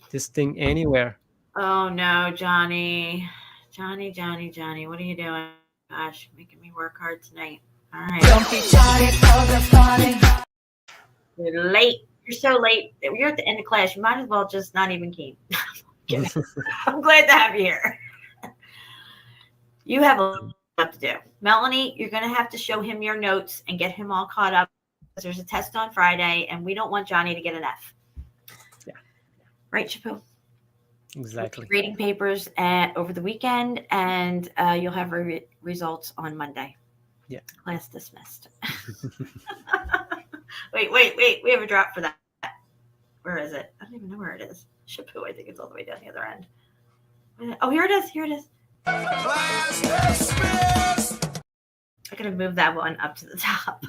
this thing anywhere. Oh no, Johnny, what are you doing? Gosh, making me work hard tonight. All right. Don't be shy for the party. You're late. You're so late. You're at the end of class. You might as well just not even keen. I'm glad to have you here. You have a lot to do. Melanie, you're going to have to show him your notes and get him all caught up. There's a test on Friday, and we don't want Johnny to get an F. Yeah. Right, Chapu? Exactly. Grading papers over the weekend, and you'll have results on Monday. Yeah. Class dismissed. Wait. We have a drop for that. Where is it? I don't even know where it is. Chapu, I think it's all the way down the other end. Oh, here it is. Class dismissed. I'm going to move that one up to the top.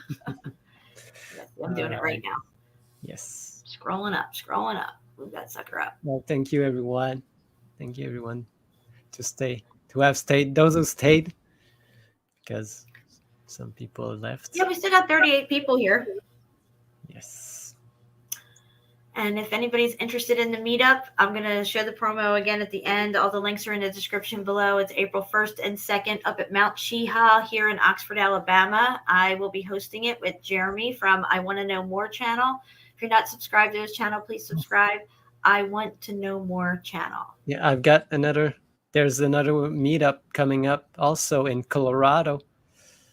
I'm doing it right now. Yes. Scrolling up. Move that sucker up. Well, thank you, everyone. Thank you, everyone, to have stayed. Those who stayed, because some people left. Yeah, we still got 38 people here. Yes. And if anybody's interested in the meetup, I'm going to show the promo again at the end. All the links are in the description below. It's April 1st and 2nd up at Mount Cheaha here in Oxford, Alabama. I will be hosting it with Jeremy from I Want to Know More channel. If you're not subscribed to his channel, please subscribe. I Want to Know More channel. Yeah, I've got another. There's another meetup coming up also in Colorado.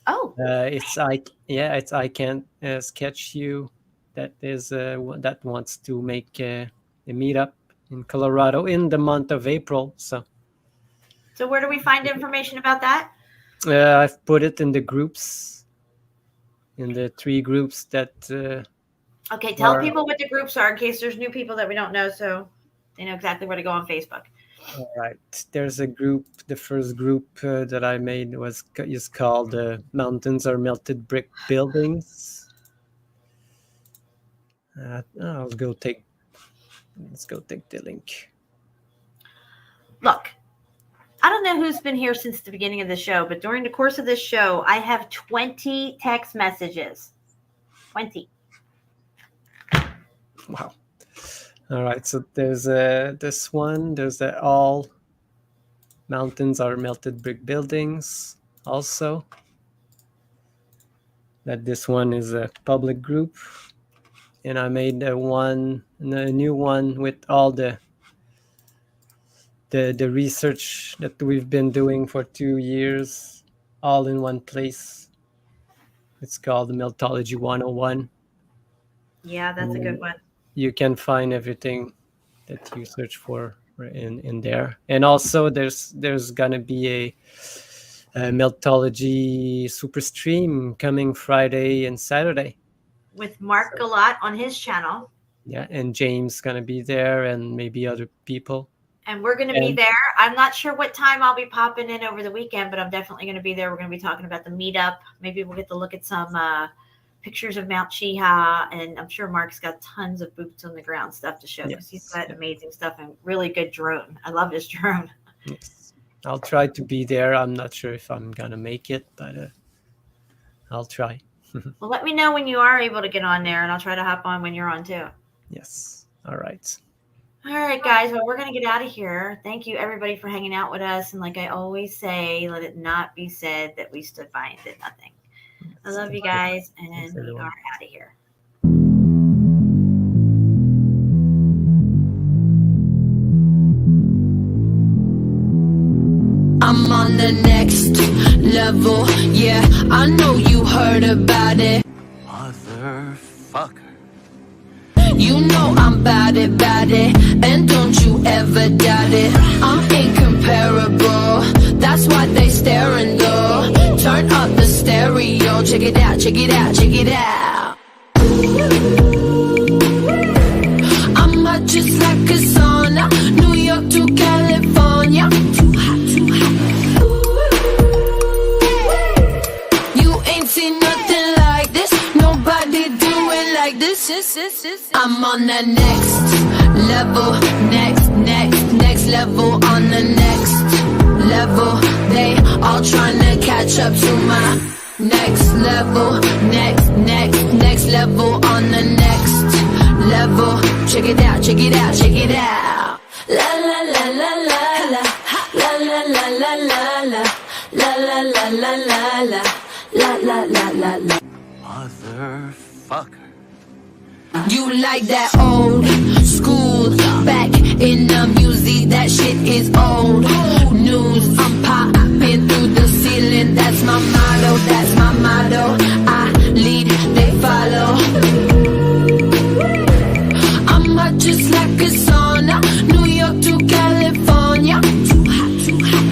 Oh, it's I Can't Sketch You. That is that wants to make a meetup in Colorado in the month of April. So where do we find information about that? I've put it in the groups, in the 3 groups that. Okay, tell people what the groups are in case there's new people that we don't know, so they know exactly where to go on Facebook. All right, there's a group. The first group that I made is called "Mountains Are Melted Brick Buildings." Let's go take the link. Look, I don't know who's been here since the beginning of the show, but during the course of this show, I have 20 text messages. 20. Wow. All right, so there's this one. There's all mountains are melted brick buildings also. This one is a public group. And I made a new one with all the research that we've been doing for 2 years, all in one place. It's called Meltology 101. Yeah, that's a good one. You can find everything that you search for in there. And also there's gonna be a Meltology super stream coming Friday and Saturday. With Mark Galat on his channel. Yeah, and James gonna be there, and maybe other people. And we're gonna be there. I'm not sure what time I'll be popping in over the weekend, but I'm definitely gonna be there. We're gonna be talking about the meetup. Maybe we'll get to look at some pictures of Mount Cheaha, and I'm sure Mark's got tons of boots on the ground stuff to show because he's got amazing stuff and really good drone. I love his drone. Yes. I'll try to be there. I'm not sure if I'm gonna make it, but I'll try. Well, let me know when you are able to get on there, and I'll try to hop on when you're on too. Yes. All right. All right, guys. Well, we're going to get out of here. Thank you, everybody, for hanging out with us. And like I always say, let it not be said that we stood by and did nothing. I love you guys, and we are out of here. I'm on the next level, yeah, I know you heard about it. Motherfucker. You know I'm bout it, and don't you ever doubt it. I'm incomparable, that's why they staring though. Turn up the stereo, check it out, check it out, check it out. I'm hot just like a sauna, New York to California. Too hot, too hot. See nothing like this, nobody do it like this. I'm on the next level, next level, on the next level. They all trying to catch up to my next level, next level, on the next level. Check it out, check it out, check it out. La la la la la la, la la la la la la, la la la la la la. La la la la la. Motherfucker. You like that old school, back in the music, that shit is old news. I'm popping through the ceiling, that's my motto, that's my motto. I lead, they follow. I'm hot just like a sauna, New York to California. Too hot, too hot.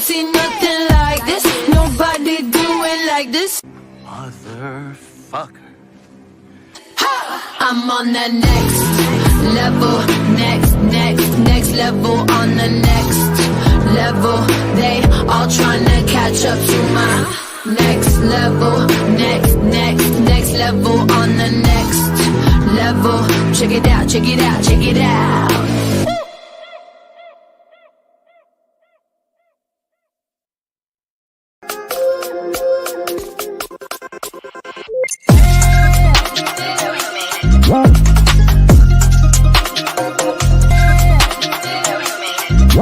See nothing like this, nobody do it like this. Motherfucker. I'm on the next level, next level, on the next level. They all trying to catch up to my next level, next level, on the next level. Check it out, check it out, check it out.